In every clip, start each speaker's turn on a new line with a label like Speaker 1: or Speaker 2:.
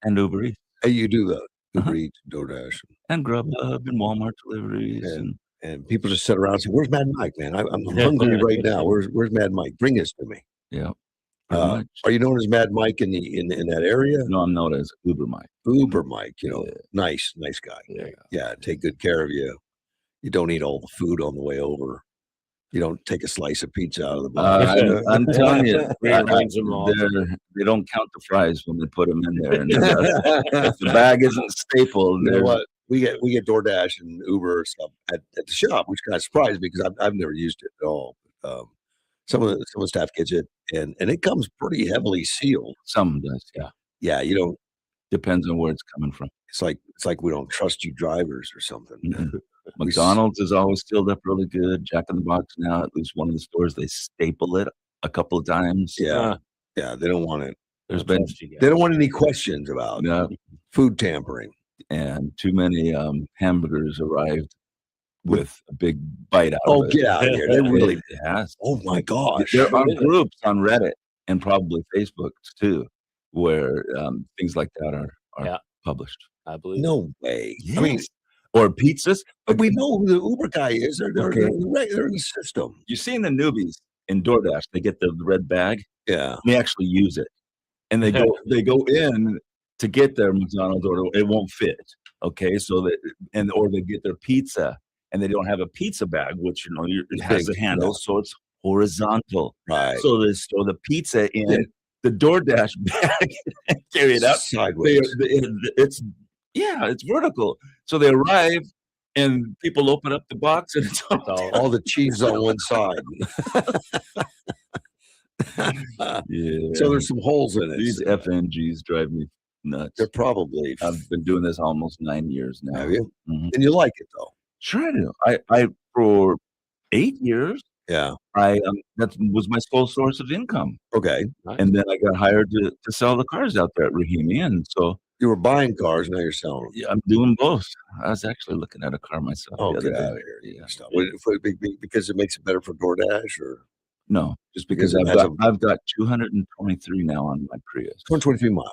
Speaker 1: and Uber Eats.
Speaker 2: Hey, you do the
Speaker 1: Uh-huh.
Speaker 2: Uber Eats, DoorDash,
Speaker 1: And Grubhub and Walmart deliveries
Speaker 2: and people just sit around and say, "Where's Mad Mike, man? I'm hungry right now. Where's Mad Mike? Bring this to me."
Speaker 1: yeah, pretty much.
Speaker 2: Are you known as Mad Mike in that area?
Speaker 1: No, I'm known as Uber Mike.
Speaker 2: Uber Mike,
Speaker 1: Yeah.
Speaker 2: nice guy.
Speaker 1: Yeah.
Speaker 2: Yeah, take good care of you. You don't eat all the food on the way over. You don't take a slice of pizza out of the box.
Speaker 1: I'm telling you,
Speaker 3: Rearrange them all.
Speaker 1: they don't count the fries when they put them in there. And if the bag isn't stapled,
Speaker 2: You know what? We get DoorDash and Uber stuff at the shop, which kind of surprised me because I've never used it at all. Some of the staff gets it, and it comes pretty heavily sealed.
Speaker 1: Some does, yeah.
Speaker 2: Yeah, you don't.
Speaker 1: Depends on where it's coming from.
Speaker 2: It's like we don't trust you drivers or something.
Speaker 1: Mm-hmm. McDonald's is always sealed up really good. Jack in the Box now, at least one of the stores, they staple it a couple of times.
Speaker 2: Yeah, they don't want it.
Speaker 1: They
Speaker 2: don't want any questions about food tampering.
Speaker 1: And too many hamburgers arrived with a big bite out of it.
Speaker 2: Get out of here. They really
Speaker 1: has.
Speaker 2: Oh my gosh.
Speaker 1: There are groups on Reddit and probably Facebook too, where things like that are published.
Speaker 3: I believe.
Speaker 2: No way.
Speaker 1: Yes.
Speaker 2: I mean,
Speaker 1: or pizzas.
Speaker 2: But we know who the Uber guy is. They're in the system.
Speaker 1: You've seen the newbies in DoorDash. They get the red bag.
Speaker 2: Yeah.
Speaker 1: And they actually use it. And they go in to get their McDonald's order. It won't fit. Okay. So or they get their pizza and they don't have a pizza bag, which it has a handle, so it's horizontal.
Speaker 2: Right.
Speaker 1: So they store the pizza in the DoorDash bag and carry it out
Speaker 2: sideways.
Speaker 1: It's vertical. So they arrive and people open up the box and it's
Speaker 2: all the cheese on one side. So there's some holes in it.
Speaker 1: These FNGs drive me nuts.
Speaker 2: They're probably.
Speaker 1: I've been doing this almost 9 years now.
Speaker 2: Have you?
Speaker 1: Mm-hmm.
Speaker 2: And you like it though?
Speaker 1: Sure I do. I for 8 years.
Speaker 2: Yeah.
Speaker 1: That was my sole source of income.
Speaker 2: Okay.
Speaker 1: And then I got hired to sell the cars out there at Rahimi. And so
Speaker 2: you were buying cars, now you're selling them.
Speaker 1: Yeah, I'm doing both. I was actually looking at a car myself.
Speaker 2: Oh, get out of here. Yeah. Because it makes it better for DoorDash or?
Speaker 1: No, just because I've got 223 now on my Prius.
Speaker 2: 223 miles.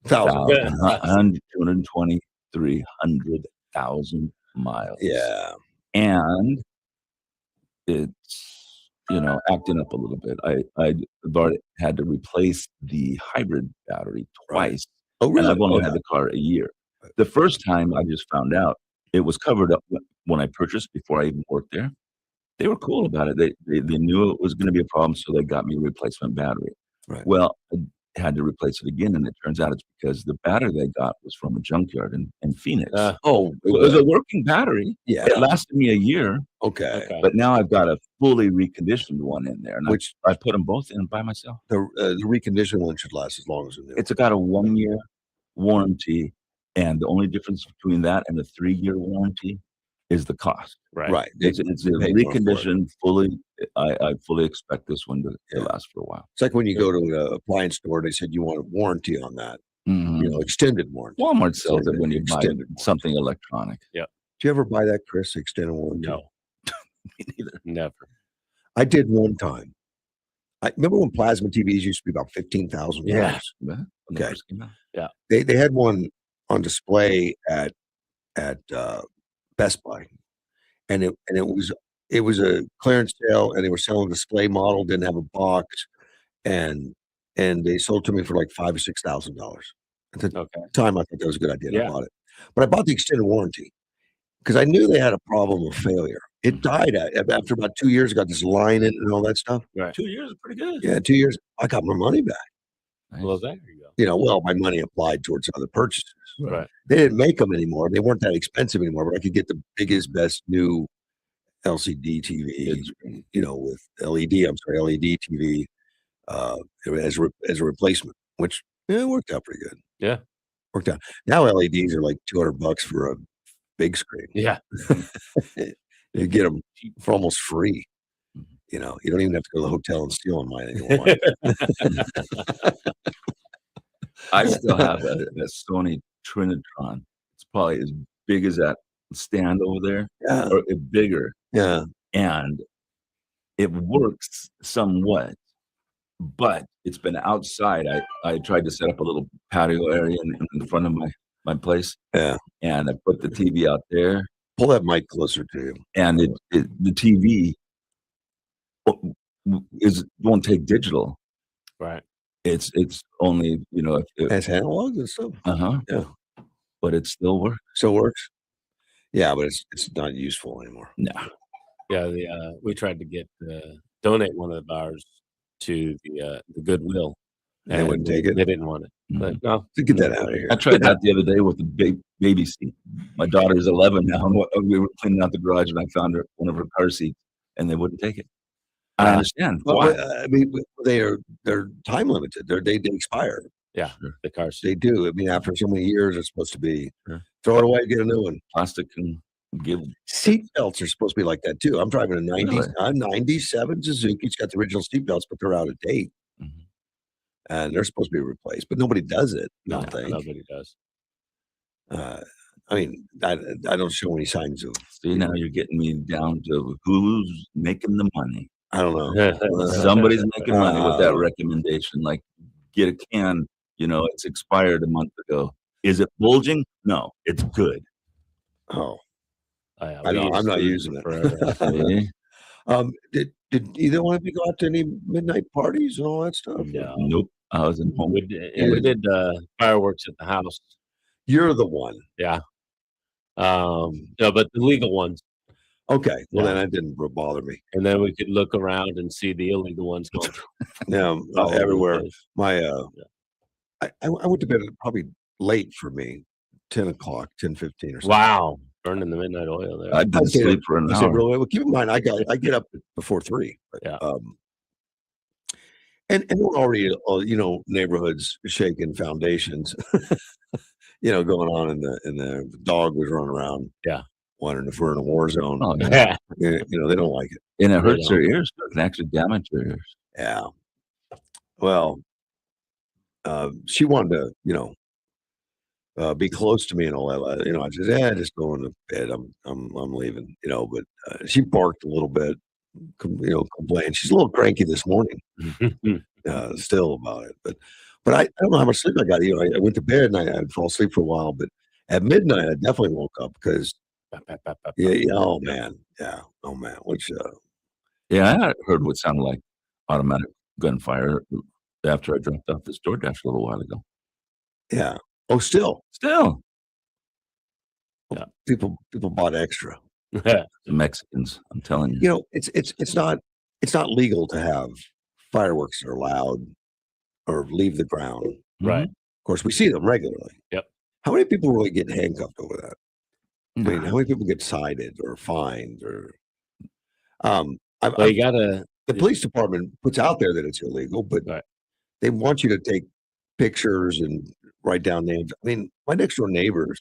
Speaker 1: 223,000 miles.
Speaker 2: Yeah.
Speaker 1: And it's, acting up a little bit. I've already had to replace the hybrid battery twice.
Speaker 2: Oh, really?
Speaker 1: And I've only had the car a year. The first time I just found out it was covered up when I purchased before I even worked there. They were cool about it. They knew it was going to be a problem, so they got me a replacement battery.
Speaker 2: Right.
Speaker 1: Well, I had to replace it again, and it turns out it's because the battery they got was from a junkyard in Phoenix.
Speaker 2: It
Speaker 1: was a working battery.
Speaker 2: Yeah.
Speaker 1: It lasted me a year.
Speaker 2: Okay.
Speaker 1: But now I've got a fully reconditioned one in there, and I put them both in by myself.
Speaker 2: The reconditioned one should last as long as the new.
Speaker 1: It's got a 1-year warranty, and the only difference between that and the 3-year warranty is the cost.
Speaker 2: Right.
Speaker 1: It's a reconditioned fully. I fully expect this one to last for a while.
Speaker 2: It's like when you go to an appliance store, they said you want a warranty on that.
Speaker 1: Mm-hmm.
Speaker 2: Extended warranty.
Speaker 1: Walmart sells it when you buy something electronic.
Speaker 3: Yeah.
Speaker 2: Do you ever buy that, Chris? Extended warranty?
Speaker 3: No.
Speaker 1: Me neither.
Speaker 3: Never.
Speaker 2: I did one time. I remember when plasma TVs used to be about $15,000.
Speaker 1: Yeah.
Speaker 2: Okay.
Speaker 3: Yeah.
Speaker 2: They had one on display at Best Buy, and it was a clearance sale, and they were selling a display model, didn't have a box, and they sold to me for like $5,000 or $6,000. At the time, I thought that was a good idea. I bought it, but I bought the extended warranty because I knew they had a problem of failure. It died after about 2 years. Got this line in it and all that stuff.
Speaker 3: Right.
Speaker 1: 2 years is pretty good.
Speaker 2: Yeah, 2 years. I got my money back.
Speaker 1: Nice.
Speaker 3: Well, there you go.
Speaker 2: Well, my money applied towards other purchases.
Speaker 3: Right.
Speaker 2: They didn't make them anymore. They weren't that expensive anymore, but I could get the biggest, best new LCD TV, with LED TV as a replacement, which worked out pretty good.
Speaker 3: Yeah.
Speaker 2: Worked out. Now LEDs are like $200 for a big screen.
Speaker 3: Yeah.
Speaker 2: You get them for almost free. You don't even have to go to the hotel and steal on mine anymore.
Speaker 1: I still have a Sony Trinitron. It's probably as big as that stand over there, or bigger.
Speaker 2: Yeah.
Speaker 1: And it works somewhat, but it's been outside. I tried to set up a little patio area in front of my place,
Speaker 2: Yeah.
Speaker 1: and I put the TV out there,
Speaker 2: Pull that mic closer to you.
Speaker 1: and the TV won't take digital.
Speaker 3: Right.
Speaker 1: It's only,
Speaker 2: Has analog and stuff. Yeah.
Speaker 1: but it still works.
Speaker 2: Still works. Yeah, but it's not useful anymore.
Speaker 1: No.
Speaker 3: Yeah, we tried to donate one of ours to the Goodwill,
Speaker 2: And they wouldn't take it?
Speaker 3: They didn't want it. But no,
Speaker 2: To get that out of here.
Speaker 1: I tried that the other day with the baby seat. My daughter's 11 now, and we were cleaning out the garage, and I found one of her car seats, and they wouldn't take it. I understand.
Speaker 2: Well,
Speaker 1: Why?
Speaker 2: I mean, they're time limited. They expire.
Speaker 3: yeah, the car seat.
Speaker 2: They do. I mean, after so many years, it's supposed to be
Speaker 1: Sure.
Speaker 2: throw it away, get a new one.
Speaker 1: Plastic can give.
Speaker 2: Seat belts are supposed to be like that too. I'm driving a 97 Suzuki. It's got the original seat belts, but they're out of date,
Speaker 1: Mhm.
Speaker 2: and they're supposed to be replaced. But nobody does it. I
Speaker 3: No,
Speaker 2: don't think.
Speaker 3: nobody does.
Speaker 2: I mean, I don't show any signs of.
Speaker 1: See, now you're getting me down to who's making the money.
Speaker 2: I don't know.
Speaker 1: Somebody's making money with that recommendation. Like, get a can. It's expired a month ago. Is it bulging? No, it's good.
Speaker 2: Oh,
Speaker 3: Oh, yeah,
Speaker 2: I'm not using it.
Speaker 3: forever.
Speaker 1: See?
Speaker 2: Did either one of you go out to any midnight parties and all that stuff?
Speaker 3: No.
Speaker 1: Nope. I was in home.
Speaker 3: We did fireworks at the house.
Speaker 2: You're the one.
Speaker 3: Yeah. No, but the legal ones,
Speaker 2: Okay. Well,
Speaker 3: Yeah.
Speaker 2: then that didn't bother me.
Speaker 3: and then we could look around and see the illegal ones going
Speaker 2: Yeah,
Speaker 3: all over the
Speaker 2: everywhere.
Speaker 3: place.
Speaker 2: My I went to bed probably late for me, 10 o'clock, 10:15 or something.
Speaker 3: Wow, burning the midnight oil there.
Speaker 1: I didn't
Speaker 2: Okay,
Speaker 1: sleep for an
Speaker 2: I said,
Speaker 1: hour.
Speaker 2: really? Well, keep in mind, I get up before 3. But,
Speaker 3: Yeah.
Speaker 2: And there were already, neighborhoods shaking foundations, going on, and the dog was running around.
Speaker 3: Yeah.
Speaker 2: Wondering if we're in a war zone.
Speaker 1: Oh, yeah.
Speaker 3: Yeah.
Speaker 2: They don't like it.
Speaker 1: And it
Speaker 3: They
Speaker 1: hurts
Speaker 3: don't.
Speaker 1: your ears. It can actually damage your ears.
Speaker 2: Yeah. Well, she wanted to, be close to me and all that. I said, "Yeah, just going to bed. I'm leaving." But she barked a little bit, complained. She's a little cranky this morning, still about it. But I don't know how much sleep I got. I went to bed and I'd fall asleep for a while. But at midnight, I definitely woke up because yeah. Oh man, yeah. Oh man, which
Speaker 1: Yeah, I heard what sounded like automatic gunfire after I dropped off this DoorDash a little while ago.
Speaker 2: yeah. Oh, still
Speaker 1: Still,
Speaker 2: people bought extra.
Speaker 1: the Mexicans, I'm telling you.
Speaker 2: It's not legal to have fireworks that are loud or leave the ground.
Speaker 3: Right.
Speaker 2: Of course, we see them regularly.
Speaker 3: Yep.
Speaker 2: How many people really get handcuffed over that? I mean,
Speaker 1: Nah.
Speaker 2: how many people get cited or fined or?
Speaker 3: Well, you gotta.
Speaker 2: The police department puts out there that it's illegal, but
Speaker 3: Right.
Speaker 2: they want you to take pictures and write down names. I mean, my next door neighbors.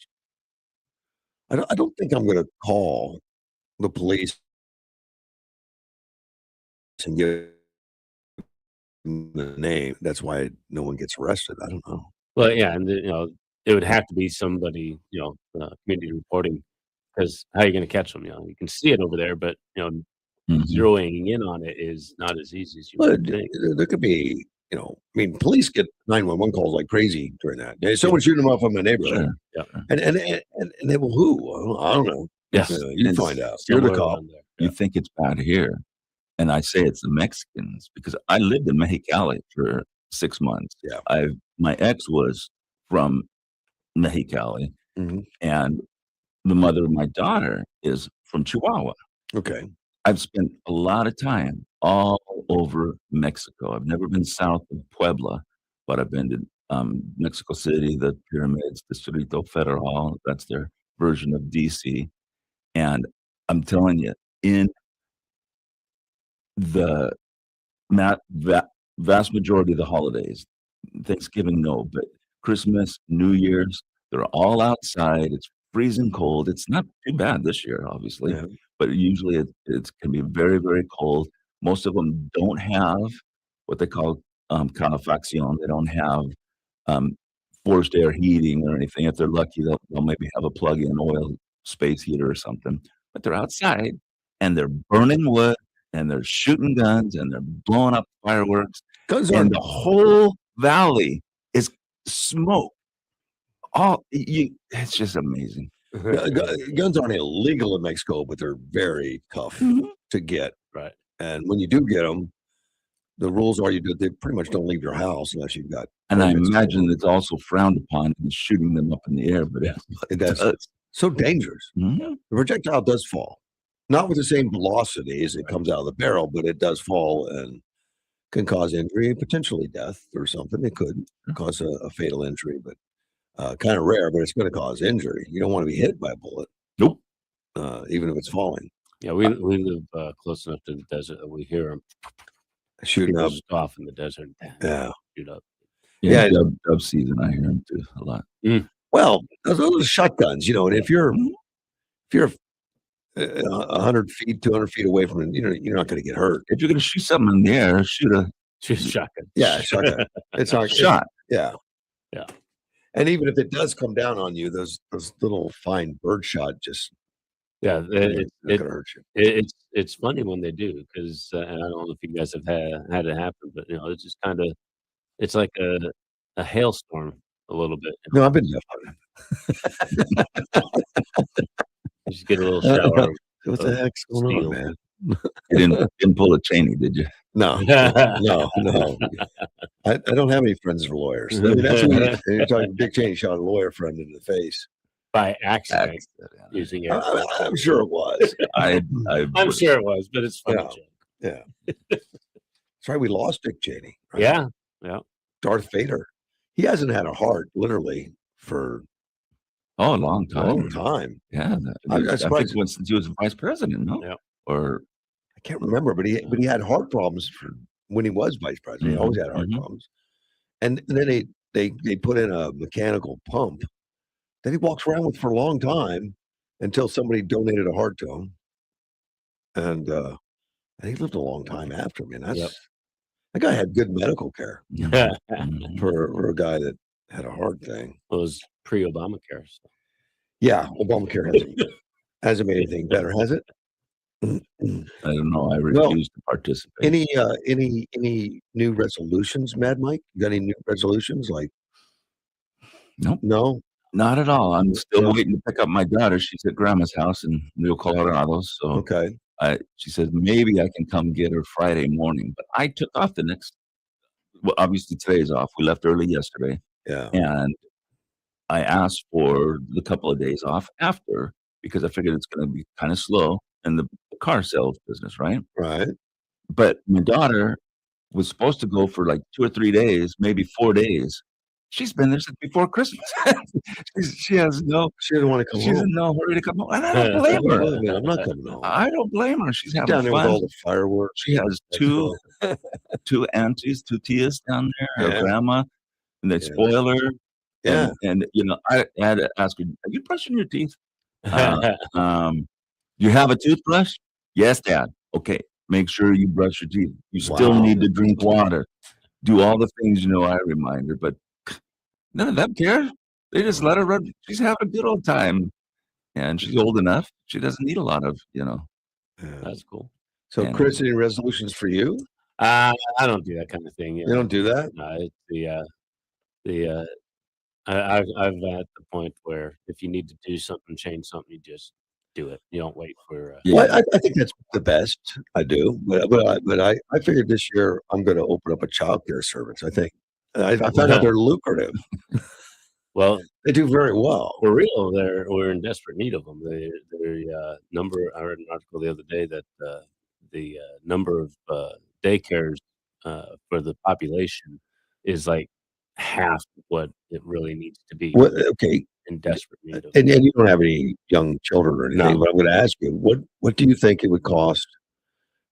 Speaker 2: I don't think I'm going to call the police and give them the name. That's why no one gets arrested. I don't know.
Speaker 3: Well, yeah, and it would have to be somebody, community reporting, because how are you going to catch them? You can see it over there, but
Speaker 1: Mhm.
Speaker 3: zeroing in on it is not as easy as you
Speaker 2: But
Speaker 3: would think.
Speaker 2: there could be, police get 911 calls like crazy during that. Hey, someone's shooting them off in my neighborhood.
Speaker 1: Sure.
Speaker 2: And they will who? I don't know.
Speaker 3: Yes.
Speaker 2: You
Speaker 1: And
Speaker 2: find out. You're the
Speaker 3: Somewhere
Speaker 2: cop.
Speaker 3: around there.
Speaker 1: You think it's bad here, and I say it's the Mexicans because I lived in Mexicali for 6 months.
Speaker 2: Yeah.
Speaker 1: My ex was from Mexicali,
Speaker 2: Mhm.
Speaker 1: and the mother of my daughter is from Chihuahua.
Speaker 2: Okay.
Speaker 1: I've spent a lot of time all over Mexico. I've never been south of Puebla, but I've been to Mexico City, the pyramids, Distrito Federal. That's their version of DC. And I'm telling you, in the vast majority of the holidays, Thanksgiving, no, but Christmas, New Year's, they're all outside. It's freezing cold. It's not too bad this year, obviously,
Speaker 2: Yeah.
Speaker 1: but usually it can be very, very cold. Most of them don't have what they call calefacción. They don't have forced air heating or anything. If they're lucky, they'll maybe have a plug-in oil space heater or something. But they're outside and they're burning wood and they're shooting guns and they're blowing up fireworks,
Speaker 2: Guns
Speaker 1: and
Speaker 2: aren't
Speaker 1: the whole valley is smoke. It's just amazing.
Speaker 2: guns aren't illegal in Mexico, but they're very tough
Speaker 1: Mhm.
Speaker 2: to get.
Speaker 3: Right.
Speaker 2: And when you do get them, the rules are they pretty much don't leave your house unless you've got.
Speaker 1: And I
Speaker 2: permits.
Speaker 1: imagine it's also frowned upon in shooting them up in the air, but
Speaker 2: It does. So dangerous.
Speaker 1: Mhm.
Speaker 2: The projectile does fall, not with the same velocity as it comes out of the barrel, but it does fall and can cause injury, potentially death or something. It could cause a fatal injury, but kind of rare. But it's going to cause injury. You don't want to be hit by a bullet,
Speaker 1: Nope.
Speaker 2: even if it's falling.
Speaker 3: Yeah, we live close enough to the desert that we hear them
Speaker 2: Shooting up.
Speaker 3: just off in the desert.
Speaker 2: Yeah.
Speaker 3: Shoot up.
Speaker 2: Yeah.
Speaker 1: Dove season, I hear them too a lot.
Speaker 2: Well, those are shotguns, and if you're 100 feet, 200 feet away from it, you're not going to get hurt.
Speaker 1: If you're going to shoot something in the air, shoot a
Speaker 3: Shotgun.
Speaker 2: Yeah, shotgun. It's not
Speaker 1: shot.
Speaker 2: Yeah.
Speaker 3: Yeah.
Speaker 2: And even if it does come down on you, those little fine bird shot just
Speaker 3: Yeah,
Speaker 2: not going to hurt you.
Speaker 3: it's funny when they do because and I don't know if you guys have had it happen, but it's just kind of it's like a hailstorm a little bit.
Speaker 2: No, I've been deaf.
Speaker 3: You just get a little shower.
Speaker 2: What the heck's going on, man?
Speaker 1: You didn't pull a Cheney, did you?
Speaker 2: No. I don't have any friends who are lawyers. I mean, that's what you're talking. Dick Cheney shot a lawyer friend in the face
Speaker 3: By accident using it.
Speaker 2: I'm sure it was.
Speaker 3: I'm sure it was, but it's funny.
Speaker 2: Yeah. That's right. We lost Dick Cheney. Right?
Speaker 3: Yeah.
Speaker 2: Darth Vader. He hasn't had a heart literally for
Speaker 1: a long
Speaker 2: time.
Speaker 1: Yeah, I think since he was vice president, no?
Speaker 3: Yeah.
Speaker 1: Or
Speaker 2: I can't remember, but he had heart problems when he was vice president. He always had heart problems, and then they put in a mechanical pump that he walks around with for a long time until somebody donated a heart to him, and he lived a long time after him. And that guy had good medical care for a guy that had a heart thing.
Speaker 3: It was pre-Obamacare. So.
Speaker 2: Yeah, Obamacare hasn't made anything better, has it?
Speaker 1: I don't know. I refuse to participate.
Speaker 2: Any new resolutions, Mad Mike? You got any new resolutions? Like,
Speaker 1: nope.
Speaker 2: No,
Speaker 1: not at all. I'm still waiting to pick up my daughter. She's at grandma's house in Rio Colorado. So
Speaker 2: okay.
Speaker 1: She says maybe I can come get her Friday morning, but I took off well, obviously today's off. We left early yesterday.
Speaker 2: Yeah.
Speaker 1: And I asked for the couple of days off after because I figured it's going to be kind of slow in the car sales business, right?
Speaker 2: Right.
Speaker 1: But my daughter was supposed to go for like 2 or 3 days, maybe 4 days. She's been there since before Christmas. She doesn't want to come home. She's in no hurry to come home. And I don't blame her.
Speaker 2: I'm not coming home.
Speaker 1: I don't blame her. She's having
Speaker 2: down there
Speaker 1: fun.
Speaker 2: with all the fireworks.
Speaker 1: She has two aunties, 2 tias down there, her grandma, and they spoil her.
Speaker 2: Yeah.
Speaker 1: And I had to ask her, are you brushing your teeth? You have a toothbrush? Yes, Dad. Okay. Make sure you brush your teeth. You still need to drink water. Do all the things I remind her, but none of them care. They just let her run. She's having a good old time. And she's old enough. She doesn't need a lot of,
Speaker 3: That's cool.
Speaker 2: So, Chris, any resolutions for you?
Speaker 3: I don't do that kind of thing.
Speaker 2: You don't do that?
Speaker 3: No, it's I've at the point where if you need to do something, change something, you just do it. You don't wait for.
Speaker 2: Well, I think that's the best. I do, but I figured this year I'm going to open up a childcare service. I think I found out they're lucrative.
Speaker 3: Well,
Speaker 2: they do very well.
Speaker 3: For real, we're in desperate need of them. I read an article the other day that the number of daycares for the population is like half what it really needs to be.
Speaker 2: Okay.
Speaker 3: In desperate need of
Speaker 2: and you don't have any young children or anything, but I'm going to ask you, what do you think it would cost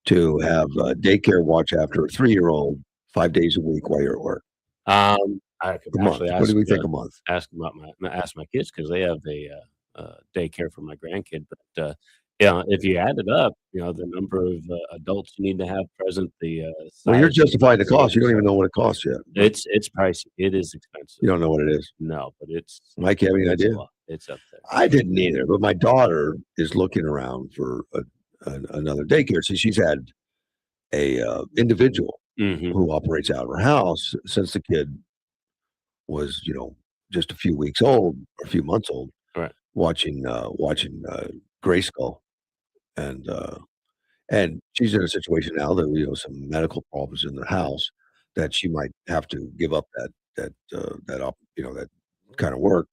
Speaker 2: to have daycare watch after a 3-year-old 5 days a week while you're at work?
Speaker 3: I could actually ask,
Speaker 2: what do we think a month?
Speaker 3: Ask my kids because they have a daycare for my grandkid. But if you add it up, the number of adults you need to have present,
Speaker 2: well, you're justifying the cost. You don't even know what it costs yet.
Speaker 3: It's pricey. It is expensive.
Speaker 2: You don't know what it is.
Speaker 3: No, but it's.
Speaker 2: Mike, you have any idea?
Speaker 3: It's up there.
Speaker 2: I didn't either, but my daughter is looking around for another daycare. So she's had individual
Speaker 3: Mhm.
Speaker 2: who operates out of her house since the kid was, just a few weeks old, or a few months old,
Speaker 3: Right.
Speaker 2: watching Grayskull, and and she's in a situation now that some medical problems in the house that she might have to give up that kind of work.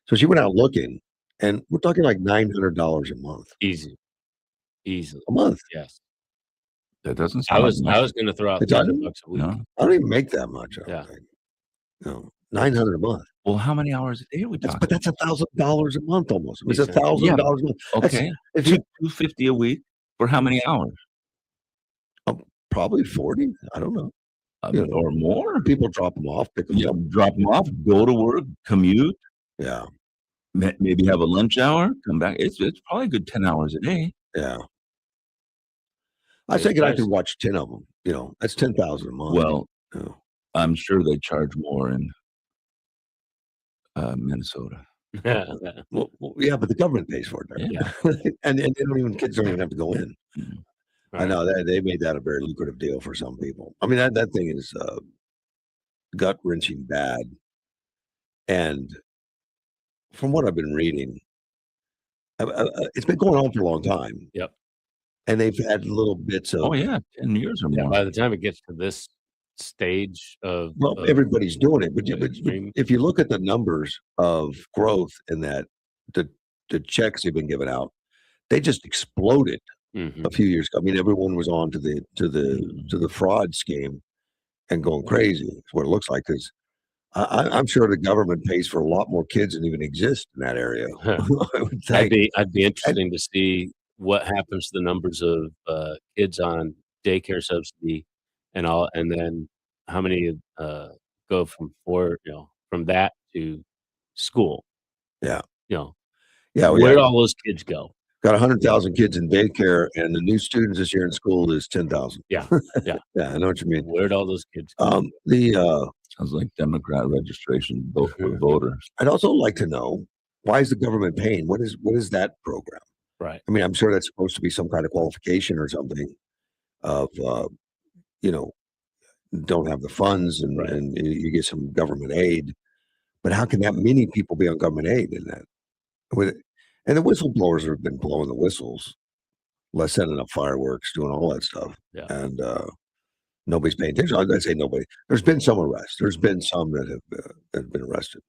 Speaker 2: So she went out looking, and we're talking like $900 a month.
Speaker 3: Easy. Easily.
Speaker 2: A month.
Speaker 3: Yes.
Speaker 1: That doesn't
Speaker 3: I
Speaker 1: sound like
Speaker 3: was
Speaker 1: much.
Speaker 3: gonna throw out
Speaker 2: It doesn't?
Speaker 3: $300 a week.
Speaker 1: No.
Speaker 2: I don't even make that much. I don't
Speaker 3: Yeah.
Speaker 2: think. No, 900 a month.
Speaker 1: Well, how many hours a day are we
Speaker 2: But
Speaker 1: talking?
Speaker 2: that's $1,000 a month almost. It's
Speaker 3: Decent.
Speaker 2: $1,000
Speaker 1: Yeah.
Speaker 2: a month. That's,
Speaker 1: Okay.
Speaker 2: if you
Speaker 1: 250 a week for how many hours?
Speaker 2: probably 40. I don't know. Yeah.
Speaker 1: Or more?
Speaker 2: People drop them off, pick them
Speaker 1: Yeah,
Speaker 2: up.
Speaker 1: drop them off, go to work, commute,
Speaker 2: Yeah,
Speaker 1: maybe have a lunch hour, come back. It's probably a good 10 hours a day.
Speaker 2: yeah. I
Speaker 3: It's
Speaker 2: think I
Speaker 3: nice.
Speaker 2: could watch 10 of them. That's 10,000 a month.
Speaker 1: Well,
Speaker 2: Yeah.
Speaker 1: I'm sure they charge more in Minnesota.
Speaker 2: Well, yeah, but the government pays for it there.
Speaker 1: Yeah.
Speaker 2: and they don't even kids don't even have to go in.
Speaker 1: Mm.
Speaker 2: I
Speaker 3: Right.
Speaker 2: know that they made that a very lucrative deal for some people. I mean, that thing is gut wrenching bad. And from what I've been reading, it's been going on for a long time.
Speaker 3: Yep.
Speaker 2: And they've had little bits of,
Speaker 1: Oh yeah, 10 years or
Speaker 3: Yeah,
Speaker 1: more.
Speaker 3: by the time it gets to this stage of
Speaker 2: well, everybody's doing it. But,
Speaker 3: the
Speaker 2: but
Speaker 3: extreme.
Speaker 2: if you look at the numbers of growth in that, the checks they've been giving out, they just exploded
Speaker 3: Mhm.
Speaker 2: a few years ago. I mean, everyone was on to the fraud scheme and going crazy. It's what it looks like. Because I'm sure the government pays for a lot more kids than even exist in that area. I would think.
Speaker 3: I'd be interesting to see what happens to the numbers of kids on daycare subsidy and all, and then how many go from that to school.
Speaker 2: Yeah.
Speaker 3: Yeah,
Speaker 2: well,
Speaker 3: where'd all those kids go?
Speaker 2: Got 100,000 kids in daycare, and the new students this year in school is 10,000.
Speaker 3: Yeah, yeah.
Speaker 2: Yeah, I know what you mean.
Speaker 3: Where'd all those kids go?
Speaker 1: Sounds like Democrat registration vote for voters.
Speaker 2: I'd also like to know, why is the government paying? What is that program?
Speaker 3: Right.
Speaker 2: I mean, I'm sure that's supposed to be some kind of qualification or something of, don't have the funds and,
Speaker 3: Right.
Speaker 2: and you get some government aid. But how can that many people be on government aid in that? And the whistleblowers have been blowing the whistles, setting up fireworks, doing all that stuff.
Speaker 3: Yeah.
Speaker 2: And nobody's paying attention. I'd say nobody. There's been some arrests. There's been some that have been arrested.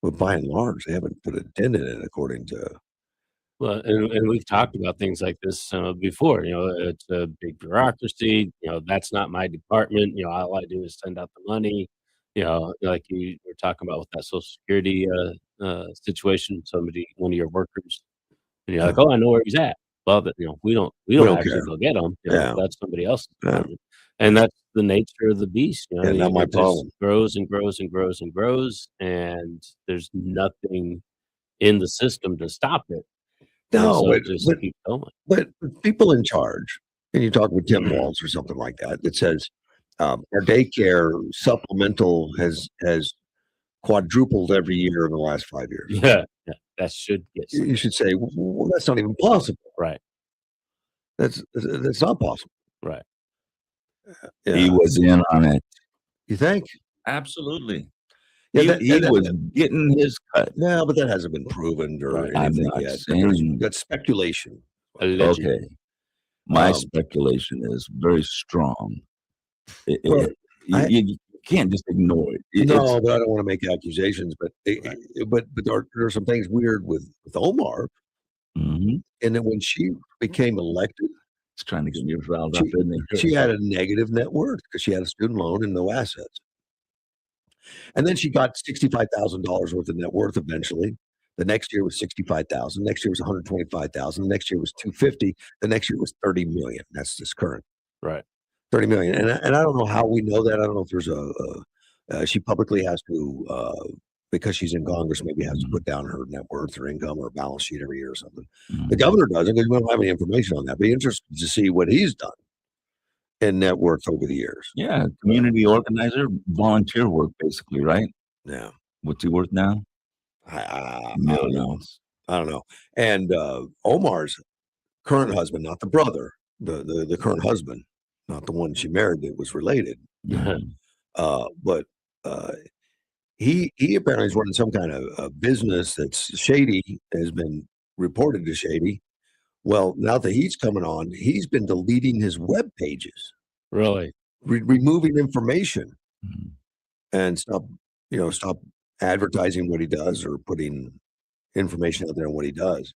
Speaker 2: But by and large, they haven't put a dent in it, according to.
Speaker 3: Well, and we've talked about things like this before. It's a big bureaucracy. That's not my department. All I do is send out the money. Like you were talking about with that Social Security situation. One of your workers, and you're like, "Oh, I know where he's at." Well, but we don't
Speaker 2: don't
Speaker 3: actually
Speaker 2: care.
Speaker 3: go get him.
Speaker 2: Yeah.
Speaker 3: That's somebody else's
Speaker 2: Yeah.
Speaker 3: department. And that's the nature of the beast.
Speaker 2: Yeah, not my
Speaker 3: it just
Speaker 2: problem.
Speaker 3: grows and grows and grows and grows, and there's nothing in the system to stop it. And
Speaker 2: No,
Speaker 3: so it just keeps going.
Speaker 2: but people in charge, and you talk with Tim
Speaker 3: Mhm.
Speaker 2: Walz or something like that, that says our daycare supplemental has quadrupled every year in the last 5 years.
Speaker 3: Yeah, that should get
Speaker 2: You should say, well, that's not even possible.
Speaker 3: right,
Speaker 2: That's not possible.
Speaker 3: right.
Speaker 2: Yeah.
Speaker 1: He was in on it.
Speaker 2: You think?
Speaker 1: Absolutely.
Speaker 2: Yeah,
Speaker 1: He was getting his cut.
Speaker 2: No, but that hasn't been proven or
Speaker 3: Right.
Speaker 1: I'm
Speaker 2: anything
Speaker 1: not
Speaker 2: yet.
Speaker 1: saying-
Speaker 2: That's speculation.
Speaker 3: Alleged.
Speaker 1: Okay. My
Speaker 2: Um,
Speaker 1: speculation is very strong.
Speaker 2: Well,
Speaker 1: You can't just ignore it.
Speaker 2: No, but I don't want to make accusations. But but there are some things weird with Omar,
Speaker 1: Mhm.
Speaker 2: and then when she became elected,
Speaker 1: He's trying to get me riled up, isn't he?
Speaker 2: she had a negative net worth because she had a student loan and no assets. And then she got $65,000 worth of net worth eventually. The next year was 65,000. Next year was 125,000. The next year was 250. The next year was 30 million. That's this current
Speaker 3: Right.
Speaker 2: 30 million. And I don't know how we know that. I don't know if there's she publicly has to, because she's in Congress, maybe has to put down her net worth or income or balance sheet every year or something. The
Speaker 1: Mhm.
Speaker 2: governor doesn't because we don't have any information on that. Be interested to see what he's done in net worth over the years.
Speaker 1: Yeah, community organizer, volunteer work, basically, right?
Speaker 2: Yeah.
Speaker 1: What's he worth now?
Speaker 2: I don't know.
Speaker 1: Millions.
Speaker 2: I don't know. And Omar's current husband, not the brother, the current husband, not the one she married that was related.
Speaker 1: Mhm.
Speaker 2: But he apparently is running some kind of a business that's shady, has been reported as shady. Well, now that he's coming on, he's been deleting his web pages,
Speaker 3: Really?
Speaker 2: removing information,
Speaker 1: Mhm.
Speaker 2: and stop advertising what he does or putting information out there on what he does.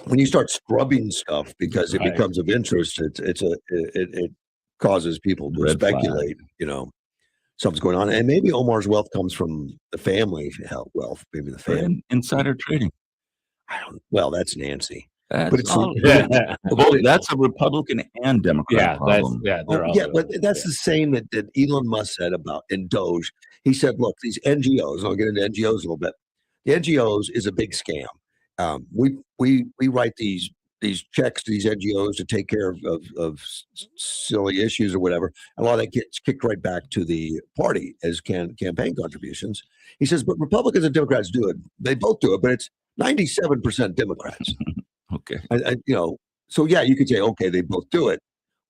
Speaker 2: When you start scrubbing stuff because it
Speaker 3: Right.
Speaker 2: becomes of interest, it causes people to
Speaker 1: Red flag.
Speaker 2: speculate, something's going on. And maybe Omar's wealth comes from the family wealth, maybe the
Speaker 1: Or
Speaker 2: family.
Speaker 1: insider trading.
Speaker 2: Well, that's Nancy.
Speaker 1: That's
Speaker 2: it's-
Speaker 1: all.
Speaker 3: Yeah.
Speaker 1: That's a Republican and Democrat problem.
Speaker 3: they're
Speaker 2: Oh,
Speaker 3: all
Speaker 2: yeah,
Speaker 3: really-
Speaker 2: but that's the same that Elon Musk said about in Doge. He said, look, these NGOs, and I'll get into NGOs a little bit. The NGOs is a big scam. We write these checks to these NGOs to take care of silly issues or whatever. A lot of that gets kicked right back to the party as campaign contributions. He says, but Republicans and Democrats do it. They both do it, but it's 97% Democrats.
Speaker 1: Okay.
Speaker 2: So yeah, you could say, okay, they both do it.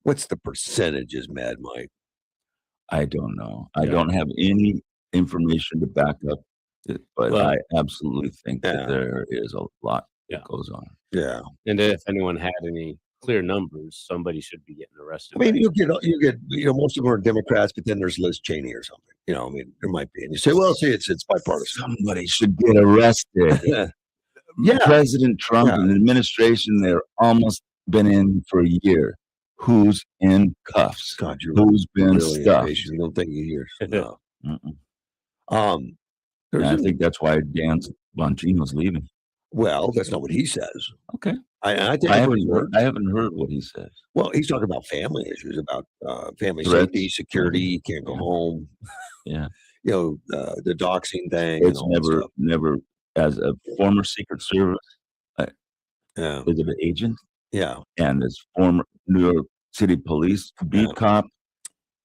Speaker 2: What's the percentages, Mad Mike?
Speaker 1: I don't know. I
Speaker 3: Yeah.
Speaker 1: don't have any information to back up it, but
Speaker 3: Well,
Speaker 1: I absolutely think
Speaker 2: yeah.
Speaker 1: that there is a lot
Speaker 3: Yeah.
Speaker 1: that goes on.
Speaker 2: Yeah.
Speaker 3: And if anyone had any clear numbers, somebody should be getting arrested.
Speaker 2: I mean,
Speaker 3: right?
Speaker 2: you get, most of them are Democrats, but then there's Liz Cheney or something. I mean, there might be. And you say, well, see, it's bipartisan.
Speaker 1: Somebody should get arrested.
Speaker 2: Yeah.
Speaker 1: President Trump
Speaker 2: Yeah.
Speaker 1: and the administration, they're almost been in for a year. Who's in cuffs?
Speaker 2: God, you're
Speaker 1: Who's been
Speaker 2: really
Speaker 1: stuffed?
Speaker 2: impatient. Don't think you hear. No.
Speaker 1: Mm-mm.
Speaker 2: There's
Speaker 1: And I think that's why Dan Bongino's leaving.
Speaker 2: well, that's not what he says.
Speaker 1: Okay.
Speaker 2: I think
Speaker 1: I
Speaker 2: that's what he
Speaker 1: haven't heard what he says.
Speaker 2: Well, he's talking about family issues, about family
Speaker 1: Threats.
Speaker 2: safety, security, can't go
Speaker 1: Yeah.
Speaker 2: home.
Speaker 1: Yeah.
Speaker 2: The doxing thing.
Speaker 1: It's
Speaker 2: and all that stuff.
Speaker 1: never, as a former Secret Service,
Speaker 2: Yeah.
Speaker 1: is it an agent?
Speaker 2: Yeah.
Speaker 1: And as former New York City Police beat
Speaker 2: Yeah.
Speaker 1: cop,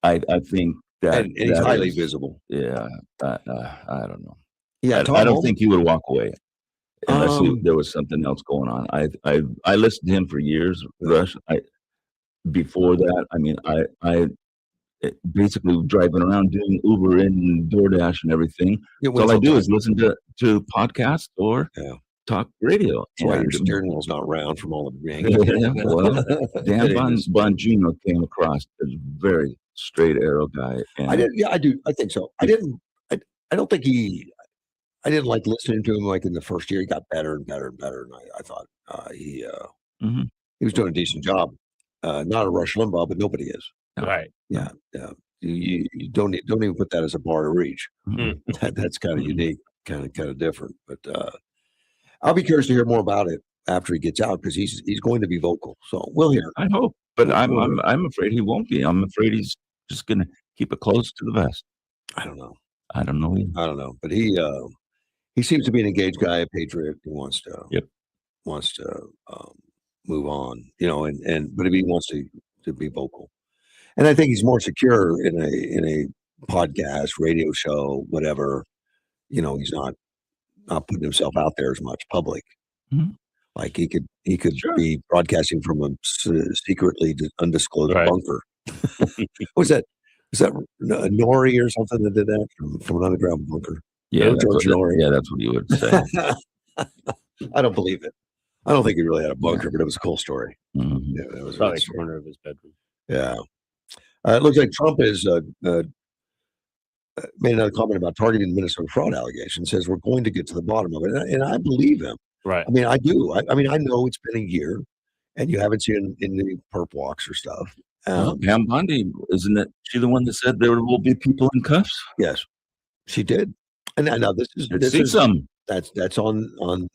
Speaker 1: I think that
Speaker 2: And he's
Speaker 1: that
Speaker 2: highly
Speaker 1: is-
Speaker 2: visible.
Speaker 1: Yeah, I don't know.
Speaker 2: Yeah.
Speaker 1: I
Speaker 2: Tom
Speaker 1: don't
Speaker 2: Holmes-
Speaker 1: think he would walk away unless
Speaker 2: Um,
Speaker 1: there was something else going on. I listened to him for years, Rush. Before that, I mean, I basically driving around doing Uber and DoorDash and everything.
Speaker 2: Yeah,
Speaker 1: All I do is listen to podcasts or
Speaker 2: Yeah.
Speaker 1: talk radio.
Speaker 2: That's why your
Speaker 1: And-
Speaker 2: steering wheel's not round from all the
Speaker 1: Yeah, well, Dan
Speaker 2: Anyways.
Speaker 1: Bongino came across as a very straight arrow guy. And
Speaker 2: I did. Yeah, I do. I think so. I don't think I didn't like listening to him like in the first year. He got better and better and better. And I thought he
Speaker 1: Mhm.
Speaker 2: was doing a decent job. Not a Rush Limbaugh, but nobody is.
Speaker 3: Right.
Speaker 2: Yeah. You don't even put that as a bar to reach.
Speaker 1: Mhm.
Speaker 2: That's kind of
Speaker 1: Mhm.
Speaker 2: unique, kind of different. But I'll be curious to hear more about it after he gets out because he's going to be vocal. So we'll hear.
Speaker 1: I hope, but
Speaker 2: Well,
Speaker 1: I'm afraid he won't be. I'm afraid he's just going to keep it close to the vest.
Speaker 2: I don't know.
Speaker 1: I don't know. Either.
Speaker 2: I don't know. But he seems to be an engaged guy, a patriot. He wants to move on, but he wants to be vocal. And I think he's more secure in a podcast, radio show, whatever. He's not putting himself out there as much public.
Speaker 1: Mhm.
Speaker 2: Like he could
Speaker 1: Sure.
Speaker 2: be broadcasting from a secretly undisclosed
Speaker 3: Right.
Speaker 2: bunker. What was that? Was that Nori or something that did that from an underground bunker?
Speaker 1: Yeah, that's
Speaker 2: George
Speaker 1: what,
Speaker 2: Norrie.
Speaker 1: yeah, that's what you would say.
Speaker 2: I don't believe it. I don't think he really had a bunker, but it was a cool story.
Speaker 1: Mhm.
Speaker 2: Yeah, that was a
Speaker 3: Probably
Speaker 2: good
Speaker 3: the
Speaker 2: story.
Speaker 3: corner of his bedroom.
Speaker 2: Yeah. It looks like Trump has made another comment about targeting the Minnesota fraud allegation. Says we're going to get to the bottom of it, and I believe him.
Speaker 3: Right.
Speaker 2: I mean, I do. I mean, I know it's been a year, and you haven't seen any perp walks or stuff.
Speaker 1: Well, Pam Bondi, isn't it? She the one that said there will be people in cuffs.
Speaker 2: Yes, she did. And now this
Speaker 1: Let's see
Speaker 2: is
Speaker 1: some.
Speaker 2: that's on.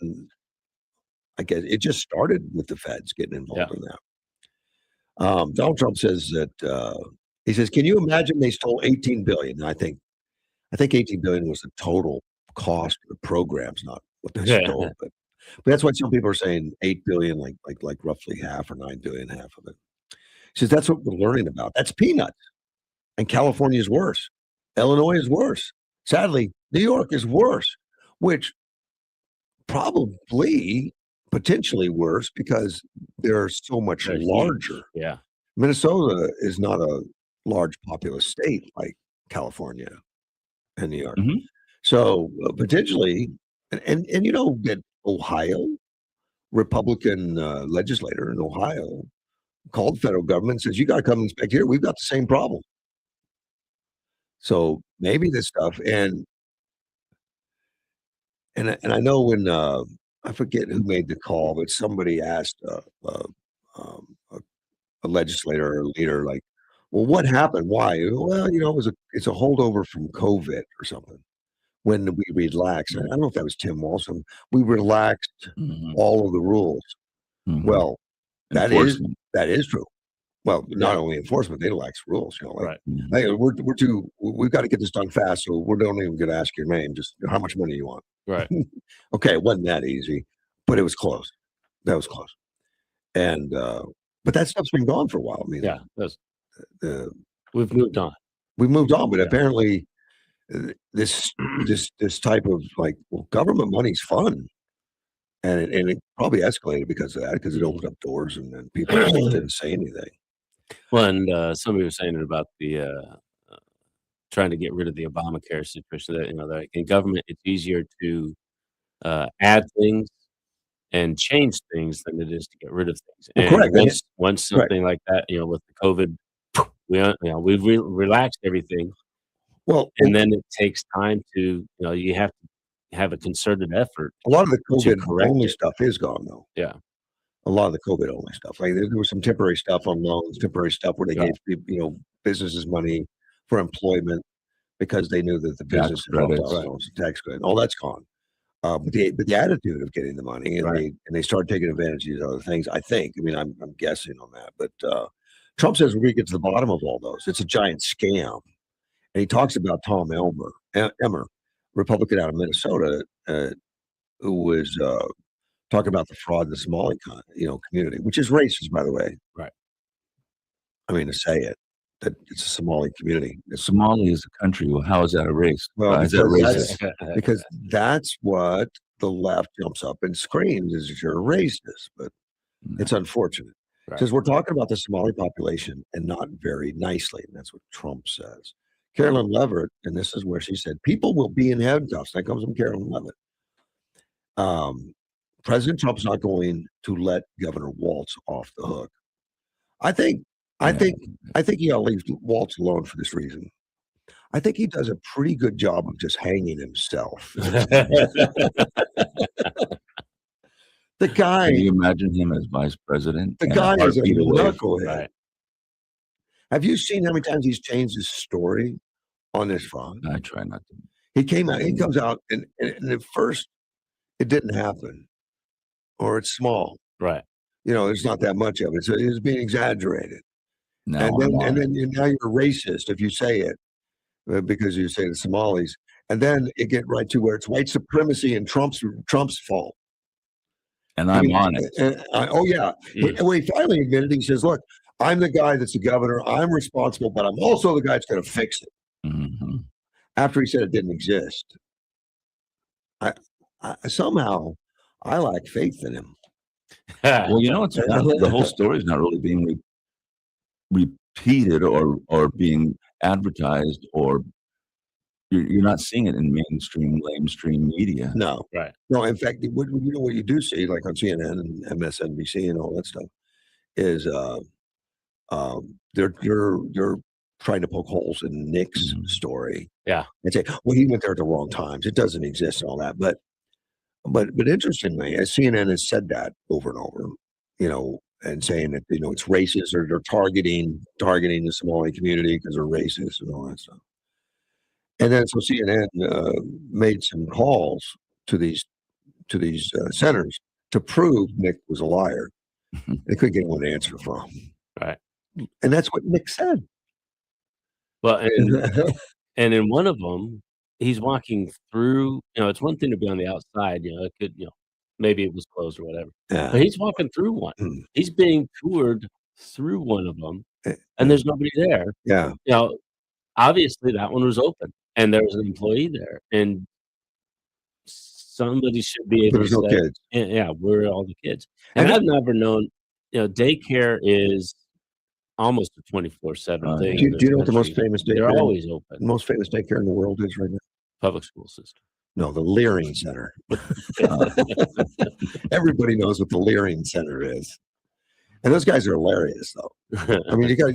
Speaker 2: I guess it just started with the feds getting involved in that. Donald Trump says that he says, "Can you imagine they stole 18 billion?" And I think 18 billion was the total cost of the programs, not what they
Speaker 3: Yeah.
Speaker 2: stole. But that's why some people are saying 8 billion, like roughly half or 9 billion, half of it. He says that's what we're learning about. That's peanuts. And California is worse. Illinois is worse. Sadly, New York is worse, which probably potentially worse because they're so much
Speaker 3: They're huge.
Speaker 2: larger.
Speaker 3: Yeah.
Speaker 2: Minnesota is not a large populous state like California and New York.
Speaker 1: Mhm.
Speaker 2: So potentially, and you know that Ohio, Republican legislator in Ohio called federal government and says, you got to come inspect here. We've got the same problem. So maybe this stuff, and I know when I forget who made the call, but somebody asked um, a, a legislator or a leader, like, well, what happened? Why? Well, you know, it's a holdover from COVID or something. When we relaxed, I don't know if that was Tim Walson. We relaxed
Speaker 1: Mhm.
Speaker 2: all of the rules.
Speaker 1: Mhm.
Speaker 2: Well, that
Speaker 1: Enforcement.
Speaker 2: is true. Well, not
Speaker 3: Yeah.
Speaker 2: only enforcement, they relax rules. You know, like,
Speaker 3: Right.
Speaker 1: Mhm.
Speaker 2: hey, we've got to get this done fast, so we don't even going to ask your name. Just how much money you want.
Speaker 3: Right.
Speaker 2: Okay, it wasn't that easy, but it was close. That was close. And but that stuff's been gone for a while. I mean,
Speaker 3: Yeah.
Speaker 2: uh,
Speaker 3: We've moved on.
Speaker 2: we moved on, but
Speaker 3: Yeah.
Speaker 2: apparently this type of like, well, government money's fun. And it probably escalated because of that, because it opened up doors and then people just didn't say anything.
Speaker 3: Well, and somebody was saying it about the trying to get rid of the Obamacare situation. That that in government, it's easier to add things and change things than it is to get rid of things.
Speaker 2: Well,
Speaker 3: And
Speaker 2: correct.
Speaker 3: once
Speaker 2: Correct.
Speaker 3: something like that, with the COVID, we've relaxed everything,
Speaker 2: Well,
Speaker 3: and then it takes time to you have to have a concerted effort.
Speaker 2: a lot of the
Speaker 3: to
Speaker 2: COVID
Speaker 3: correct
Speaker 2: only
Speaker 3: it.
Speaker 2: stuff is gone, though.
Speaker 3: Yeah.
Speaker 2: A lot of the COVID only stuff. Like there was some temporary stuff on loans, temporary stuff where they
Speaker 3: Right.
Speaker 2: gave people, businesses money for employment because they knew that the
Speaker 1: Tax
Speaker 2: business had helped
Speaker 1: credits.
Speaker 2: out. Tax credit. All that's gone. But the attitude of getting the money and
Speaker 3: Right.
Speaker 2: they started taking advantage of these other things. I think. I mean, I'm guessing on that, but Trump says we're going to get to the bottom of all those. It's a giant scam, and he talks about Tom Emmer, Republican out of Minnesota, who was talking about the fraud in the Somali community, which is racist, by the way.
Speaker 3: Right.
Speaker 2: I mean, to say it, that it's a Somali community.
Speaker 1: Somali is a country. Well, how is that a race?
Speaker 2: Well,
Speaker 1: How is that
Speaker 2: because
Speaker 1: racist?
Speaker 2: because that's what the left jumps up and screams is you're a racist, but it's unfortunate.
Speaker 3: Right.
Speaker 2: Because we're talking about the Somali population and not very nicely, and that's what Trump says. Carolyn Levitt, and this is where she said, people will be in handcuffs. That comes from Carolyn Levitt. President Trump's not going to let Governor Walz off the hook. I think he ought to leave Walz alone for this reason. I think he does a pretty good job of just hanging himself. The guy,
Speaker 1: Can you imagine him as vice president?
Speaker 2: the
Speaker 1: and
Speaker 2: guy is a
Speaker 1: heartbeat away from-
Speaker 2: knucklehead.
Speaker 3: Right.
Speaker 2: Have you seen how many times he's changed his story on this front?
Speaker 1: I try not to.
Speaker 2: He comes out, and at first it didn't happen, or it's small.
Speaker 3: Right.
Speaker 2: There's not that much of it. So it's being exaggerated.
Speaker 1: Now,
Speaker 2: And then now you're a racist if you say it because you say the Somalis, and then it get right to where it's white supremacy and Trump's fault.
Speaker 1: and I'm on it.
Speaker 2: Oh yeah. When he finally admitted, he says, "Look, I'm the guy that's the governor. I'm responsible, but I'm also the guy that's going to fix it."
Speaker 1: Mm-hmm.
Speaker 2: After he said it didn't exist, I somehow I lack faith in him.
Speaker 1: Well, it's the whole story is not really being repeated or being advertised, or you're not seeing it in lamestream media.
Speaker 2: No,
Speaker 3: Right.
Speaker 2: no. In fact, what you do see, like on CNN and MSNBC and all that stuff, is they're trying to poke holes in Nick's story.
Speaker 3: Yeah.
Speaker 2: And say, well, he went there at the wrong times. It doesn't exist and all that. But interestingly, as CNN has said that over and over, and saying that it's racist, or they're targeting the Somali community because they're racist and all that stuff. And then so CNN made some calls to these senators to prove Nick was a liar. They couldn't get one answer from.
Speaker 3: Right.
Speaker 2: And that's what Nick said.
Speaker 3: Well, and in one of them, he's walking through. It's one thing to be on the outside. It could, maybe it was closed or whatever. But he's walking through one. He's being toured through one of them, and there's nobody there.
Speaker 2: Yeah.
Speaker 3: Obviously that one was open, and there was an employee there, and somebody should be
Speaker 2: But
Speaker 3: able
Speaker 2: there's
Speaker 3: to
Speaker 2: no
Speaker 3: say,
Speaker 2: kids.
Speaker 3: yeah, we're all the kids. And
Speaker 2: And
Speaker 3: I've never known, daycare is almost a 24/7 thing
Speaker 2: do
Speaker 3: in
Speaker 2: do
Speaker 3: this
Speaker 2: you know what the most
Speaker 3: country.
Speaker 2: famous
Speaker 3: They're
Speaker 2: daycare
Speaker 3: always open.
Speaker 2: the most famous daycare in the world is right now?
Speaker 3: Public school system.
Speaker 2: No, the Leering Center. Everybody knows what the Leering Center is. And those guys are hilarious, though. I mean, you gotta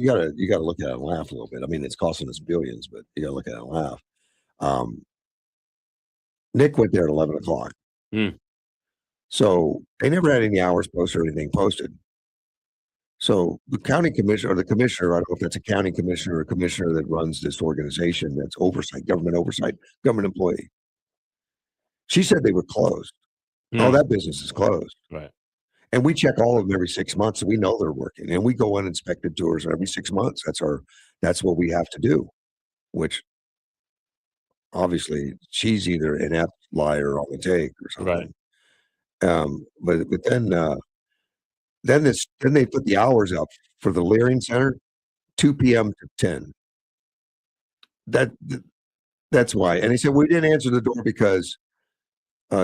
Speaker 2: look at it and laugh a little bit. I mean, it's costing us billions, but you gotta look at it and laugh. Nick went there at 11 o'clock.
Speaker 3: Mm.
Speaker 2: So they never had any hours posted or anything posted. So the county commissioner or the commissioner, I don't know if that's a county commissioner or a commissioner that runs this organization that's government oversight, government employee. She said they were closed. Oh, that business is closed.
Speaker 3: Right.
Speaker 2: And we check all of them every 6 months, so we know they're working. And we go and inspect the tours every 6 months. That's what we have to do, which obviously she's either an apt liar on the take or something.
Speaker 3: Right.
Speaker 2: But then they put the hours up for the Leering Center, 2 p.m. to 10. That's why. And he said we didn't answer the door because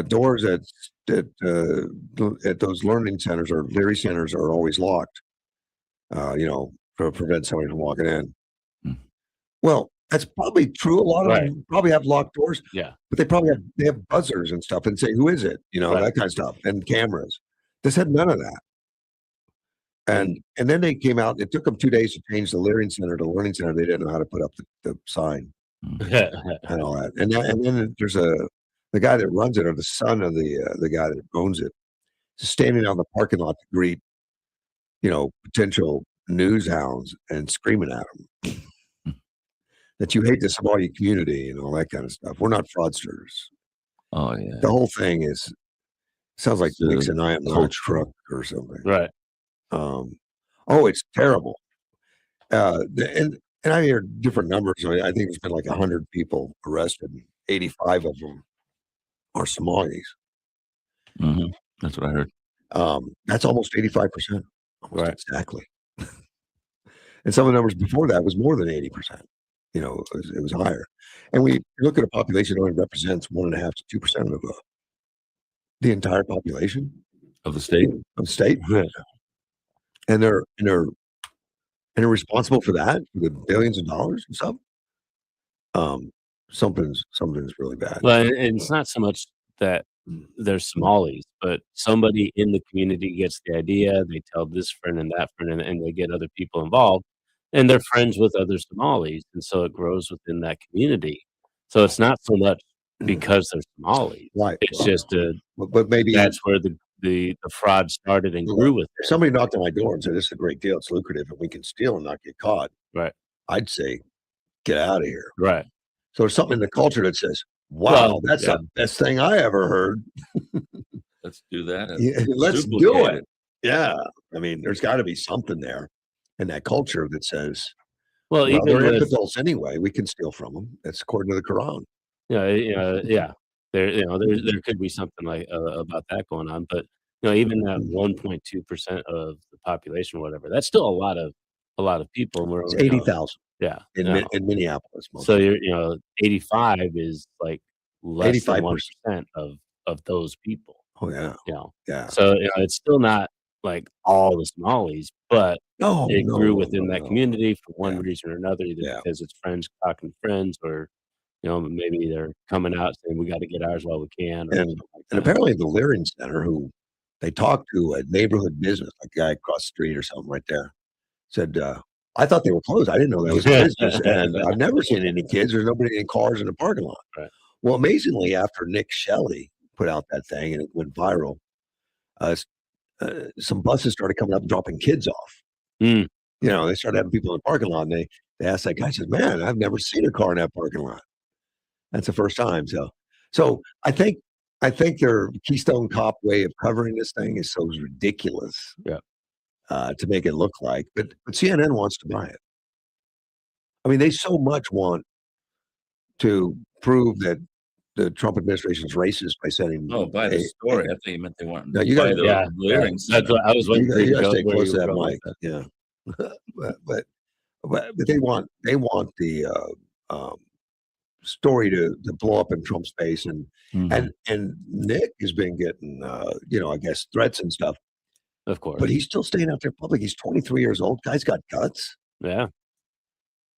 Speaker 2: doors at those learning centers or Leary centers are always locked. To prevent somebody from walking in.
Speaker 1: Hmm.
Speaker 2: Well, that's probably true. A lot of
Speaker 3: Right.
Speaker 2: them probably have locked doors.
Speaker 3: Yeah.
Speaker 2: But they have buzzers and stuff and say, who is it?
Speaker 3: Right.
Speaker 2: That kind of stuff, and cameras. This had none of that. And then they came out, it took them 2 days to change the Leering Center to Learning Center. They didn't know how to put up the sign and all that. And then there's the guy that runs it, or the son of the guy that owns it, is standing out in the parking lot to greet, potential news hounds and screaming at them that you hate the Somali community and all that kind of stuff. We're not fraudsters.
Speaker 1: Oh yeah.
Speaker 2: The whole thing sounds like
Speaker 1: The
Speaker 2: Nixon I am not
Speaker 1: cultural.
Speaker 2: truck or something.
Speaker 3: Right.
Speaker 2: It's terrible. And I hear different numbers. I think there's been like 100 people arrested. 85 of them are Somalis.
Speaker 1: Mm-hmm. That's what I heard.
Speaker 2: That's almost 85%. Almost
Speaker 3: Right.
Speaker 2: exactly. And some of the numbers before that was more than 80%. It was higher. And we look at a population that only represents 1.5 to 2% of the entire population
Speaker 1: Of the state.
Speaker 2: of the state. And they're responsible for that, for the billions of dollars and stuff. Something's really bad.
Speaker 3: Well, and it's not so much that they're Somalis, but somebody in the community gets the idea, they tell this friend and that friend, and they get other people involved, and they're friends with other Somalis, and so it grows within that community. So it's not so much because they're Somalis.
Speaker 2: Right.
Speaker 3: It's just
Speaker 2: But maybe
Speaker 3: that's where the fraud started and grew with
Speaker 2: if
Speaker 3: it.
Speaker 2: somebody knocked on my door and said, this is a great deal, it's lucrative, and we can steal and not get caught.
Speaker 3: Right.
Speaker 2: I'd say, get out of here.
Speaker 3: Right.
Speaker 2: So there's something in the culture that says, wow,
Speaker 3: Well,
Speaker 2: that's
Speaker 3: yeah.
Speaker 2: the best thing I ever heard.
Speaker 1: Let's do that.
Speaker 2: Yeah, let's do
Speaker 1: duplicate
Speaker 2: it. Yeah. I mean, there's got to be something there in that culture that says,
Speaker 3: Well,
Speaker 2: well,
Speaker 3: even
Speaker 2: they're
Speaker 3: with,
Speaker 2: infidels anyway. We can steal from them. That's according to the Quran.
Speaker 3: yeah, there could be something like about that going on, but even that 1.2% of the population, whatever, that's still a lot of people. And we're,
Speaker 2: It's 80,000
Speaker 3: yeah,
Speaker 2: in Minneapolis.
Speaker 3: so you're 85 is like less than
Speaker 2: 85%.
Speaker 3: 1% of those people.
Speaker 2: Oh yeah. Yeah.
Speaker 3: So it's still not like all the Somalis, but
Speaker 2: No,
Speaker 3: it
Speaker 2: no,
Speaker 3: grew
Speaker 2: no,
Speaker 3: within
Speaker 2: no,
Speaker 3: that
Speaker 2: no.
Speaker 3: community for one
Speaker 2: Yeah.
Speaker 3: reason or another, either
Speaker 2: Yeah.
Speaker 3: because it's friends talking to friends, or maybe they're coming out saying we got to get ours while we can, or
Speaker 2: And
Speaker 3: something like
Speaker 2: And
Speaker 3: that.
Speaker 2: apparently the Leering Center, who they talked to a neighborhood business, like a guy across the street or something right there, said, I thought they were closed. I didn't know that was a business. And I've never seen any kids. There's nobody in cars in the parking lot.
Speaker 3: Right.
Speaker 2: Well, amazingly, after Nick Shelley put out that thing and it went viral, some buses started coming up and dropping kids off.
Speaker 3: Mm.
Speaker 2: They started having people in the parking lot, and they asked that guy, said, man, I've never seen a car in that parking lot. That's the first time. So I think their Keystone Cop way of covering this thing is so ridiculous.
Speaker 3: Yeah.
Speaker 2: To make it look like, but CNN wants to buy it. I mean, they so much want to prove that the Trump administration is racist by sending.
Speaker 1: Oh, by the story. I thought you meant they wanted
Speaker 2: No,
Speaker 1: to
Speaker 2: you
Speaker 1: buy
Speaker 2: gotta-
Speaker 1: the
Speaker 3: Yeah,
Speaker 1: Leering
Speaker 3: that's
Speaker 1: Center.
Speaker 3: what I was waiting for
Speaker 2: You
Speaker 3: you to
Speaker 2: gotta
Speaker 3: go
Speaker 2: stay
Speaker 3: where
Speaker 2: close
Speaker 3: you
Speaker 2: to
Speaker 3: were
Speaker 2: that
Speaker 3: going
Speaker 2: mic.
Speaker 3: with
Speaker 2: Yeah, but they want the story to blow up in Trump's face, and
Speaker 1: Mhm.
Speaker 2: and Nick has been getting I guess threats and stuff,
Speaker 3: Of course.
Speaker 2: but he's still staying out there public. He's 23 years old. Guy's got guts.
Speaker 3: Yeah.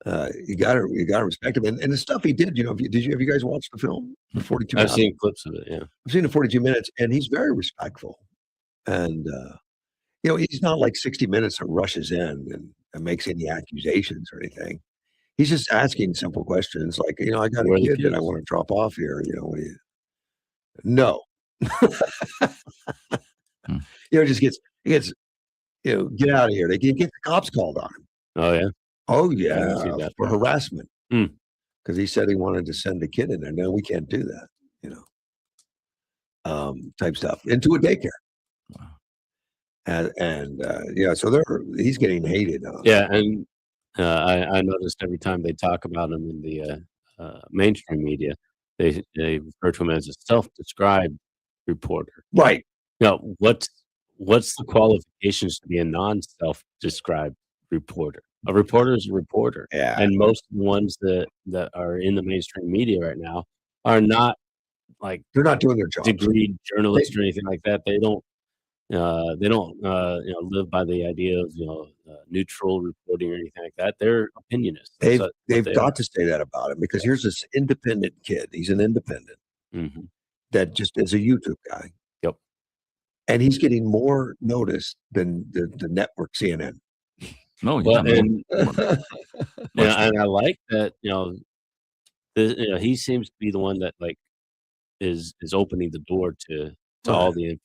Speaker 2: You gotta respect him, and the stuff he did. Have you guys watched the film, the 42
Speaker 3: I've
Speaker 2: minutes?
Speaker 3: seen clips of it. Yeah.
Speaker 2: I've seen the 42 minutes, and he's very respectful, and he's not like 60 Minutes that rushes in and makes any accusations or anything. He's just asking simple questions like, I got
Speaker 3: Where
Speaker 2: a
Speaker 3: are the
Speaker 2: kid that I
Speaker 3: kids?
Speaker 2: want to drop off here. What do you? No,
Speaker 1: Hmm.
Speaker 2: just he gets get out of here. They get the cops called on him.
Speaker 3: Oh yeah.
Speaker 2: Oh
Speaker 3: I didn't
Speaker 2: yeah,
Speaker 3: see that
Speaker 2: for
Speaker 3: part.
Speaker 2: harassment.
Speaker 3: Hmm.
Speaker 2: Because he said he wanted to send a kid in there. No, we can't do that. Type stuff into a daycare.
Speaker 1: Wow.
Speaker 2: So he's getting hated.
Speaker 3: Yeah, and I noticed every time they talk about him in the mainstream media, they refer to him as a self-described reporter.
Speaker 2: Right.
Speaker 3: What's the qualifications to be a non-self-described reporter? A reporter is a reporter,
Speaker 2: Yeah.
Speaker 3: and most of the ones that are in the mainstream media right now are not like
Speaker 2: They're not doing their job.
Speaker 3: degreed journalists or anything like that. They don't live by the idea of neutral reporting or anything like that. They're opinionists. That's what
Speaker 2: They've
Speaker 3: they
Speaker 2: got
Speaker 3: are.
Speaker 2: to say that about him because here's this independent kid. He's an independent
Speaker 3: Mhm.
Speaker 2: that just is a YouTube guy.
Speaker 3: Yep.
Speaker 2: And he's getting more notice than the network CNN.
Speaker 1: No,
Speaker 3: Well,
Speaker 1: yeah,
Speaker 3: and
Speaker 1: much
Speaker 3: and I like that. He seems to be the one that is opening the door to all the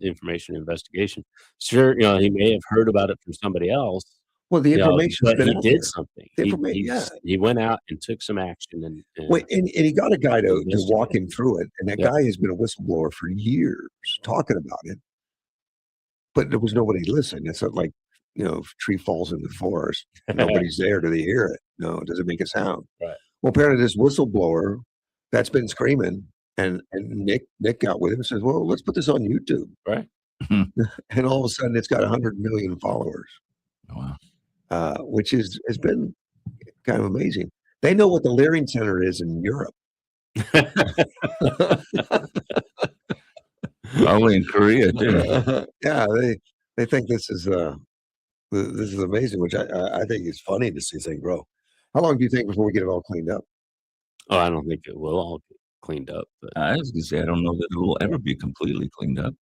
Speaker 3: information investigation. Sure, he may have heard about it from somebody else.
Speaker 2: Well, the information's
Speaker 3: but
Speaker 2: been
Speaker 3: he
Speaker 2: out
Speaker 3: did
Speaker 2: there.
Speaker 3: something.
Speaker 2: The
Speaker 3: He went out and took some action and
Speaker 2: Wait, and he got a guy to
Speaker 3: investigate.
Speaker 2: walk him through it, and that
Speaker 3: Yep.
Speaker 2: guy has been a whistleblower for years talking about it, but there was nobody listening. It's not like, if a tree falls in the forest, nobody's there to hear it. No, it doesn't make a sound.
Speaker 3: Right.
Speaker 2: Well, apparently this whistleblower that's been screaming, and Nick got with him and says, well, let's put this on YouTube.
Speaker 3: Right.
Speaker 2: And all of a sudden it's got 100 million followers,
Speaker 1: Wow.
Speaker 2: which has been kind of amazing. They know what the Leering Center is in Europe.
Speaker 1: Probably in Korea too.
Speaker 2: Yeah, they think this is amazing, which I think is funny to see things grow. How long do you think before we get it all cleaned up?
Speaker 3: Oh, I don't think it will all get cleaned up. But
Speaker 1: I was gonna say I don't know that it will ever be completely cleaned up.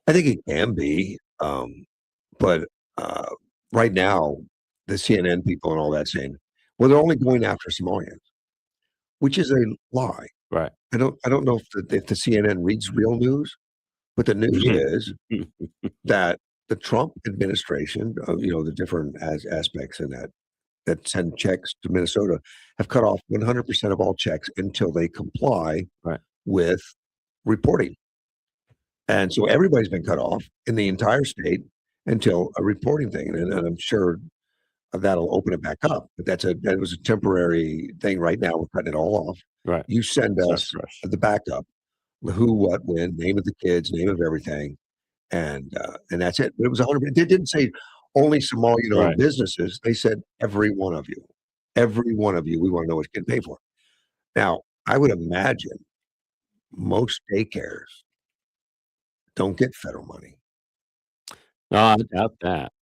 Speaker 2: I think it can be, but right now the CNN people and all that saying, well, they're only going after Somalians, which is a lie.
Speaker 3: right.
Speaker 2: I don't know if the CNN reads real news, but the news is that the Trump administration, the different aspects in that send checks to Minnesota have cut off 100% of all checks until they comply
Speaker 3: Right.
Speaker 2: with reporting. And so everybody's been cut off in the entire state until a reporting thing. And I'm sure that'll open it back up. But that was a temporary thing. Right now, we're cutting it all off.
Speaker 3: Right.
Speaker 2: You send
Speaker 3: Start
Speaker 2: us
Speaker 3: fresh.
Speaker 2: the backup, the who, what, when, name of the kids, name of everything, and that's it. But it was 100. They didn't say only Somalian owned
Speaker 3: Right.
Speaker 2: businesses. They said every one of you, we want to know what you can pay for. Now, I would imagine most daycares don't get federal money.
Speaker 3: No, I doubt that.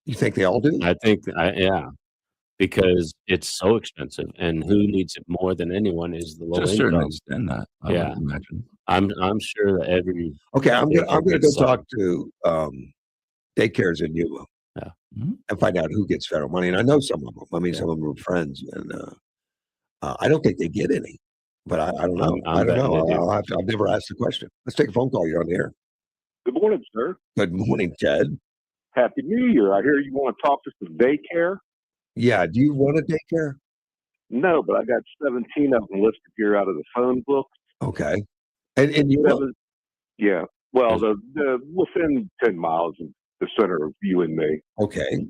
Speaker 2: You think they all do?
Speaker 3: I think, because it's so expensive, and who needs it more than anyone is the
Speaker 1: To
Speaker 3: low
Speaker 1: a certain
Speaker 3: income.
Speaker 1: extent, that I
Speaker 3: Yeah.
Speaker 1: would imagine.
Speaker 3: I'm sure that every
Speaker 2: Okay, I'm gonna go
Speaker 3: gets some.
Speaker 2: talk to daycares in Yuma
Speaker 3: Yeah.
Speaker 1: Mhm.
Speaker 2: and find out who gets federal money. And I know some of them. I mean, some of them are friends, and I don't think they get any. But I don't know.
Speaker 3: I'm
Speaker 2: I don't
Speaker 3: betting
Speaker 2: know.
Speaker 3: they do.
Speaker 2: I've never asked the question. Let's take a phone call. You're on the air.
Speaker 4: Good morning, sir.
Speaker 2: Good morning, Ted.
Speaker 4: Happy New Year. I hear you want to talk to some daycare.
Speaker 2: Yeah. Do you run a daycare?
Speaker 4: No, but I got 17 of them listed here out of the phone book.
Speaker 2: Okay. And you will?
Speaker 4: Yeah. Well, the within 10 miles of the center of you and me.
Speaker 2: Okay.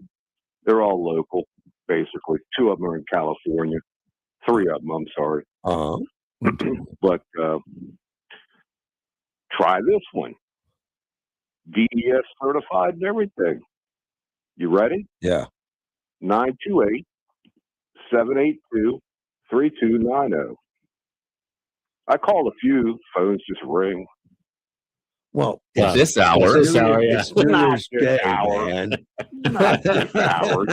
Speaker 4: They're all local, basically. 2 of them are in California. 3 of them, I'm sorry.
Speaker 2: Uh-huh.
Speaker 4: But try this one. DES certified and everything. You ready?
Speaker 2: Yeah.
Speaker 4: 928-782-3290. I called a few. Phones just ring.
Speaker 2: Well,
Speaker 1: At this hour,
Speaker 3: This hour, yeah.
Speaker 2: It's New
Speaker 4: Not
Speaker 2: Year's
Speaker 4: this
Speaker 2: Day,
Speaker 4: hour.
Speaker 2: man.
Speaker 4: Not this hour.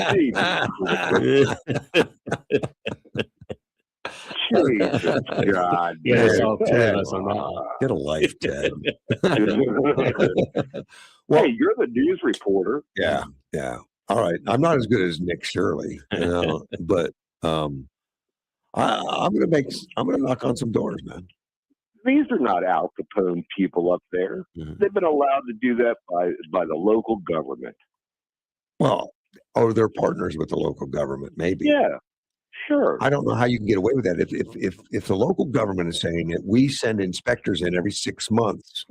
Speaker 4: Jesus God,
Speaker 3: Yeah, that's
Speaker 4: man.
Speaker 3: all three of us on that one.
Speaker 2: Get a life, Ted.
Speaker 4: Well, hey, you're the news reporter.
Speaker 2: Yeah. All right. I'm not as good as Nick Shirley, but I'm gonna knock on some doors, man.
Speaker 4: These are not Al Capone people up there.
Speaker 2: Mm-hmm.
Speaker 4: They've been allowed to do that by the local government.
Speaker 2: Well, or they're partners with the local government, maybe.
Speaker 4: Yeah, sure.
Speaker 2: I don't know how you can get away with that. If the local government is saying that we send inspectors in every 6 months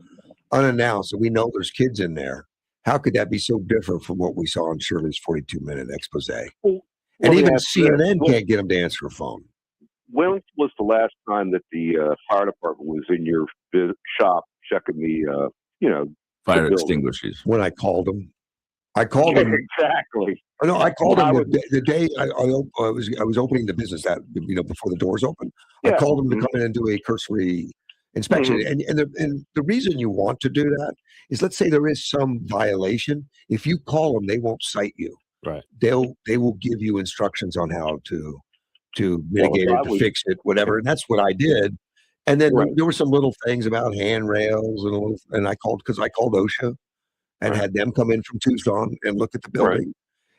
Speaker 2: unannounced and we know there's kids in there, how could that be so different from what we saw on Shirley's 42-minute expose?
Speaker 4: Well,
Speaker 2: And even
Speaker 4: that's
Speaker 2: CNN
Speaker 4: good.
Speaker 2: can't get them to answer a phone.
Speaker 4: When was the last time that the fire department was in your shop checking the,
Speaker 1: fire
Speaker 4: building.
Speaker 1: extinguishers.
Speaker 2: When I called them, exactly. Oh, no, I called
Speaker 4: Well,
Speaker 2: them the day I was opening the business that before the doors open. I
Speaker 4: Yeah.
Speaker 2: called them to come in and do a cursory inspection. And the reason you want to do that is, let's say there is some violation. If you call them, they won't cite you.
Speaker 3: Right.
Speaker 2: They will give you instructions on how to mitigate it, to fix it, whatever. And that's what I did. And then there were some little things about handrails and I called OSHA and had them come in from Tucson and look at the building.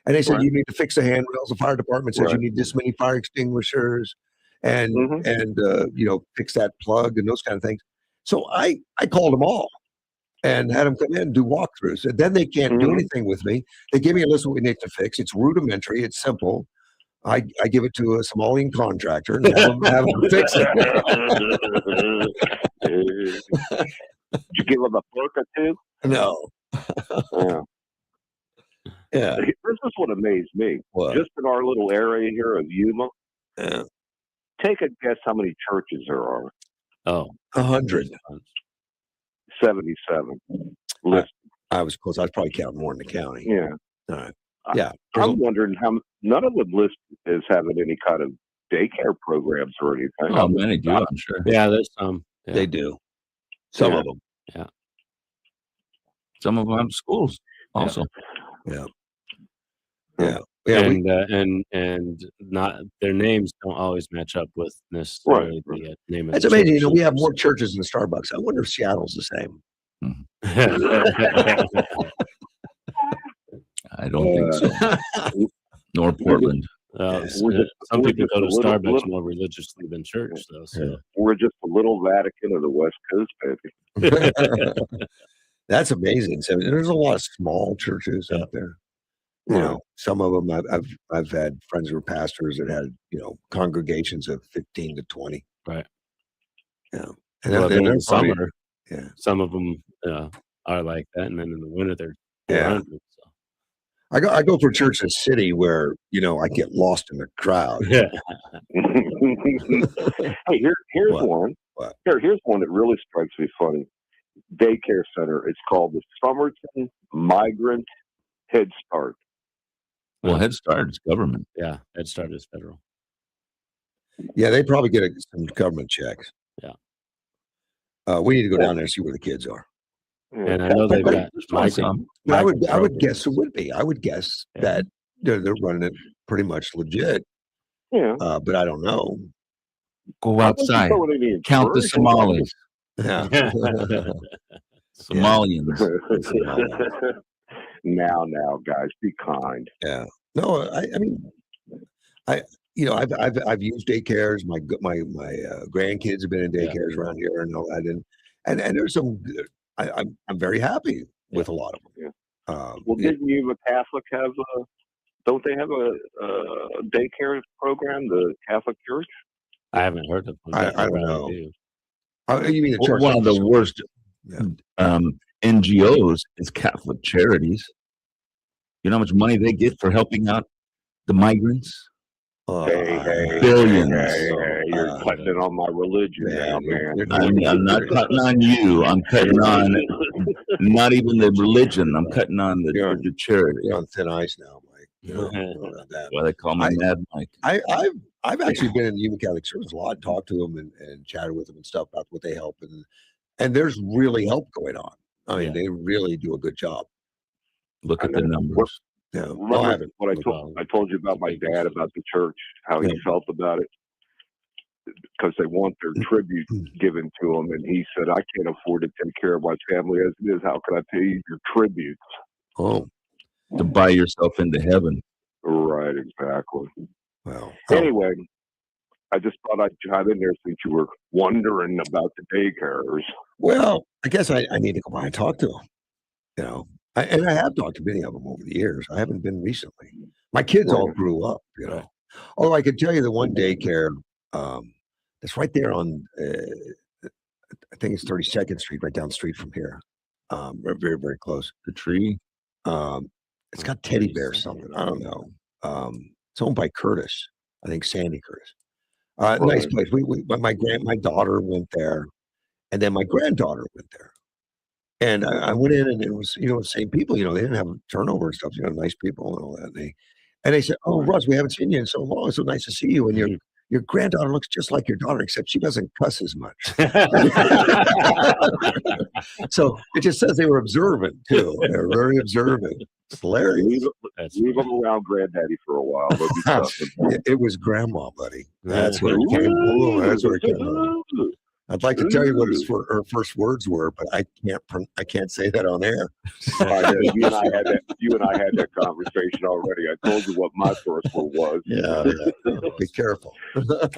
Speaker 2: And they said, you need to fix the handrails. The fire department says you need this many fire extinguishers and fix that plug and those kind of things. So I called them all and had them come in and do walkthroughs. And then they can't do anything with me. They give me a list of what we need to fix. It's rudimentary. It's simple. I give it to a Somalian contractor and have them fix it.
Speaker 4: Did you give them a fork or two?
Speaker 2: No. Yeah.
Speaker 4: This is what amazed me.
Speaker 2: What?
Speaker 4: Just in our little area here of Yuma, take a guess how many churches there are.
Speaker 2: 100.
Speaker 4: 77.
Speaker 2: I was close. I was probably counting more in the county.
Speaker 4: Yeah.
Speaker 2: All right. Yeah.
Speaker 4: I'm wondering how none of them list as having any kind of daycare programs or anything.
Speaker 1: Oh, many do, I'm sure.
Speaker 3: Yeah, there's some. Yeah.
Speaker 2: They do. Some of them.
Speaker 3: Yeah.
Speaker 1: Some of them have schools also.
Speaker 2: Yeah.
Speaker 3: And not their names don't always match up with necessarily the name of
Speaker 2: It's
Speaker 3: the
Speaker 2: amazing.
Speaker 3: church.
Speaker 2: We have more churches than Starbucks. I wonder if Seattle's the same.
Speaker 1: I don't think so. Nor Portland.
Speaker 3: Some people go to Starbucks more religiously than church, though. So
Speaker 4: we're just a little Vatican of the West Coast, baby.
Speaker 2: That's amazing. So there's a lot of small churches out there. Some of them I've had friends who were pastors that had congregations of 15 to 20.
Speaker 3: Right.
Speaker 2: Yeah.
Speaker 3: And then in the summer,
Speaker 2: yeah,
Speaker 3: some of them are like that, and then in the winter they're 400. So.
Speaker 2: I go for church in a city where I get lost in the crowd.
Speaker 3: Yeah.
Speaker 4: Hey, here's one.
Speaker 2: What?
Speaker 4: Here's one that really strikes me funny. Daycare center. It's called the Somerton Migrant Head Start.
Speaker 1: Well, Head Start is government.
Speaker 3: Yeah, Head Start is federal.
Speaker 2: Yeah, they probably get some government checks.
Speaker 3: Yeah.
Speaker 2: We need to go down there and see where the kids are.
Speaker 3: And I know they've got
Speaker 2: I would guess it would be. I would guess that they're running it pretty much legit.
Speaker 4: Yeah.
Speaker 2: But I don't know.
Speaker 1: Go outside. Count the Somalis.
Speaker 2: Yeah.
Speaker 1: Somalians.
Speaker 4: Now, guys, be kind.
Speaker 2: Yeah. No, I mean, I've used daycares. My grandkids have been in daycares around here and all that, and there's some. I'm very happy with a lot of them.
Speaker 4: Yeah. Well, didn't you, a Catholic, have don't they have a daycare program? The Catholic Church?
Speaker 3: I haven't heard of them.
Speaker 2: I don't know. You mean the church?
Speaker 1: One of the worst NGOs is Catholic Charities. You know how much money they get for helping out the migrants?
Speaker 4: Hey,
Speaker 1: billions.
Speaker 4: Hey, you're cutting it on my religion now, man.
Speaker 1: I'm not cutting on you. I'm cutting on not even the religion. I'm cutting on the charity.
Speaker 2: You're on thin ice now, Mike. That.
Speaker 1: Why they call me Mad Mike.
Speaker 2: I've actually been in the Union Catholic Service a lot, and talked to them and chatted with them and stuff about what they help, and there's really help going on. I mean, they really do a good job.
Speaker 1: Look at the numbers.
Speaker 2: Yeah,
Speaker 4: remember what I told you about my dad, about the church, how he felt about it, because they want their tribute given to him, and he said, "I can't afford to take care of my family as it is. How can I pay you your tributes?"
Speaker 2: Oh,
Speaker 1: to buy yourself into heaven.
Speaker 4: Right, exactly.
Speaker 2: Well,
Speaker 4: anyway, I just thought I'd chime in there since you were wondering about the daycares.
Speaker 2: Well, I guess I need to go by and talk to them. And I have talked to many of them over the years. I haven't been recently. My kids all grew up. Although I can tell you the one daycare that's right there on, I think it's 32nd Street, right down the street from here. Very, very close.
Speaker 1: The tree.
Speaker 2: It's got teddy bears, something. I don't know. It's owned by Curtis. I think Sandy Curtis. Nice place. My daughter went there, and then my granddaughter went there. And I went in, and it was, the same people. They didn't have turnover and stuff. Nice people and all that. And they said, "Oh, Russ, we haven't seen you in so long. It's so nice to see you. And your granddaughter looks just like your daughter, except she doesn't cuss as much." So it just says they were observant too. They're very observant. It's hilarious.
Speaker 4: Leave them around Granddaddy for a while.
Speaker 2: It was Grandma, buddy. That's where it came. That's where it came from. I'd like to tell you what her first words were, but I can't say that on air.
Speaker 4: You and I had that conversation already. I told you what my first one was.
Speaker 2: Yeah. Be careful. All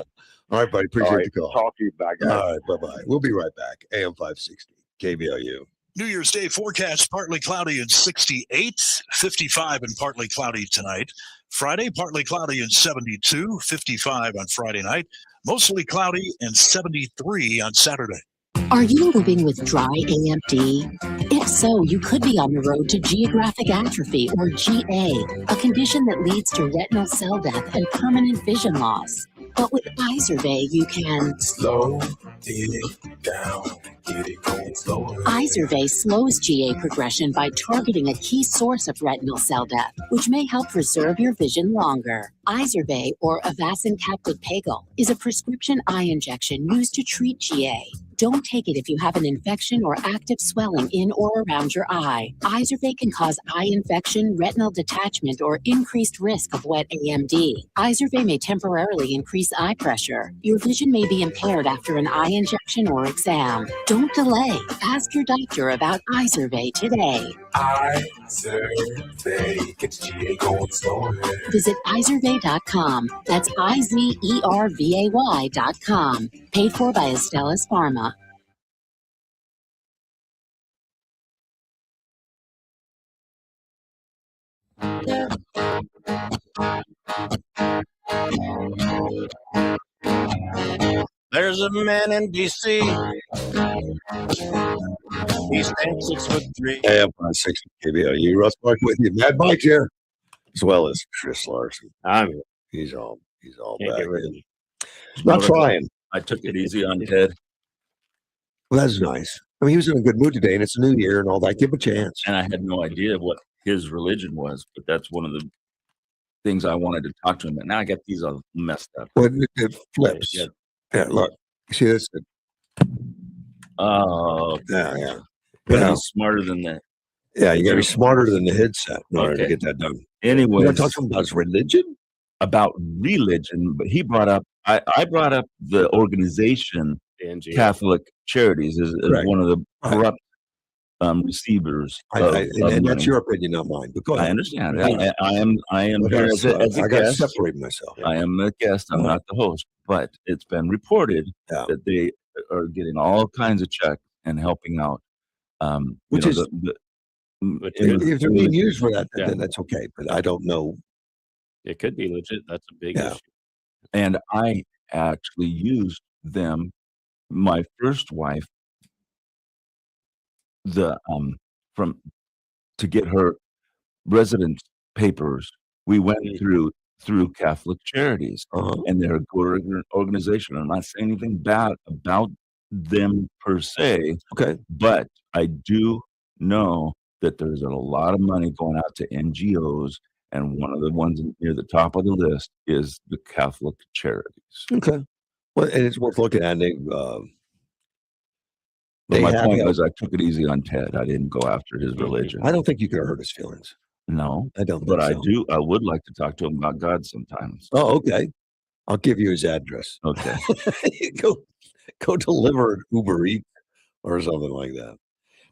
Speaker 2: right, buddy. Appreciate the call.
Speaker 4: Talk to you back.
Speaker 2: All right, bye-bye. We'll be right back. AM 560, KBLU.
Speaker 5: New Year's Day forecast, partly cloudy and 68, 55 and partly cloudy tonight. Friday, partly cloudy and 72, 55 on Friday night. Mostly cloudy and 73 on Saturday.
Speaker 6: Are you living with dry AMD? If so, you could be on the road to geographic atrophy, or GA, a condition that leads to retinal cell death and permanent vision loss. But with Izervay, you can
Speaker 7: slow it down, get it going slower.
Speaker 6: Izervay slows GA progression by targeting a key source of retinal cell death, which may help preserve your vision longer. Izervay, or Avastin capsid pegol, is a prescription eye injection used to treat GA. Don't take it if you have an infection or active swelling in or around your eye. Izervay can cause eye infection, retinal detachment, or increased risk of wet AMD. Izervay may temporarily increase eye pressure. Your vision may be impaired after an eye injection or exam. Don't delay. Ask your doctor about Izervay today.
Speaker 7: Izervay gets GA going slower.
Speaker 6: Visit Izervay.com. That's IZERVAY.com. Paid for by Astellas Pharma.
Speaker 3: There's a man in D.C. He stands 6'3".
Speaker 2: AM 560, KBLU. Russ Mark with you. Mad Mike here, as well as Chris Larson. He's all back in. Not trying.
Speaker 1: I took it easy on Ted.
Speaker 2: Well, that's nice. I mean, he was in a good mood today, and it's a new year and all that. Give him a chance.
Speaker 1: And I had no idea what his religion was, but that's one of the things I wanted to talk to him about. Now I got these all messed up.
Speaker 2: Well, it flips. Yeah, look. You see this?
Speaker 1: Oh,
Speaker 2: Yeah.
Speaker 1: You gotta be smarter than that.
Speaker 2: Yeah, you got to be smarter than the headset in order to get that done.
Speaker 1: Anyway,
Speaker 2: you want to talk to him about his religion?
Speaker 1: About religion, but he brought up, I brought up the organization, Catholic Charities, is one of the corrupt receivers.
Speaker 2: And that's your opinion, not mine. But go ahead.
Speaker 1: I understand. I am
Speaker 2: here as a
Speaker 1: I got to
Speaker 2: separate myself.
Speaker 1: I am the guest. I'm not the host. But it's been reported that they are getting all kinds of checks and helping out.
Speaker 2: Which is, if they're being used for that, then that's okay. But I don't know.
Speaker 3: It could be legit. That's a big issue.
Speaker 1: And I actually used them. My first wife, to get her residence papers, we went through Catholic Charities, and they're a good organization. I'm not saying anything bad about them per se, but I do know that there's a lot of money going out to NGOs And one of the ones near the top of the list is the Catholic Charities.
Speaker 2: Okay. Well, and it's worth looking at.
Speaker 1: But
Speaker 2: They
Speaker 1: my
Speaker 2: have
Speaker 1: point
Speaker 2: help.
Speaker 1: was, I took it easy on Ted. I didn't go after his religion.
Speaker 2: I don't think you could hurt his feelings.
Speaker 1: No,
Speaker 2: I don't.
Speaker 1: but
Speaker 2: think so.
Speaker 1: I would like to talk to him about God sometimes.
Speaker 2: Oh, okay. I'll give you his address.
Speaker 1: Okay.
Speaker 2: Go deliver an Uber Eats or something like that.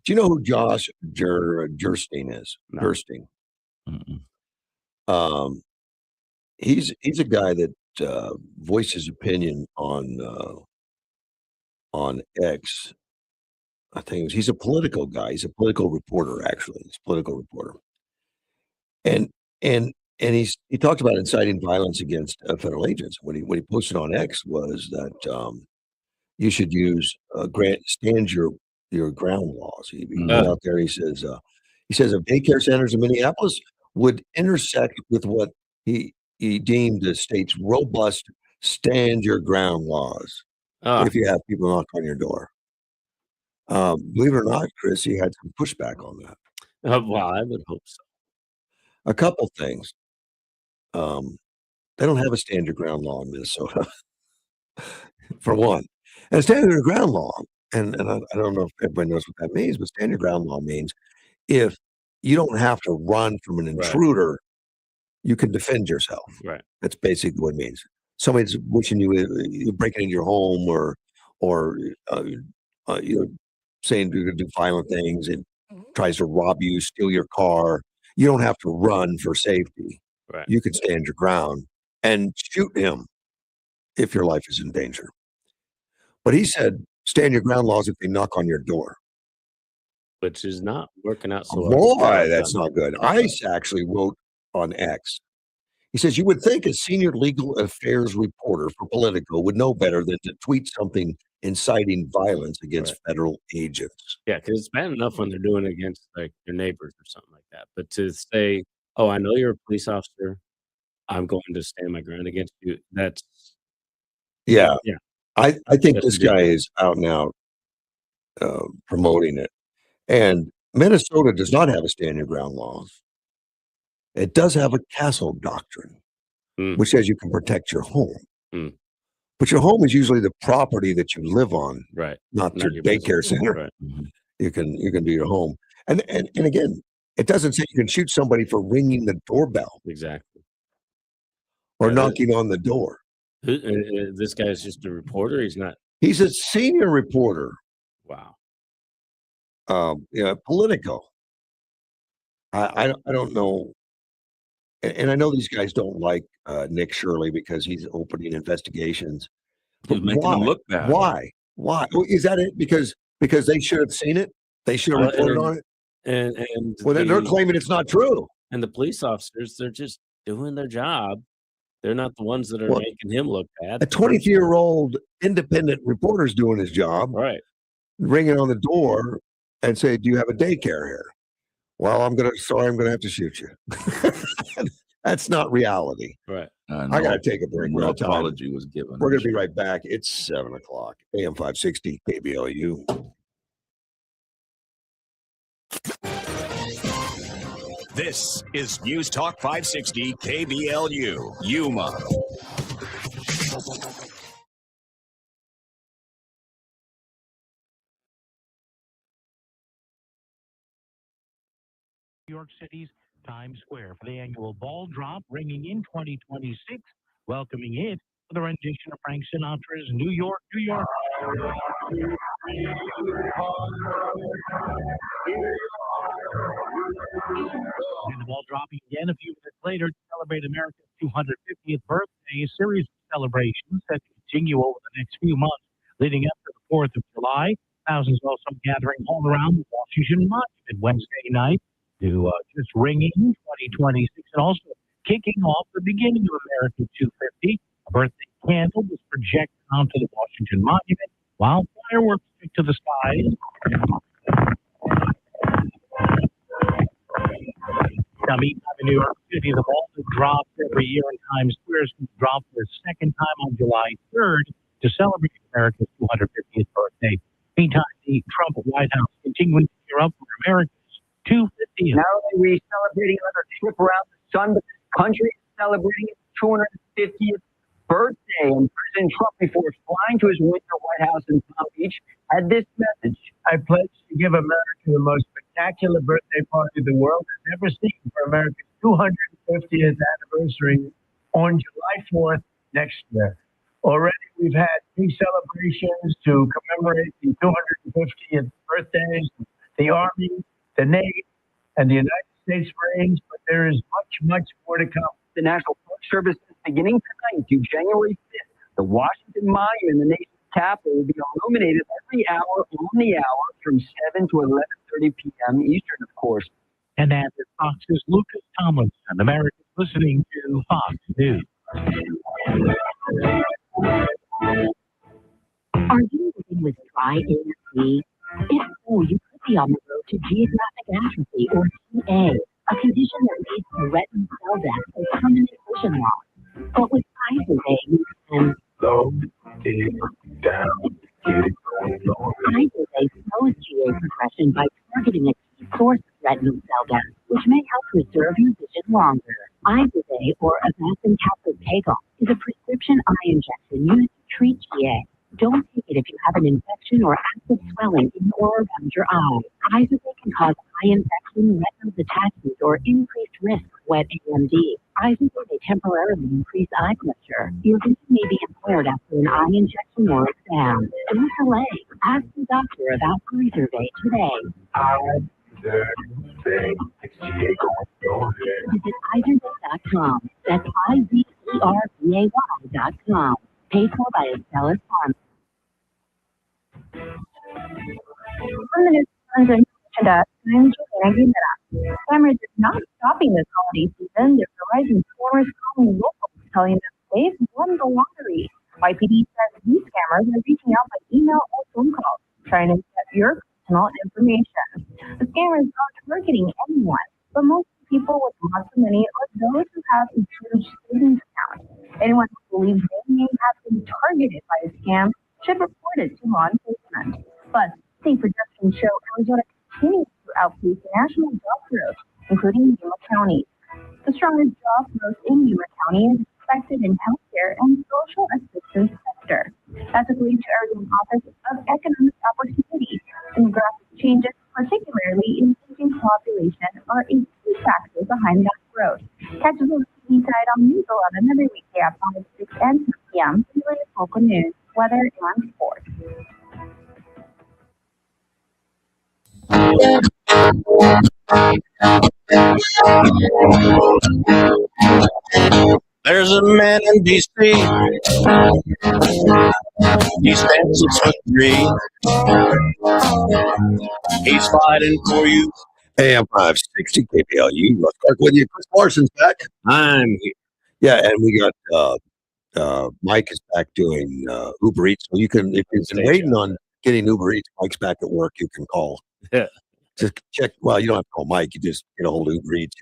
Speaker 2: Do you know who Josh Gerstein is?
Speaker 3: No.
Speaker 2: Gerstein.
Speaker 1: Mm-mm.
Speaker 2: He's a guy that voiced his opinion on X. I think he's a political guy. He's a political reporter, actually. He's a political reporter, and he talked about inciting violence against federal agents. What he posted on X was that you should use stand your ground laws. He went out there. He says if daycare centers in Minneapolis would intersect with what he deemed the state's robust stand your ground laws. If you have people knock on your door. Believe it or not, Chris, he had some pushback on that.
Speaker 3: Well, I would hope so.
Speaker 2: A couple things. They don't have a stand your ground law in Minnesota, for one. And a stand your ground law, and I don't know if everybody knows what that means, but stand your ground law means if you don't have to run from an intruder, you can defend yourself.
Speaker 3: Right.
Speaker 2: That's basically what it means. Somebody's wishing you're breaking into your home or you're saying you're going to do violent things and tries to rob you, steal your car. You don't have to run for safety.
Speaker 3: Right.
Speaker 2: You can stand your ground and shoot him if your life is in danger. But he said, stand your ground laws if they knock on your door.
Speaker 3: Which is not working out so well.
Speaker 2: Boy, that's not good. ICE actually wrote on X. He says, you would think a senior legal affairs reporter for Politico would know better than to tweet something inciting violence against federal agents.
Speaker 3: Yeah, because it's bad enough when they're doing it against like their neighbors or something like that. But to say, oh, I know you're a police officer, I'm going to stand my ground against you, that's...
Speaker 2: Yeah. I think
Speaker 3: That's
Speaker 2: this guy is out and out promoting it. And Minnesota does not have a stand your ground laws. It does have a castle doctrine, which says you can protect your home. But your home is usually the property that you live on, not your daycare center.
Speaker 3: Right.
Speaker 2: You can do your home. And again, it doesn't say you can shoot somebody for ringing the doorbell.
Speaker 3: Exactly.
Speaker 2: Or knocking on the door.
Speaker 3: This guy's just a reporter. He's not.
Speaker 2: He's a senior reporter.
Speaker 3: Wow.
Speaker 2: Politico. I don't know. And I know these guys don't like Nick Shirley because he's opening investigations.
Speaker 1: He's making them look bad.
Speaker 2: Why? Is that it? Because they should have seen it? They should have reported on it?
Speaker 3: And
Speaker 2: well, then they're claiming it's not true.
Speaker 3: And the police officers, they're just doing their job. They're not the ones that are making him look bad.
Speaker 2: A 23-year-old independent reporter's doing his job.
Speaker 3: Right.
Speaker 2: Ringing on the door and say, do you have a daycare here? Well, I'm going to have to shoot you. That's not reality.
Speaker 3: Right.
Speaker 2: I got to take a break.
Speaker 1: No apology was given.
Speaker 2: We're going to be right back. It's 7 o'clock. AM 560 KBLU.
Speaker 8: This is News Talk 560 KBLU, Yuma.
Speaker 9: New York City's Times Square for the annual ball drop, ringing in 2026, welcoming it with a rendition of Frank Sinatra's New York, New York. And the ball dropping again a few minutes later to celebrate America's 250th birthday, a series of celebrations set to continue over the next few months. Leading up to the 4th of July, thousands also gathering all around the Washington Monument Wednesday night to just ring in 2026 and also kicking off the beginning of America 250. A birthday candle was projected onto the Washington Monument while fireworks took to the skies. Now, meantime, in New York City, the ball that drops every year in Times Square is going to drop for a second time on July 3rd to celebrate America's 250th birthday. Meantime, the Trump White House continuing to gear up for America's 250th.
Speaker 10: Not only are we celebrating another trip around the son, but this country is celebrating its 250th birthday. And President Trump, before flying to his winter White House in Palm Beach, had this message.
Speaker 9: I pledge to give America the most spectacular birthday party the world has ever seen for America's 250th anniversary on July 4th next year. Already we've had 3 celebrations to commemorate the 250th birthdays, the Army, the Navy, and the United States Marines, but there is much, much more to come.
Speaker 10: The National Park Service is beginning tonight through January 5th. The Washington Monument, the nation's capital, will be illuminated every hour on the hour from 7 to 11:30 p.m. Eastern, of course.
Speaker 9: And that is Fox's Lucas Tomlinson. Americans listening to Fox News.
Speaker 6: Are you living with dry AMD? If so, you could be on the road to geographic atrophy or GA, a condition that leads to retinal cell death and permanent vision loss. But with Izervay, you can
Speaker 7: slow it down, get it going lower.
Speaker 6: Izervay slows GA progression by targeting a key source of retinal cell death, which may help preserve your vision longer. Izervay, or Avastin capsular pagol, is a prescription eye injection used to treat GA. Don't take it if you have an infection or active swelling in or around your eye. Izervay can cause eye infection, retinal detachment, or increased risk of wet AMD. Izervay may temporarily increase eye pressure. Your vision may be impaired after an eye injection or exam. Don't delay. Ask your doctor about Izervay today.
Speaker 7: Izervay, it's GA going lower.
Speaker 6: Visit Izervay.com. That's IZERVAY.com. Paid for by Astellas Pharma.
Speaker 11: Scammers is not stopping this holiday season. There's a rising scammers calling locals, telling them they've won the lottery. YPD says these scammers are reaching out by email or phone calls, trying to get your personal information. The scammers aren't targeting anyone, but most people with lots of money or those who have a huge savings account. Anyone who believes they may have been targeted by a scam should report it to law enforcement. But state projections show Arizona continues to outpace national job growth, including Yuma County. The strongest job growth in Yuma County is expected in healthcare and social assistance sector. That's according to Arizona Office of Economic Opportunity. Demographic changes, particularly in aging population, are a key factor behind that growth. Catch us on the TV side on News 11 every weekday at 5, 6, and 10 p.m. for the latest local news, weather, and sports.
Speaker 12: There's a man in D.C. He stands 6'3". He's fighting for you.
Speaker 2: AM 560 KPLU. Russ Clark with you. Chris Larson's back.
Speaker 3: I'm here.
Speaker 2: Yeah, and we got Mike is back doing Uber Eats. So you can, if you've been waiting on getting Uber Eats, Mike's back at work. You can call.
Speaker 3: Yeah.
Speaker 2: Just check. Well, you don't have to call Mike. You just get a hold of Uber Eats.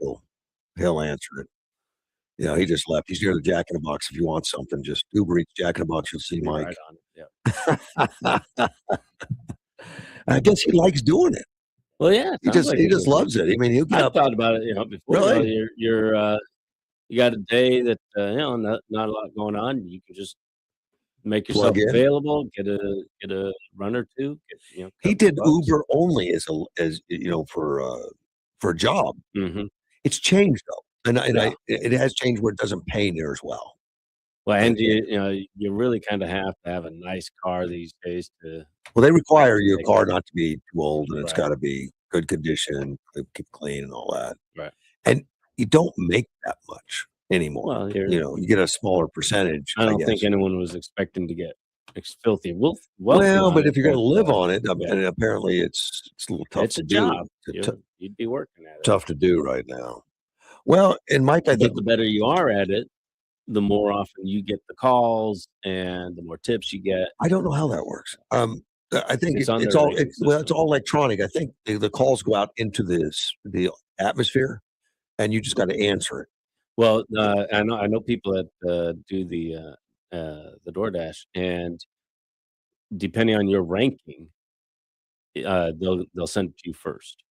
Speaker 2: He'll answer it. You know, he just left. He's near the Jack in the Box. If you want something, just Uber Eats Jack in the Box. You'll see Mike.
Speaker 3: Right on it. Yeah.
Speaker 2: I guess he likes doing it.
Speaker 3: Well, yeah.
Speaker 2: He just loves it. I mean, he'll get
Speaker 3: I
Speaker 2: up.
Speaker 3: thought about it, before.
Speaker 2: Really?
Speaker 3: You got a day that not a lot going on. You can just make yourself
Speaker 2: Plug in.
Speaker 3: available. Get a run or two.
Speaker 2: He did Uber only as for a job.
Speaker 3: Mm-hmm.
Speaker 2: It's changed though, and it has changed where it doesn't pay near as well.
Speaker 3: Well, and you really kind of have to have a nice car these days to.
Speaker 2: Well, they require your car not to be too old, and it's
Speaker 3: Right.
Speaker 2: got to be good condition, keep clean, and all that.
Speaker 3: Right.
Speaker 2: And you don't make that much anymore.
Speaker 3: Well,
Speaker 2: you get a smaller percentage.
Speaker 3: I don't
Speaker 2: guess.
Speaker 3: think anyone was expecting to get filthy wealthy.
Speaker 2: Well, but
Speaker 3: on
Speaker 2: if you're going to live on it,
Speaker 3: yeah.
Speaker 2: and apparently it's a little tough
Speaker 3: It's
Speaker 2: to
Speaker 3: a
Speaker 2: do.
Speaker 3: job.
Speaker 2: It's
Speaker 3: You'd be working at it.
Speaker 2: tough to do right now. Well, and Mike, I think
Speaker 3: But the better you are at it, the more often you get the calls and the more tips you get.
Speaker 2: I don't know how that works. I think
Speaker 3: It's on
Speaker 2: it's
Speaker 3: their
Speaker 2: all
Speaker 3: rating
Speaker 2: it's all electronic. I think the calls go out into the atmosphere, and you just got to answer it.
Speaker 3: Well, I know people that do the DoorDash, and depending on your ranking, they'll send it to you first.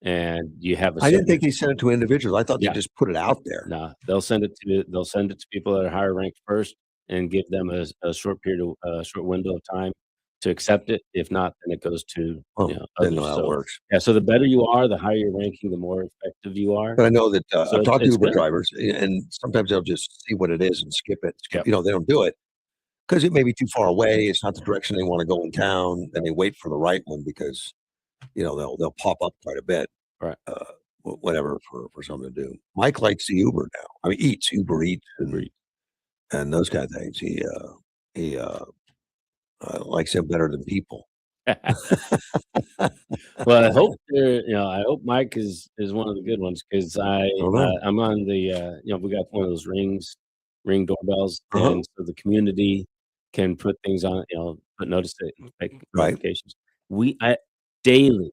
Speaker 3: and you have a
Speaker 2: I didn't
Speaker 3: certain
Speaker 2: think they sent it to individuals. I thought they
Speaker 3: Yeah.
Speaker 2: just put it out there.
Speaker 3: No, they'll send it to people that are higher ranked first and give them a short short window of time to accept it. If not, then it goes to,
Speaker 2: Oh,
Speaker 3: you know,
Speaker 2: didn't
Speaker 3: others.
Speaker 2: know how it
Speaker 3: So,
Speaker 2: works.
Speaker 3: yeah, so the better you are, the higher your ranking, the more effective you are.
Speaker 2: But I know that
Speaker 3: So
Speaker 2: I've talked to
Speaker 3: it's
Speaker 2: Uber
Speaker 3: good.
Speaker 2: drivers, and sometimes they'll just see what it is and skip it.
Speaker 3: Yep.
Speaker 2: You know, they don't do it because it may be too far away. It's not the direction they want to go in town, and they wait for the right one because, you know, they'll pop up quite a bit.
Speaker 3: Right.
Speaker 2: Whatever for something to do. Mike likes the Uber now. I mean, Uber Eats, and those kind of things. He likes it better than people.
Speaker 3: Well, I hope I hope Mike is one of the good ones because I'm on the we got one of those ring doorbells, and so the community can put things on, put notifications. Daily,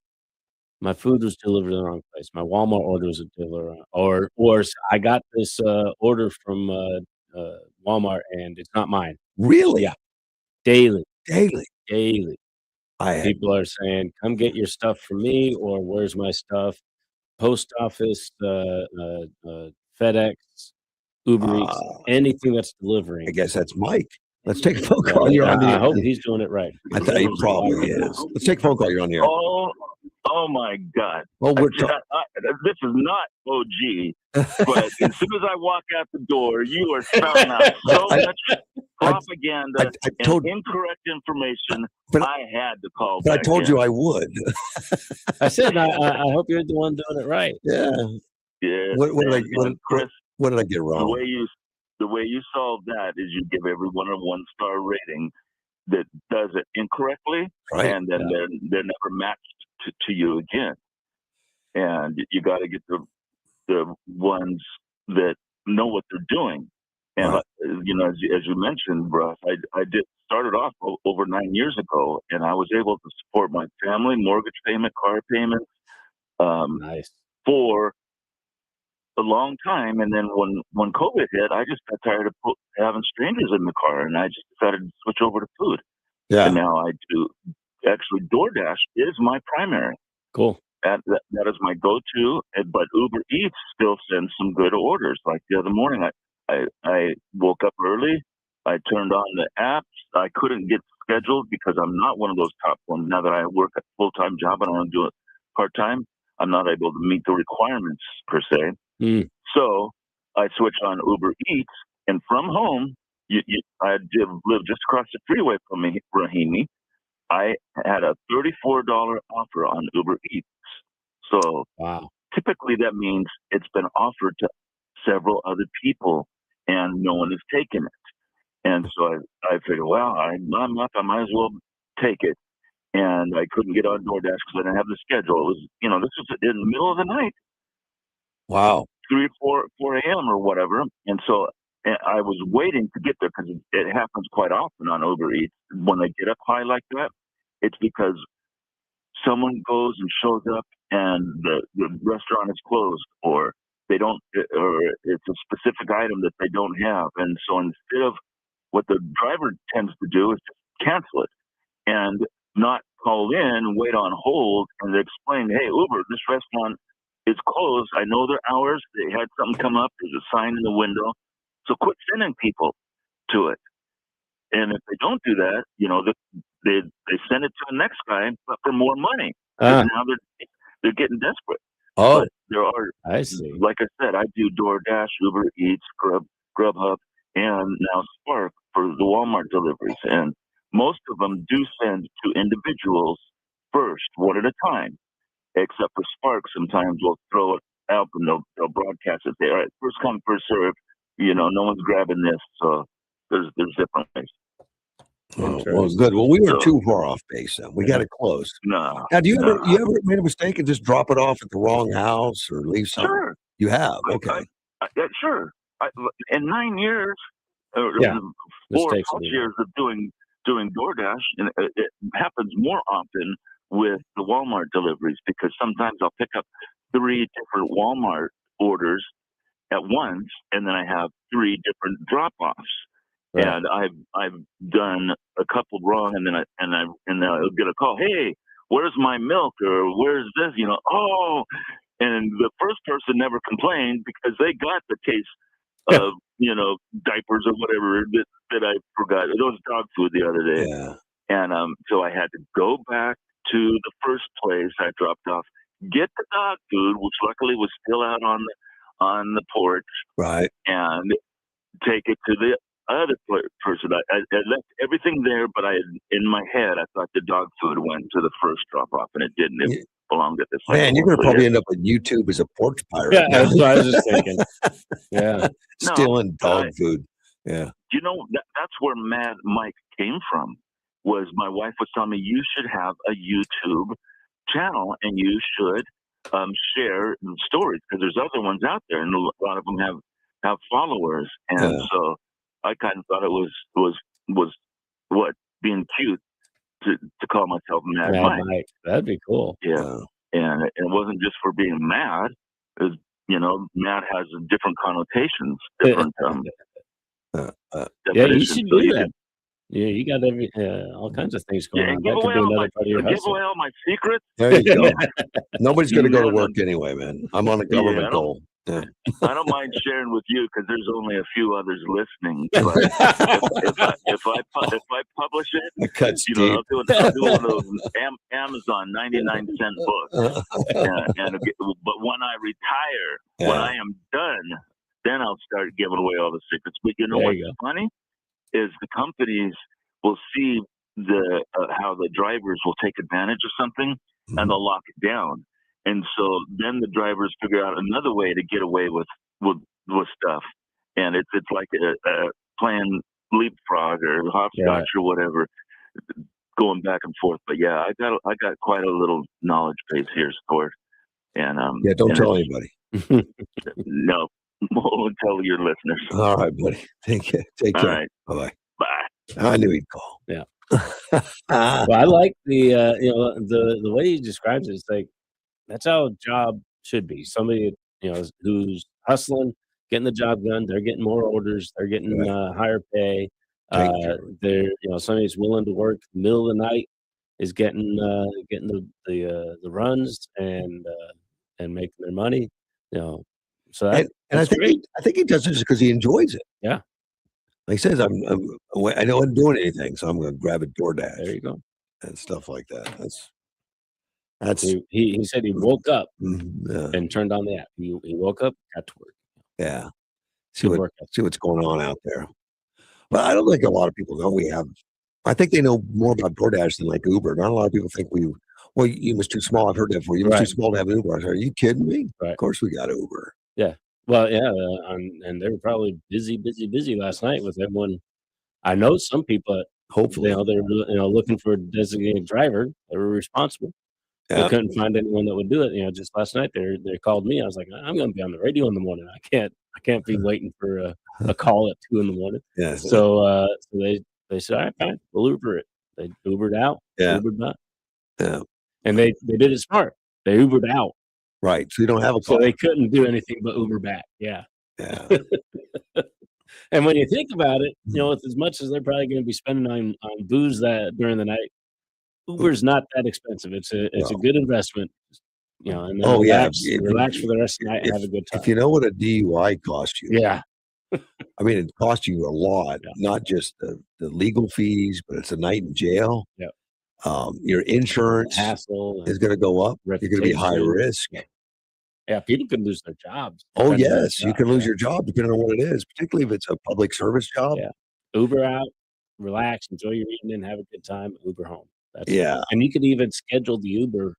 Speaker 3: my food was delivered in the wrong place. My Walmart order was delivered, or I got this order from Walmart and it's not mine.
Speaker 2: Really?
Speaker 3: Yeah, daily.
Speaker 2: Daily.
Speaker 3: People are saying, "Come get your stuff from me," or "Where's my stuff?" Post office, FedEx, Uber Eats, anything that's delivering.
Speaker 2: I guess that's Mike. Let's take a phone call. You're on the
Speaker 3: I
Speaker 2: air.
Speaker 3: hope he's doing it right.
Speaker 2: I thought he probably is. Let's take a phone call. You're on the air.
Speaker 13: Oh my God!
Speaker 2: Well,
Speaker 13: this is not OG, but as soon as I walk out the door, you are spouting out so much propaganda and incorrect information. I had to call.
Speaker 2: But I told you I would.
Speaker 3: I said I hope you're the one doing it right.
Speaker 2: Yeah.
Speaker 13: Yeah.
Speaker 2: What did I get wrong?
Speaker 13: The way you solve that is you give everyone a 1-star rating that does it incorrectly, and then they're never matched to you again. And you got to get the ones that know what they're doing. And as you mentioned, Russ, I started off over 9 years ago, and I was able to support my family, mortgage payment, car payments,
Speaker 3: nice,
Speaker 13: for a long time. And then when COVID hit, I just got tired of having strangers in the car, and I just decided to switch over to food.
Speaker 2: Yeah.
Speaker 13: And now I do. Actually, DoorDash is my primary.
Speaker 3: Cool.
Speaker 13: That is my go-to. But Uber Eats still sends some good orders. Like the other morning, I woke up early. I turned on the apps. I couldn't get scheduled because I'm not one of those top ones. Now that I work a full-time job and I don't do it part-time, I'm not able to meet the requirements per se. So I switched on Uber Eats, and from home, I live just across the freeway from me, Rahimi. I had a $34 offer on Uber Eats. So typically that means it's been offered to several other people and no one has taken it. And so I figured, well, I'm up, I might as well take it. And I couldn't get on DoorDash because I didn't have the schedule. It was, this was in the middle of the night.
Speaker 2: Wow.
Speaker 13: 3 or 4 a.m. or whatever. And so I was waiting to get there because it happens quite often on Uber Eats. When they get up high like that, it's because someone goes and shows up and the restaurant is closed, or they don't, or it's a specific item that they don't have. And so instead of what the driver tends to do is just cancel it and not call in and wait on hold and explain, hey, Uber, this restaurant is closed. I know their hours. They had something come up. There's a sign in the window. So quit sending people to it. And if they don't do that, they send it to the next guy, but for more money. Now they're getting desperate.
Speaker 2: Oh,
Speaker 13: but there are.
Speaker 3: I see.
Speaker 13: Like I said, I do DoorDash, Uber Eats, Grubhub, and now Spark for the Walmart deliveries. And most of them do send to individuals first, one at a time. Except for Spark, sometimes we'll throw it out and they'll broadcast it. Say, all right, first come, first serve. No one's grabbing this. So there's different ways.
Speaker 2: Oh, well, good. Well, we were too far off base then. We got it close.
Speaker 13: No.
Speaker 2: Now, you ever made a mistake and just drop it off at the wrong house or leave something?
Speaker 13: Sure.
Speaker 2: You have? Okay.
Speaker 13: Sure. In 9 years, 4 or 5 years of doing DoorDash, and it happens more often with the Walmart deliveries because sometimes I'll pick up 3 different Walmart orders at once, and then I have 3 different drop-offs. Right. And I've done a couple wrong, and then I'll get a call. Hey, where's my milk or where's this? Oh, and the first person never complained because they got the case of diapers or whatever that I forgot. It was dog food the other day, and so I had to go back to the first place I dropped off, get the dog food, which luckily was still out on the porch,
Speaker 2: right,
Speaker 13: and take it to the other person. I left everything there, but in my head I thought the dog food went to the first drop off, and it didn't. It belonged at the second.
Speaker 2: Man, you're going to probably end up on YouTube as a porch pirate.
Speaker 3: Yeah, that's what I was just thinking. Yeah,
Speaker 2: stealing dog food. Yeah,
Speaker 13: that's where Mad Mike came from. Was my wife was telling me you should have a YouTube channel and you should share stories because there's other ones out there and a lot of them have followers, and so I kind of thought it was what being cute to call myself Mad Mike.
Speaker 3: That'd be cool.
Speaker 13: Yeah, and it wasn't just for being mad. It was, mad has different connotations, different.
Speaker 3: Yeah, you should do that. Yeah, you got all kinds of things going on. That could be another part of your
Speaker 13: give
Speaker 3: hustle.
Speaker 13: away all my secrets.
Speaker 2: There you go. Nobody's going to go to work anyway, man. I'm on a government goal. Yeah.
Speaker 13: I don't mind sharing with you because there's only a few others listening. But if I publish it, I'll do one of those Amazon 99-cent books. But when I retire, when I am done, then I'll start giving away all the secrets. But what's funny is the companies will see how the drivers will take advantage of something and they'll lock it down. And so then the drivers figure out another way to get away with stuff. And it's like playing leapfrog or hopscotch or whatever, going back and forth. But yeah, I got quite a little knowledge base here, Sport. And
Speaker 2: don't tell anybody.
Speaker 13: No, won't tell your listeners.
Speaker 2: All right, buddy. Take care. All
Speaker 13: right.
Speaker 2: Bye-bye.
Speaker 13: Bye.
Speaker 2: I knew he'd call.
Speaker 3: Yeah. Well, I like the way he describes it. It's like that's how a job should be. Somebody who's hustling, getting the job done. They're getting more orders. They're getting higher pay. They're somebody's willing to work the middle of the night is getting the runs and making their money. So that,
Speaker 2: and I think he does this because he enjoys it.
Speaker 3: Yeah.
Speaker 2: Like he says, I know I'm doing anything, so I'm going to grab a DoorDash.
Speaker 3: There you go.
Speaker 2: And stuff like that. That's
Speaker 3: he said he woke up and turned on the app. He woke up, got to work.
Speaker 2: Yeah. See what's going on out there. But I don't think a lot of people know we have. I think they know more about DoorDash than like Uber. Not a lot of people think you was too small. I've heard that before. You was too small to have Uber. I said, are you kidding me?
Speaker 3: Right.
Speaker 2: Of course we got Uber.
Speaker 3: Yeah. Well, yeah, and they were probably busy last night with everyone. I know some people,
Speaker 2: hopefully,
Speaker 3: they were looking for a designated driver. They were responsible. They couldn't find anyone that would do it. Just last night they called me. I was like, I'm going to be on the radio in the morning. I can't be waiting for a call at 2 a.m.
Speaker 2: Yeah.
Speaker 3: So they said, all right, fine, we'll Uber it. They Ubered out. Ubered back.
Speaker 2: Yeah.
Speaker 3: And they did it smart. They Ubered out.
Speaker 2: Right. So you don't have a
Speaker 3: car. So they couldn't do anything but Uber back. Yeah.
Speaker 2: Yeah.
Speaker 3: And when you think about it, with as much as they're probably going to be spending on booze that during the night, Uber's not that expensive. It's a good investment. And then relax for the rest of the night and have a good time.
Speaker 2: If you know what a DUI costs you.
Speaker 3: Yeah.
Speaker 2: I mean, it costs you a lot, not just the legal fees, but it's a night in jail.
Speaker 3: Yeah.
Speaker 2: Your insurance
Speaker 3: hassle
Speaker 2: is going to go up. You're going to be high risk.
Speaker 3: Yeah, people can lose their jobs.
Speaker 2: Oh, yes. You can lose your job depending on what it is, particularly if it's a public service job.
Speaker 3: Yeah. Uber out, relax, enjoy your evening, have a good time, Uber home. That's And you could even schedule the Uber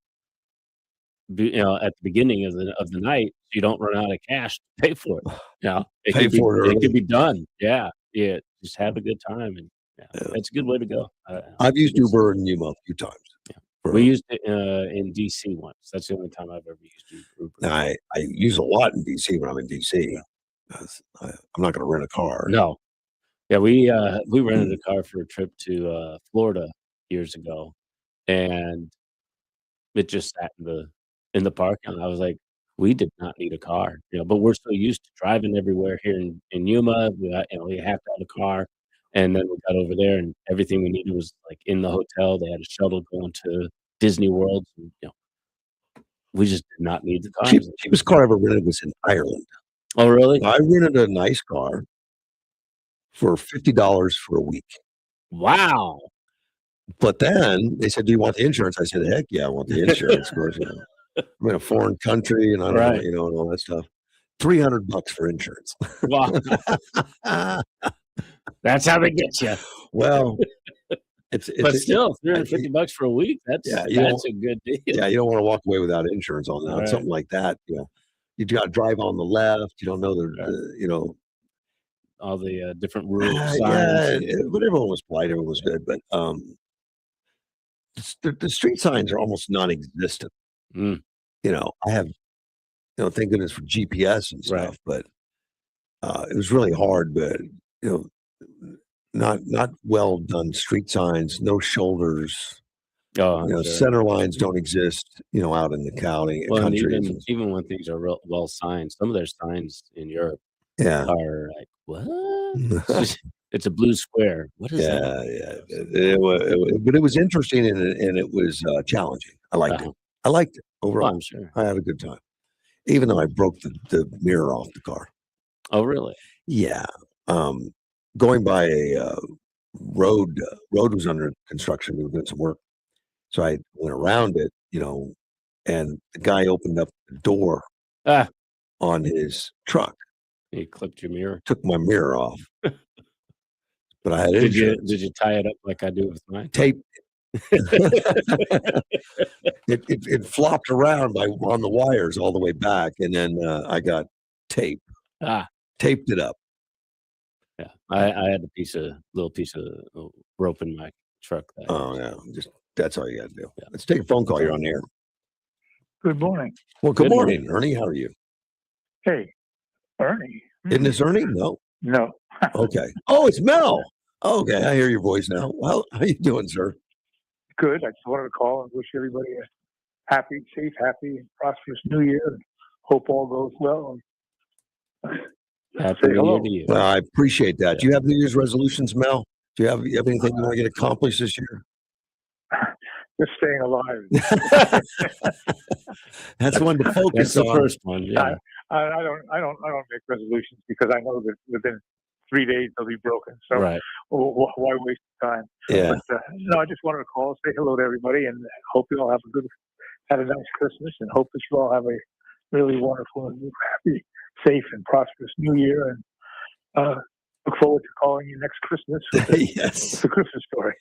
Speaker 3: at the beginning of the night so you don't run out of cash to pay for it. It could be done. Yeah. Yeah. Just have a good time. And it's a good way to go.
Speaker 2: I've used Uber in Yuma a few times.
Speaker 3: Yeah. We used it in DC once. That's the only time I've ever used Uber.
Speaker 2: Now, I use a lot in DC when I'm in DC. I'm not going to rent a car.
Speaker 3: No. Yeah, we rented a car for a trip to Florida years ago, and it just sat in the park, and I was like, we did not need a car, but we're so used to driving everywhere here in Yuma. We have to have a car. And then we got over there and everything we needed was like in the hotel. They had a shuttle going to Disney World. You know, we just did not need the cars.
Speaker 2: Cheapest car I ever rented was in Ireland.
Speaker 3: Oh, really?
Speaker 2: I rented a nice car for $50 for a week.
Speaker 3: Wow.
Speaker 2: But then they said, "Do you want the insurance?" I said, "Heck yeah, I want the insurance." Of course, I'm in a foreign country, and I don't know,
Speaker 3: Right.
Speaker 2: and all that stuff. $300 for insurance.
Speaker 3: Wow. That's how they get you.
Speaker 2: Well,
Speaker 3: but still, $350 for a week. That's a good deal.
Speaker 2: Yeah, you don't want to walk away without insurance on that.
Speaker 3: Right.
Speaker 2: Something like that, you got to drive on the left. You don't know
Speaker 3: all the different rules.
Speaker 2: Yeah, but everyone was polite. Everyone was good. But the street signs are almost non-existent.
Speaker 3: Mm.
Speaker 2: I have, thank goodness for GPS and stuff, but it was really hard. But not well done street signs, no shoulders.
Speaker 3: Oh, sure.
Speaker 2: Center lines don't exist. Out in the country.
Speaker 3: Even when things are well signed, some of their signs in Europe, are like, what? It's a blue square. What is that?
Speaker 2: Yeah. But it was interesting and it was challenging. I liked it. I liked it overall.
Speaker 3: Oh, I'm sure.
Speaker 2: I had a good time, even though I broke the mirror off the car.
Speaker 3: Oh, really?
Speaker 2: Yeah. Going by a road was under construction. We were doing some work, so I went around it. And the guy opened up the door on his truck.
Speaker 3: He clipped your mirror.
Speaker 2: Took my mirror off. But I had
Speaker 3: Did
Speaker 2: insurance.
Speaker 3: you tie it up like I do with mine?
Speaker 2: Tape. it flopped around on the wires all the way back, and then I got tape. Taped it up.
Speaker 3: Yeah, I had a little piece of rope in my truck.
Speaker 2: That's all you got to do. Yeah. Let's take a phone call. You're on the air.
Speaker 14: Good morning.
Speaker 2: Well, good morning, Ernie. How are you?
Speaker 14: Hey, Ernie.
Speaker 2: Isn't this Ernie? No.
Speaker 14: No.
Speaker 2: Okay. Oh, it's Mel. Okay, I hear your voice now. Well, how you doing, sir?
Speaker 14: Good. I just wanted to call and wish everybody a safe, happy, and prosperous New Year. And hope all goes well.
Speaker 3: Happy New Year to you.
Speaker 2: Well, I appreciate that. Do you have New Year's resolutions, Mel? Do you have anything you want to get accomplished this year?
Speaker 14: Just staying alive.
Speaker 2: That's one to focus
Speaker 3: on.
Speaker 2: That's
Speaker 3: the first one. Yeah.
Speaker 14: I don't make resolutions because I know that within 3 days they'll be broken. So why waste time?
Speaker 2: Yeah.
Speaker 14: But, no, I just wanted to call, say hello to everybody, and hope you all have a nice Christmas, and hope that you all have a really wonderful and happy, safe, and prosperous New Year. And look forward to calling you next Christmas.
Speaker 2: Yes.
Speaker 14: The Christmas story.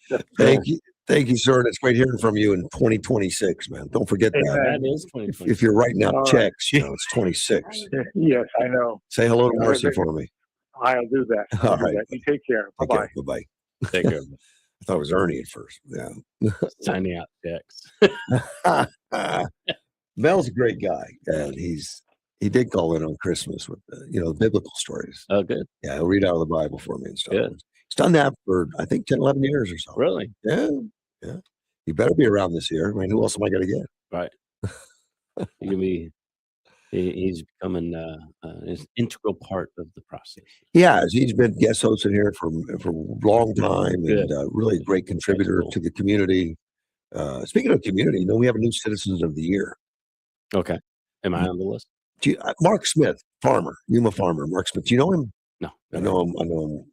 Speaker 2: Thank you, sir. And it's great hearing from you in 2026. Man. Don't forget that.
Speaker 3: That is 2026.
Speaker 2: If you're writing out checks, it's 26.
Speaker 14: Yes, I know.
Speaker 2: Say hello to Marcy for me.
Speaker 14: I'll do that.
Speaker 2: All right.
Speaker 14: You take care. Bye-bye.
Speaker 2: Bye-bye.
Speaker 3: Take care.
Speaker 2: I thought it was Ernie at first. Yeah.
Speaker 3: Signing out checks.
Speaker 2: Mel's a great guy. And he did call in on Christmas with biblical stories.
Speaker 3: Oh, good.
Speaker 2: Yeah, he'll read out of the Bible for me and stuff.
Speaker 3: Good.
Speaker 2: He's done that for, I think, 10, 11 years or so.
Speaker 3: Really?
Speaker 2: Yeah. You better be around this year. I mean, who else am I going to get?
Speaker 3: Right. He's becoming an integral part of the process.
Speaker 2: Yeah, he's been guest hosting here for a long time.
Speaker 3: Good.
Speaker 2: And really a great contributor to the community. Speaking of community, we have a new Citizens of the Year.
Speaker 3: Okay. Am I on the list?
Speaker 2: Mark Smith, farmer, Yuma farmer. Mark Smith. Do you know him?
Speaker 3: No.
Speaker 2: I know him.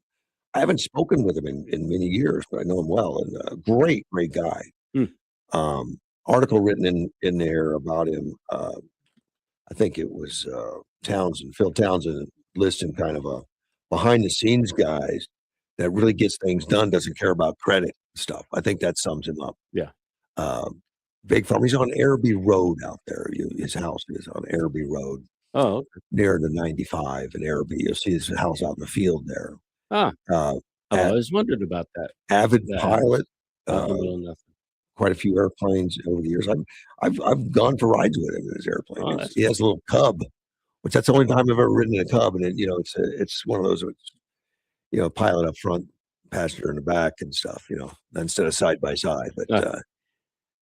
Speaker 2: I haven't spoken with him in many years, but I know him well. And great guy. Article written in there about him. I think it was Phil Townsend listing kind of a behind the scenes guys that really gets things done, doesn't care about credit and stuff. I think that sums him up.
Speaker 3: Yeah.
Speaker 2: Big farm. He's on Araby Road out there. His house is on Araby Road.
Speaker 3: Oh, okay.
Speaker 2: Near the 95 in Araby. You'll see his house out in the field there.
Speaker 3: I was wondering about that.
Speaker 2: Avid pilot.
Speaker 3: Nothing.
Speaker 2: Quite a few airplanes over the years. I've gone for rides with him in his airplane.
Speaker 3: Oh,
Speaker 2: He has a little Cub, which that's the only time I've ever ridden in a Cub, and it's one of those, pilot up front, passenger in the back, and stuff. Instead of side by side. But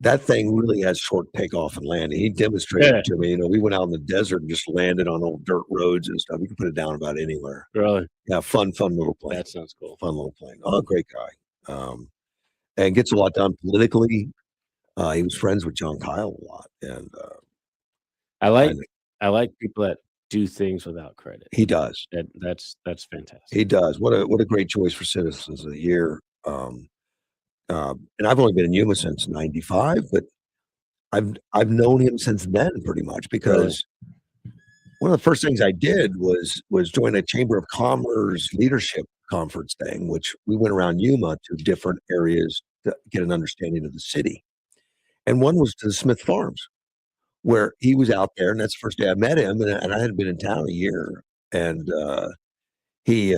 Speaker 2: that thing really has short takeoff and landing. He demonstrated it to me. We went out in the desert and just landed on old dirt roads and stuff. You can put it down about anywhere.
Speaker 3: Really?
Speaker 2: Yeah, fun little plane.
Speaker 3: That sounds cool.
Speaker 2: Fun little plane. Oh, great guy. And gets a lot done politically. He was friends with John Kyle a lot, and
Speaker 3: I like people that do things without credit.
Speaker 2: he does.
Speaker 3: That's fantastic.
Speaker 2: He does. What a great choice for Citizens of the Year. And I've only been in Yuma since '95, but I've known him since then pretty much, because one of the first things I did was join a Chamber of Commerce leadership conference thing, which we went around Yuma to different areas to get an understanding of the city. And one was to the Smith Farms, where he was out there, and that's the first day I met him, and I hadn't been in town a year, and he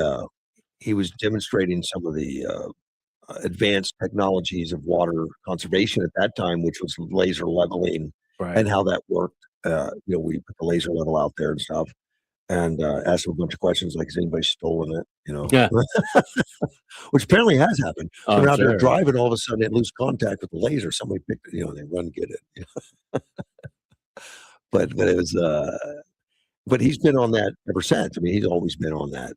Speaker 2: was demonstrating some of the advanced technologies of water conservation at that time, which was laser leveling, and how that worked. We put the laser level out there and stuff, and asked him a bunch of questions like, has anybody stolen it?
Speaker 3: Yeah.
Speaker 2: Which apparently has happened. So
Speaker 3: Oh,
Speaker 2: we're out there
Speaker 3: sure.
Speaker 2: driving, all of a sudden they lose contact with the laser. Somebody picked it, they run get it. But it was, but he's been on that ever since. I mean, he's always been on that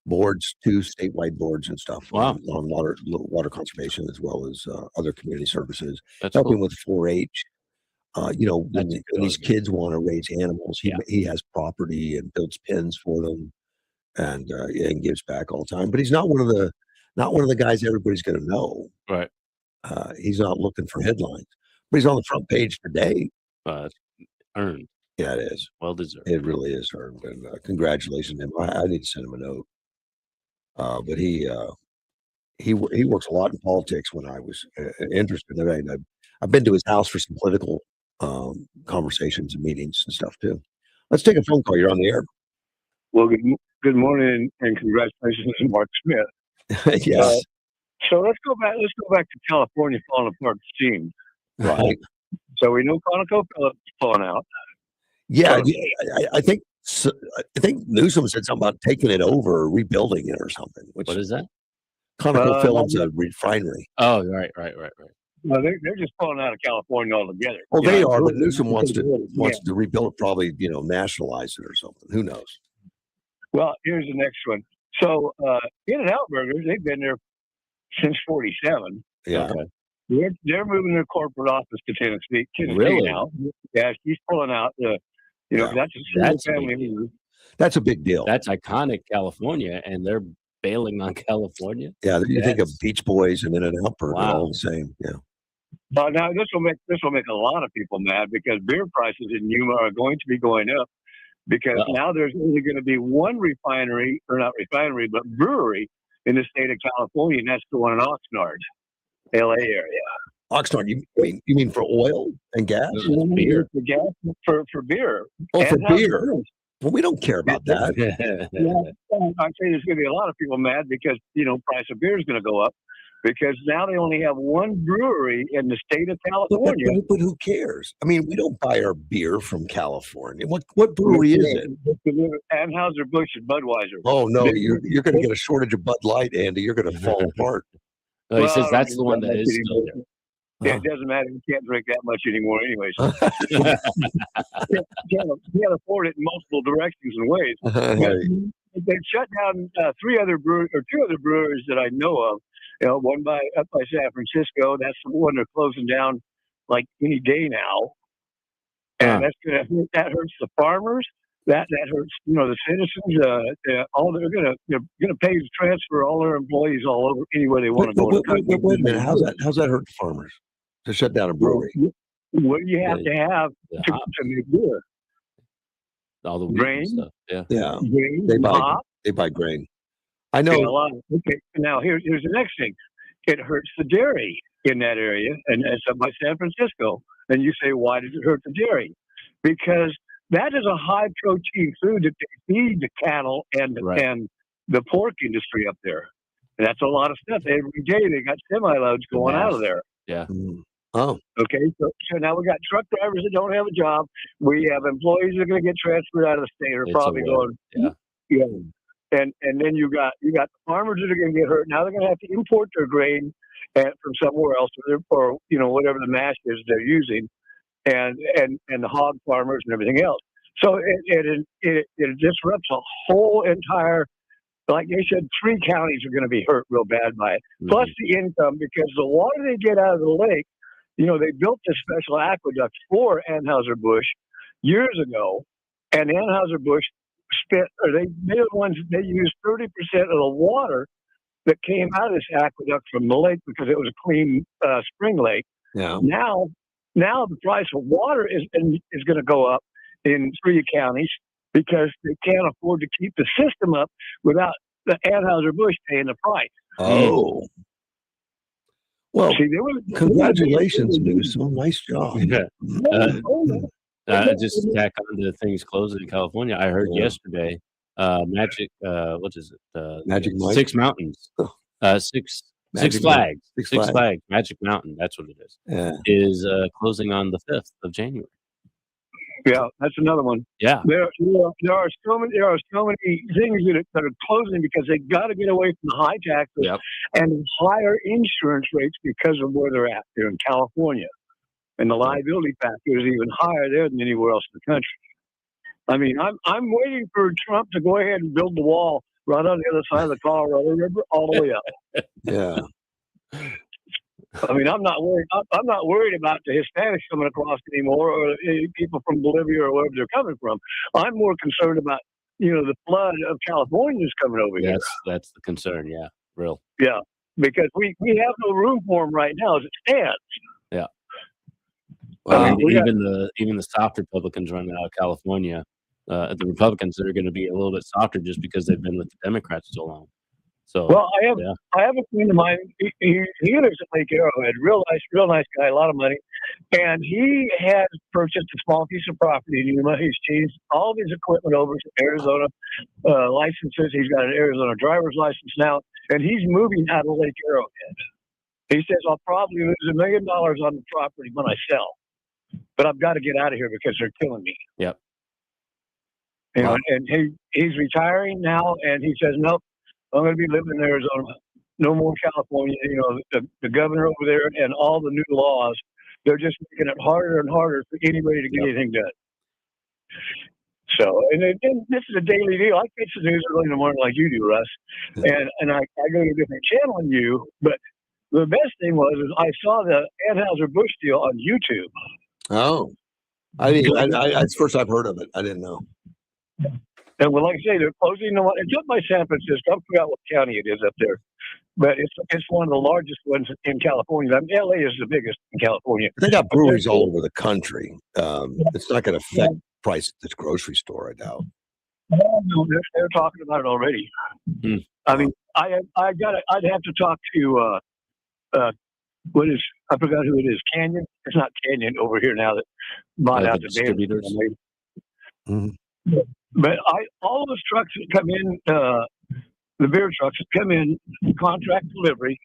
Speaker 2: boards, too, statewide boards and stuff.
Speaker 3: Wow.
Speaker 2: On water conservation, as well as other community services,
Speaker 3: That's
Speaker 2: helping
Speaker 3: cool.
Speaker 2: with 4-H. When these kids want to raise animals, he has property and builds pens for them, and gives back all the time. But he's not one of the guys everybody's going to know.
Speaker 3: Right.
Speaker 2: He's not looking for headlines, but he's on the front page today.
Speaker 3: Earned.
Speaker 2: Yeah, it is.
Speaker 3: Well deserved.
Speaker 2: It really is earned, and congratulations to him. I need to send him a note. But he works a lot in politics. When I was interested in it, I've been to his house for some political conversations and meetings and stuff too. Let's take a phone call. You're on the air.
Speaker 15: Well, good morning and congratulations to Mark Smith.
Speaker 2: Yes.
Speaker 15: So let's go back to California falling apart the seams.
Speaker 2: Right.
Speaker 15: So we know ConocoPhillips is falling out.
Speaker 2: Yeah, I think Newsom said something about taking it over or rebuilding it or something.
Speaker 3: What is that?
Speaker 2: ConocoPhillips, a refinery.
Speaker 3: Oh, right.
Speaker 15: No, they're just falling out of California altogether.
Speaker 2: Well, they are, but Newsom wants to rebuild it, probably nationalize it or something. Who knows?
Speaker 15: Well, here's the next one. So In-N-Out Burgers, they've been there since '47.
Speaker 2: Yeah.
Speaker 15: They're moving their corporate office to Tennessee
Speaker 3: Really?
Speaker 15: now. Yeah, she's pulling out that's a family.
Speaker 2: That's a big deal.
Speaker 3: That's iconic California, and they're bailing on California.
Speaker 2: Yeah, you think of Beach Boys and In-N-Out Burger, all the same. Yeah.
Speaker 15: Now this will make a lot of people mad, because beer prices in Yuma are going to be going up, because now there's only going to be one refinery, or not refinery, but brewery in the state of California, and that's the one in Oxnard, LA area.
Speaker 2: Oxnard, you mean for oil and gas?
Speaker 3: Beer.
Speaker 15: For gas, for beer.
Speaker 2: Oh, for
Speaker 15: And
Speaker 2: beer.
Speaker 15: houses.
Speaker 2: Well, we don't care about that.
Speaker 15: I'm saying there's going to be a lot of people mad because, price of beer is going to go up, because now they only have one brewery in the state of California.
Speaker 2: But who cares? I mean, we don't buy our beer from California. What brewery is it?
Speaker 15: Anheuser-Busch and Budweiser.
Speaker 2: Oh, no, you're going to get a shortage of Bud Light, Andy. You're going to fall apart.
Speaker 3: No, he says that's the one that is still there.
Speaker 15: Yeah, it doesn't matter. You can't drink that much anymore anyways. You can't afford it in multiple directions and ways. They've shut down two other breweries that I know of. One up by San Francisco. That's the one they're closing down like any day now. And that hurts the farmers. That hurts the citizens. They're gonna pay to transfer all their employees all over anywhere they want to go.
Speaker 2: Wait a minute. How's that hurt the farmers to shut down a brewery?
Speaker 15: What do you have to have to make beer?
Speaker 3: All the
Speaker 15: grain
Speaker 3: stuff. Yeah.
Speaker 15: Grain,
Speaker 2: they buy grain. I know.
Speaker 15: Okay. Now here's the next thing. It hurts the dairy in that area, and it's up by San Francisco. And you say, why does it hurt the dairy? Because that is a high protein food that they feed the cattle and the pork industry up there. And that's a lot of stuff. Every day they got semi-loads going out of there.
Speaker 3: Yeah.
Speaker 2: Oh.
Speaker 15: Okay. So now we got truck drivers that don't have a job. We have employees that are going to get transferred out of the state, or probably going. Yeah. And then you got the farmers that are going to get hurt. Now they're going to have to import their grain from somewhere else, or whatever the mash is they're using, and the hog farmers and everything else. So it disrupts a whole entire, like they said, 3 counties are going to be hurt real bad by it. Plus the income, because the water they get out of the lake they built this special aqueduct for Anheuser-Busch years ago, and Anheuser-Busch they used 30% of the water that came out of this aqueduct from the lake because it was a clean spring lake.
Speaker 2: Yeah.
Speaker 15: Now the price of water is going to go up in 3 counties because they can't afford to keep the system up without the Anheuser-Busch paying the price.
Speaker 2: Oh. Well,
Speaker 15: See,
Speaker 2: congratulations, Newsom. Nice job.
Speaker 3: Just to tack on to things closing in California. I heard yesterday, Magic, what is it?
Speaker 2: Magic Mike?
Speaker 3: Six Mountains. Six Flags. Six Flags. Magic Mountain. That's what it is.
Speaker 2: Yeah.
Speaker 3: Is closing on the 5th of January.
Speaker 15: Yeah, that's another one.
Speaker 3: Yeah.
Speaker 15: There are so many things that are closing because they got to get away from the high taxes and higher insurance rates because of where they're at there in California. And the liability factor is even higher there than anywhere else in the country. I mean, I'm waiting for Trump to go ahead and build the wall right on the other side of the Colorado River, all the way up.
Speaker 2: Yeah.
Speaker 15: I mean, I'm not worried. I'm not worried about the Hispanics coming across anymore, or people from Bolivia or wherever they're coming from. I'm more concerned about the flood of Californians coming over here.
Speaker 3: That's the concern. Yeah, real.
Speaker 15: Yeah, because we have no room for them right now as it stands.
Speaker 3: Yeah. Well, even the soft Republicans running out of California, the Republicans are going to be a little bit softer just because they've been with the Democrats so long. So,
Speaker 15: well, I have a friend of mine. He lives at Lake Arrowhead. Real nice guy, a lot of money, and he has purchased a small piece of property in Yuma. He's changed all of his equipment over to Arizona licenses. He's got an Arizona driver's license now, and he's moving out of Lake Arrowhead. He says, "I'll probably lose $1 million on the property when I sell, but I've got to get out of here because they're killing me."
Speaker 3: Yep.
Speaker 15: And he's retiring now, and he says, "Nope. I'm going to be living in Arizona. No more California." The governor over there and all the new laws, they're just making it harder and harder for anybody to get anything done. So, and this is a daily deal. I catch the news early in the morning like you do, Russ. And I go to a different channel than you. But the best thing was I saw the Anheuser-Busch deal on YouTube.
Speaker 2: Oh. It's the first I've heard of it. I didn't know.
Speaker 15: And like I say, they're closing the one. It's up by San Francisco. I forgot what county it is up there, but it's one of the largest ones in California. I mean, LA is the biggest in California.
Speaker 2: They got breweries all over the country. It's not going to affect price at this grocery store, I doubt.
Speaker 15: No, they're talking about it already. I mean, I'd have to talk to I forgot who it is. Canyon. It's not Canyon over here now that bought out the
Speaker 3: distributors.
Speaker 15: But all those trucks that come in, the beer trucks that come in contract delivery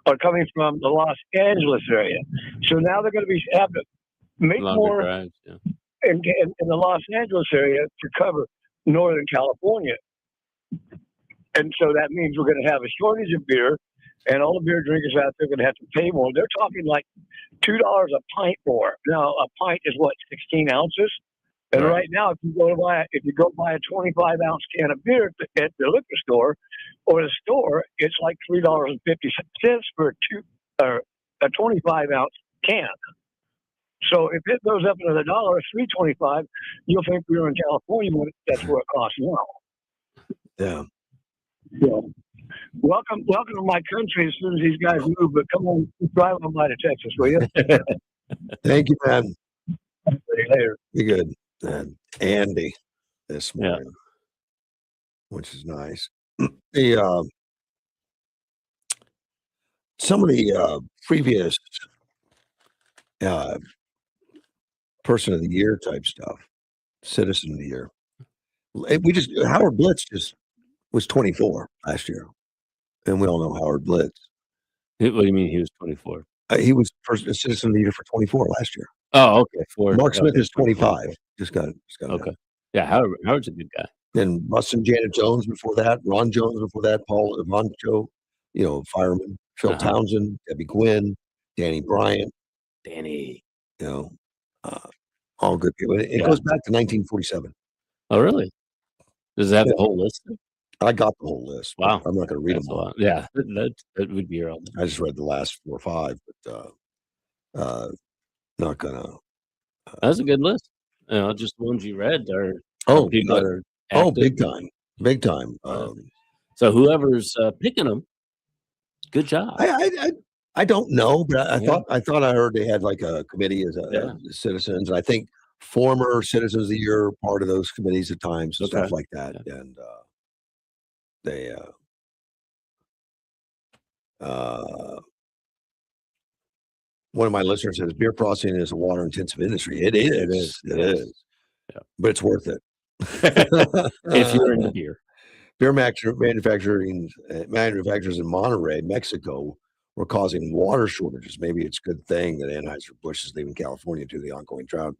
Speaker 15: are coming from the Los Angeles area. So now they're going to have to make more
Speaker 3: drives,
Speaker 15: in the Los Angeles area to cover Northern California. And so that means we're going to have a shortage of beer, and all the beer drinkers out there are going to have to pay more. They're talking like $2 a pint more. Now, a pint is what, 16 ounces? And right now, if you go buy a 25-ounce can of beer at the liquor store or the store, it's like $3.50 for a 25-ounce can. So if it goes up another $1, $3.25, you'll think we're in California when that's where it costs now.
Speaker 2: Yeah.
Speaker 15: Welcome to my country as soon as these guys move. But come on, drive on by to Texas, will you?
Speaker 2: Thank you, man.
Speaker 15: See you later.
Speaker 2: Be good. And Andy this morning, which is nice. Some of the previous person of the year type stuff, citizen of the year. Howard Blitz was 24 last year, and we all know Howard Blitz.
Speaker 3: What do you mean he was 24?
Speaker 2: He was citizen of the year for 24 last year.
Speaker 3: Oh, okay.
Speaker 2: Mark Smith is 25. Just got
Speaker 3: okay. Yeah, Howard's a good guy.
Speaker 2: Then Russ and Janet Jones before that, Ron Jones before that, Paul Ivancho, fireman, Phil Townsend, Debbie Gwynn, Danny Bryant. All good people. It goes back to 1947.
Speaker 3: Oh, really? Does that have the whole list?
Speaker 2: I got the whole list.
Speaker 3: Wow.
Speaker 2: I'm not going to read them all.
Speaker 3: Yeah, that would be your own.
Speaker 2: I just read the last 4 or 5, but not gonna.
Speaker 3: That's a good list. Just the ones you read are people that are
Speaker 2: big
Speaker 3: active.
Speaker 2: big time.
Speaker 3: So whoever's picking them, good job.
Speaker 2: I don't know, but I
Speaker 3: Yeah.
Speaker 2: thought I heard they had like a committee as citizens, and I think former citizens of the year are part of those committees at times and stuff like that.
Speaker 3: Yeah.
Speaker 2: And they one of my listeners says beer processing is a water intensive industry. It is. It is.
Speaker 3: Yeah.
Speaker 2: But it's worth it.
Speaker 3: If you're into beer.
Speaker 2: Beer manufacturers in Monterrey, Mexico, were causing water shortages. Maybe it's a good thing that Anheuser-Busch is leaving California due to the ongoing drought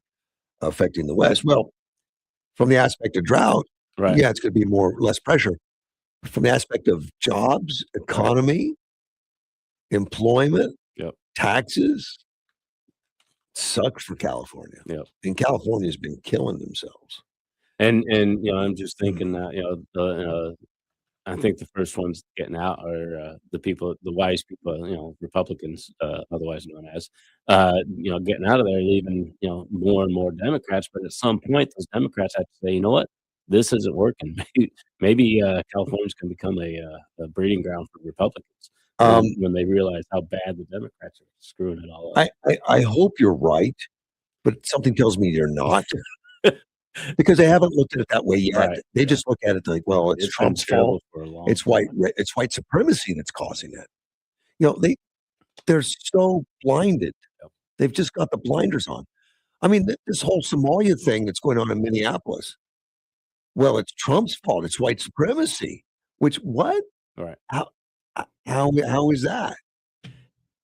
Speaker 2: affecting the West. Well, from the aspect of drought, yeah, it's going to be less pressure. From the aspect of jobs, economy, employment, taxes, sucks for California. And California's been killing themselves.
Speaker 3: And I'm just thinking that I think the first ones getting out are the wise people, Republicans, otherwise known as, getting out of there, leaving more and more Democrats. But at some point, those Democrats have to say, you know what, this isn't working. Maybe California's going to become a breeding ground for Republicans when they realize how bad the Democrats are screwing it all up.
Speaker 2: I hope you're right, but something tells me you're not. Because they haven't looked at it that way yet. They just look at it like, well, it's Trump's fault. It's white supremacy that's causing it. They're so blinded. They've just got the blinders on. I mean, this whole Somalia thing that's going on in Minneapolis. Well, it's Trump's fault. It's white supremacy. Which what?
Speaker 3: Right.
Speaker 2: How is that?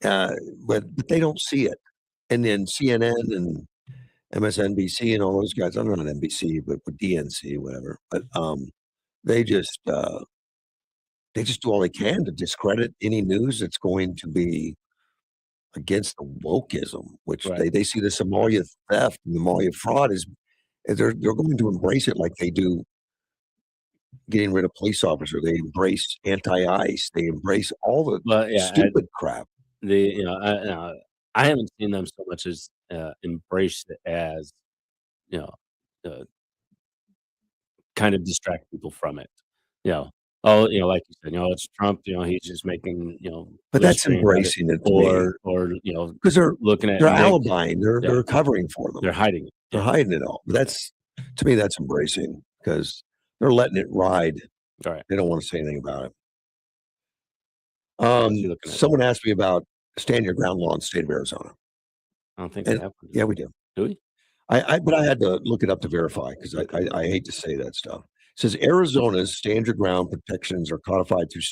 Speaker 2: But they don't see it. And then CNN and MSNBC and all those guys. I'm not on NBC, but with DNC, whatever. But they just do all they can to discredit any news that's going to be against the wokeism, which they see the Somalia theft and the Somalia fraud is they're going to embrace it like they do getting rid of police officers. They embrace anti-ICE. They embrace all the stupid crap.
Speaker 3: I haven't seen them so much as embrace it as kind of distract people from it. Like you said, it's Trump. He's just making
Speaker 2: But that's embracing it,
Speaker 3: or
Speaker 2: because they're
Speaker 3: looking at
Speaker 2: they're alibying. They're covering for them.
Speaker 3: They're hiding it.
Speaker 2: They're hiding it all. But to me, that's embracing because they're letting it ride. They don't want to say anything about it. Someone asked me about stand your ground law in the state of Arizona.
Speaker 3: I don't think we have one.
Speaker 2: Yeah, we do.
Speaker 3: Do we?
Speaker 2: But I had to look it up to verify because I hate to say that stuff. It says Arizona's stand your ground protections are codified through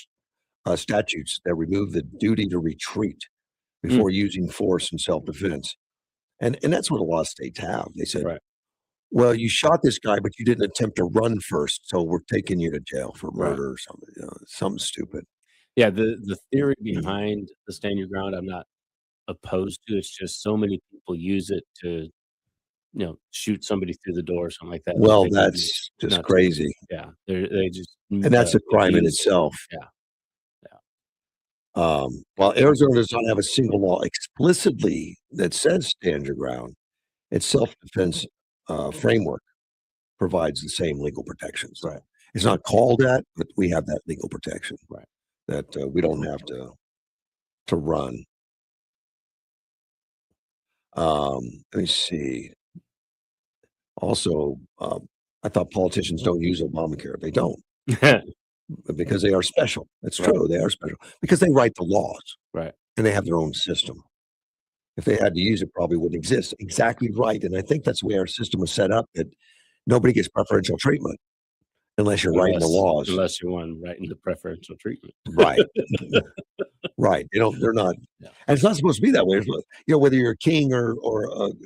Speaker 2: statutes that remove the duty to retreat before using force in self-defense. And that's what a lot of states have. They said, well, you shot this guy, but you didn't attempt to run first, so we're taking you to jail for murder or something. Something stupid.
Speaker 3: Yeah, the theory behind the stand your ground, I'm not opposed to. It's just so many people use it to, shoot somebody through the door or something like that.
Speaker 2: Well, that's just crazy.
Speaker 3: Yeah, they just
Speaker 2: and that's a crime in itself. While Arizona does not have a single law explicitly that says stand your ground, its self-defense framework provides the same legal protections. It's not called that, but we have that legal protection. That we don't have to run. Let me see. Also, I thought politicians don't use Obamacare. They don't. Because they are special. That's true. They are special. Because they write the laws. And they have their own system. If they had to use it, probably wouldn't exist. Exactly right. And I think that's the way our system was set up, that nobody gets preferential treatment unless you're writing the laws.
Speaker 3: Unless you're one writing the preferential treatment.
Speaker 2: Right. They're not. And it's not supposed to be that way. Whether you're a king or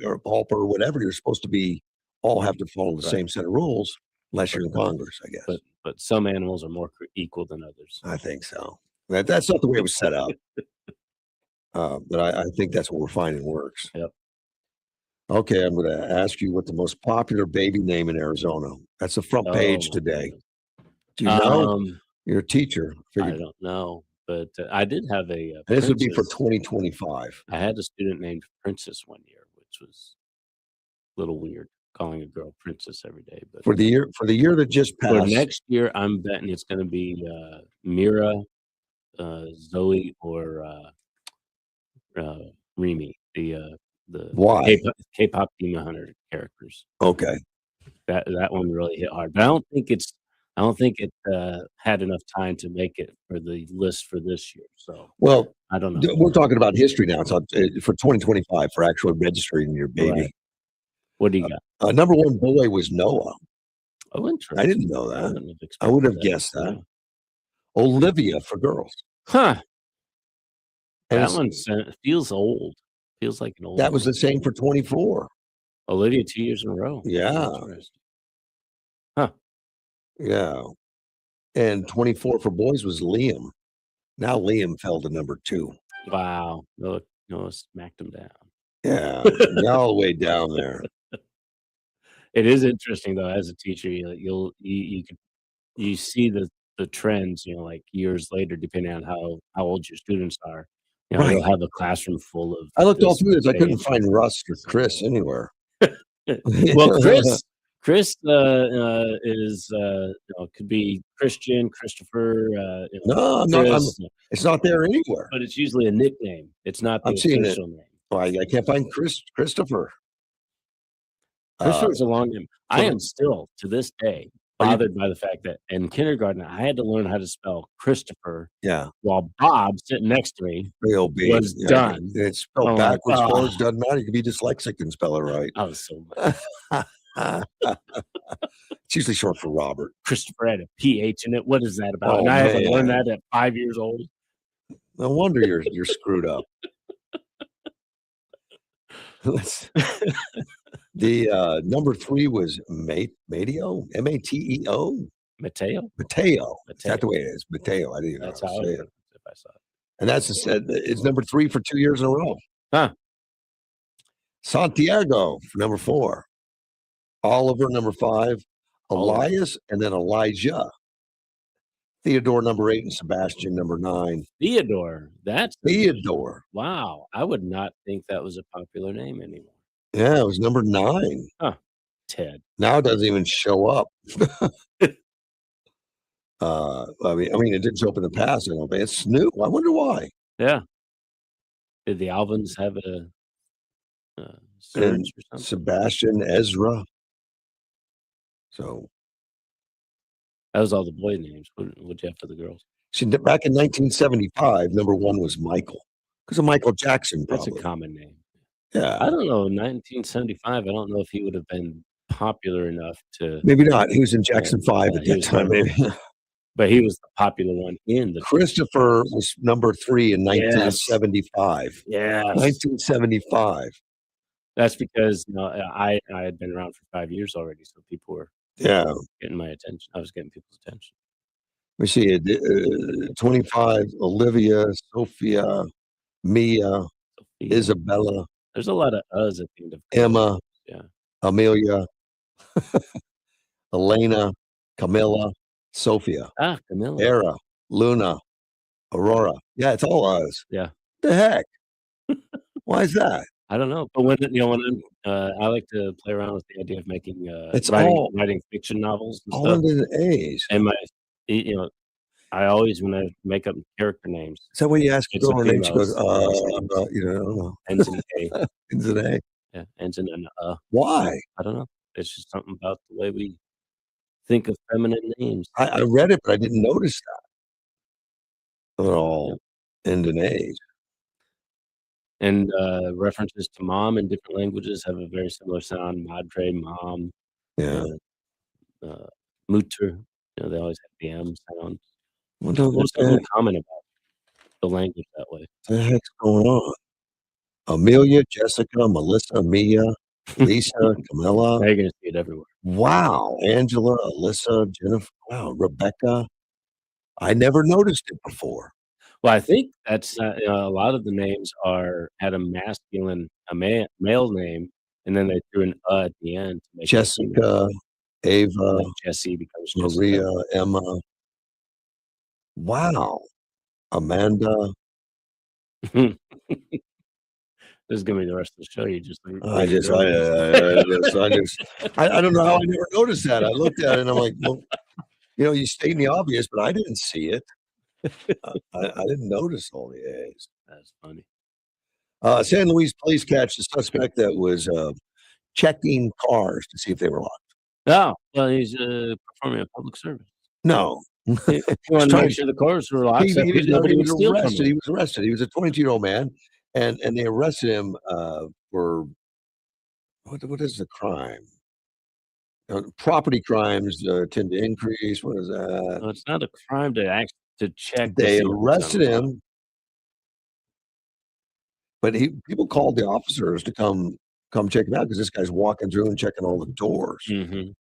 Speaker 2: a pauper or whatever, you're supposed to all have to follow the same set of rules, unless you're in Congress, I guess.
Speaker 3: But some animals are more equal than others.
Speaker 2: I think so. That's not the way it was set up. But I think that's what we're finding works. Okay, I'm going to ask you what the most popular baby name in Arizona. That's the front page today. Do you know? You're a teacher.
Speaker 3: I don't know. But I did have a
Speaker 2: And this would be for
Speaker 3: princess.
Speaker 2: 2025.
Speaker 3: I had a student named Princess one year, which was a little weird, calling a girl princess every day. But
Speaker 2: For the year that just
Speaker 3: for
Speaker 2: passed.
Speaker 3: next year, I'm betting it's going to be Mira, Zoe, or Remy, the
Speaker 2: Why?
Speaker 3: K-pop Demon Hunter characters.
Speaker 2: Okay.
Speaker 3: That one really hit hard, but I don't think it had enough time to make it for the list for this year. So
Speaker 2: Well,
Speaker 3: I don't know.
Speaker 2: we're talking about history now. It's for 2025 for actually registering your baby.
Speaker 3: Right. What do you got?
Speaker 2: Number one boy was Noah.
Speaker 3: Oh, interesting.
Speaker 2: I didn't know that.
Speaker 3: wouldn't have
Speaker 2: I would have
Speaker 3: expected
Speaker 2: guessed that.
Speaker 3: Yeah.
Speaker 2: Olivia for girls.
Speaker 3: Huh.
Speaker 2: And
Speaker 3: That one feels old. Feels like an old.
Speaker 2: that was the same for 24.
Speaker 3: Olivia 2 years in a row.
Speaker 2: Yeah.
Speaker 3: Interesting. Huh.
Speaker 2: Yeah. And 24 for boys was Liam. Now Liam fell to number 2.
Speaker 3: Wow. Noah smacked him down.
Speaker 2: Yeah. All the way down there.
Speaker 3: It is interesting though, as a teacher, you see the trends, like years later, depending on how old your students are.
Speaker 2: Right.
Speaker 3: You'll have a classroom full of.
Speaker 2: I looked all
Speaker 3: this
Speaker 2: through this. I couldn't
Speaker 3: age.
Speaker 2: find Russ or Chris anywhere.
Speaker 3: Well, Chris is could be Christian, Christopher.
Speaker 2: No, I'm not.
Speaker 3: Chris,
Speaker 2: It's not there anywhere.
Speaker 3: but it's usually a nickname. It's not the
Speaker 2: I'm seeing it.
Speaker 3: official name.
Speaker 2: Well, I can't find Christopher.
Speaker 3: Christopher's a long name. I am still to this day bothered by the fact that in kindergarten I had to learn how to spell Christopher.
Speaker 2: Yeah.
Speaker 3: While Bob sitting next to me
Speaker 2: Real big.
Speaker 3: was done.
Speaker 2: It's spelled
Speaker 3: I'm like,
Speaker 2: backwards,
Speaker 3: "Oh."
Speaker 2: forwards, doesn't matter. You can be dyslexic and spell it right.
Speaker 3: I was so mad.
Speaker 2: It's usually short for Robert.
Speaker 3: Christopher had a PH in it. What is that about?
Speaker 2: Oh,
Speaker 3: and I had to learn
Speaker 2: man.
Speaker 3: that at 5 years old.
Speaker 2: No wonder you're screwed up. The number 3 was Mateo, Mateo.
Speaker 3: Mateo.
Speaker 2: Is that the way it is? Mateo. I didn't even know
Speaker 3: That's
Speaker 2: how
Speaker 3: how
Speaker 2: to say
Speaker 3: it
Speaker 2: it.
Speaker 3: is, if I saw it.
Speaker 2: And it's number 3 for 2 years in a row.
Speaker 3: Huh.
Speaker 2: Santiago for number 4. Oliver number 5. Elias and then Elijah. Theodore number 8 and Sebastian number 9.
Speaker 3: Theodore. That's
Speaker 2: Theodore.
Speaker 3: Wow. I would not think that was a popular name anymore.
Speaker 2: Yeah, it was number 9.
Speaker 3: Huh. Ted.
Speaker 2: Now it doesn't even show up. I mean, it didn't show up in the past. I don't think it's new. I wonder why.
Speaker 3: Yeah. Did the Alvins have a surge
Speaker 2: And
Speaker 3: or something?
Speaker 2: Sebastian, Ezra. So
Speaker 3: That was all the boy names. What'd you have for the girls?
Speaker 2: see, back in 1975, number 1 was Michael because of Michael Jackson. Probably.
Speaker 3: That's a common name.
Speaker 2: Yeah.
Speaker 3: I don't know. 1975. I don't know if he would have been popular enough to.
Speaker 2: Maybe not. He was in Jackson 5 at
Speaker 3: he
Speaker 2: that
Speaker 3: was
Speaker 2: time.
Speaker 3: number-
Speaker 2: Maybe.
Speaker 3: But he was the popular one in the.
Speaker 2: Christopher was number 3 in 1975.
Speaker 3: Yes.
Speaker 2: 1975.
Speaker 3: That's because I had been around for 5 years already, so people were getting my attention. I was getting people's attention.
Speaker 2: We see 25, Olivia, Sophia, Mia, Isabella.
Speaker 3: There's a lot of us at the end of
Speaker 2: Emma,
Speaker 3: yeah.
Speaker 2: Amelia, Elena, Camilla, Sophia,
Speaker 3: Camilla,
Speaker 2: Era, Luna, Aurora. Yeah, it's all us.
Speaker 3: Yeah.
Speaker 2: The heck? Why is that?
Speaker 3: I don't know, but when I like to play around with the idea of making
Speaker 2: It's
Speaker 3: writing fiction novels and
Speaker 2: all
Speaker 3: stuff.
Speaker 2: under the A's.
Speaker 3: And I always when I make up character names.
Speaker 2: Is that when you ask a
Speaker 3: it's
Speaker 2: girl
Speaker 3: a
Speaker 2: her name? She goes,
Speaker 3: female's
Speaker 2: I don't know.
Speaker 3: ends in A.
Speaker 2: Ends in A.
Speaker 3: Yeah, ends in an
Speaker 2: Why?
Speaker 3: I don't know. It's just something about the way we think of feminine names.
Speaker 2: I read it, but I didn't notice that. They're all end in A's.
Speaker 3: And references to mom in different languages have a very similar sound. Madre, mom.
Speaker 2: Yeah.
Speaker 3: Mutter. They always have the M sound.
Speaker 2: What
Speaker 3: There's
Speaker 2: the
Speaker 3: something
Speaker 2: heck?
Speaker 3: common about the language that way.
Speaker 2: What the heck's going on? Amelia, Jessica, Melissa, Mia, Lisa, Camilla.
Speaker 3: Now you're going to see it everywhere.
Speaker 2: Wow. Angela, Alyssa, Jennifer. Wow. Rebecca. I never noticed it before.
Speaker 3: Well, I think that's a lot of the names had a male name, and then they threw an at the end to make it
Speaker 2: Jessica, Ava,
Speaker 3: like Jesse becomes
Speaker 2: Maria,
Speaker 3: Jessica.
Speaker 2: Emma. Wow. Amanda.
Speaker 3: This is gonna be the rest of the show. You just leave
Speaker 2: I
Speaker 3: your
Speaker 2: just,
Speaker 3: girls.
Speaker 2: I don't know how I never noticed that. I looked at it and I'm like, well, you stating the obvious, but I didn't see it. I didn't notice all the A's.
Speaker 3: That's funny.
Speaker 2: San Luis police catch a suspect that was checking cars to see if they were locked.
Speaker 3: Oh, well, he's performing a public service.
Speaker 2: No.
Speaker 3: He wanted to make sure the cars were locked, so nobody would steal from him.
Speaker 2: He was arrested. He was a 22-year-old man, and they arrested him for what is the crime? Property crimes tend to increase. What is that?
Speaker 3: No, it's not a crime to check.
Speaker 2: They arrested him, but people called the officers to come check him out because this guy's walking through and checking all the doors.
Speaker 3: Mm-hmm.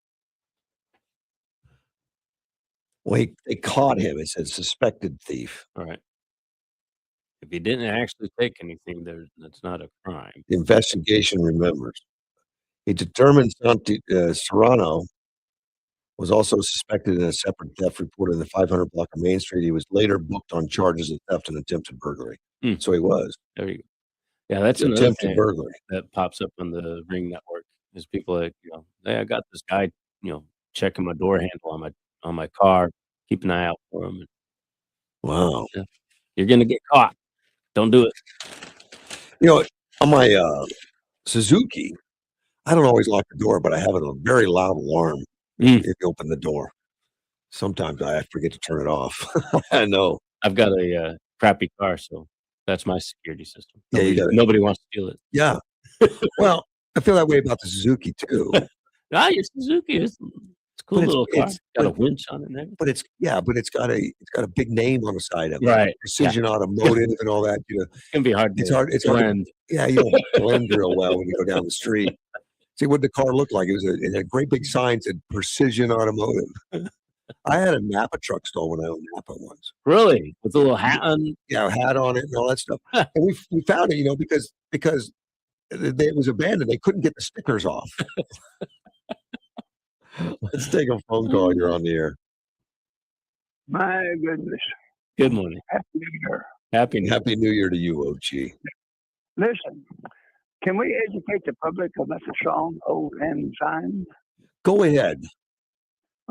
Speaker 2: Well, they caught him. It said suspected thief.
Speaker 3: All right. If he didn't actually take anything, that's not a crime.
Speaker 2: The investigation remembers. He determined Serrano was also suspected in a separate theft report in the 500 block of Main Street. He was later booked on charges of theft and attempted burglary. So he was.
Speaker 3: There you go. Yeah, that's another
Speaker 2: attempted
Speaker 3: thing
Speaker 2: burglary
Speaker 3: that pops up on the Ring Network is people like, hey, I got this guy, checking my door handle on my car. Keep an eye out for him.
Speaker 2: Wow.
Speaker 3: Yeah. You're gonna get caught. Don't do it.
Speaker 2: On my Suzuki, I don't always lock the door, but I have a very loud alarm if you open the door. Sometimes I forget to turn it off. I know.
Speaker 3: I've got a crappy car, so that's my security system.
Speaker 2: Nobody
Speaker 3: wants to steal it.
Speaker 2: Yeah. Well, I feel that way about the Suzuki too.
Speaker 3: Your Suzuki is a cool little car. Got a winch on it and everything.
Speaker 2: But it's got a big name on the side of it.
Speaker 3: Right.
Speaker 2: Precision Automotive and all that.
Speaker 3: It can be hard.
Speaker 2: It's hard.
Speaker 3: blend.
Speaker 2: Yeah, you don't blend real well when you go down the street. See what the car looked like. It had a great big sign that said Precision Automotive. I had a Napa truck stolen when I owned Napa once.
Speaker 3: Really? With a little hat on?
Speaker 2: Yeah, a hat on it and all that stuff. And we found it, because it was abandoned. They couldn't get the stickers off. Let's take a phone call. You're on the air.
Speaker 15: My goodness.
Speaker 3: Good morning.
Speaker 15: Happy New Year.
Speaker 2: Happy New Year to you, OG.
Speaker 15: Listen, can we educate the public about the song Old Lang Syne?
Speaker 2: Go ahead.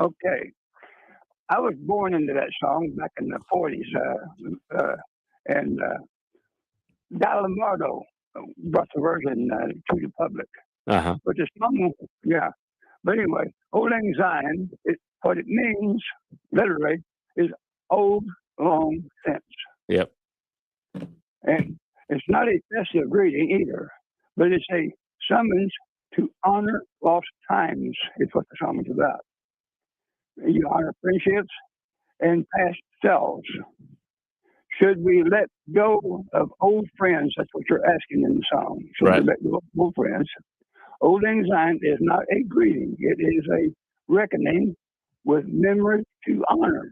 Speaker 15: Okay. I was born into that song back in the 40s, and Dalamardo brought the version to the public.
Speaker 3: Uh-huh.
Speaker 15: But the song, yeah. But anyway, Old Lang Syne, what it means, literally, is old, long since.
Speaker 3: Yep.
Speaker 15: And it's not a festive greeting either, but it's a summons to honor lost times, is what the song is about. You honor friendships and past selves. Should we let go of old friends? That's what you're asking in the song. Should we let go of old friends? Old Lang Syne is not a greeting. It is a reckoning with memory to honor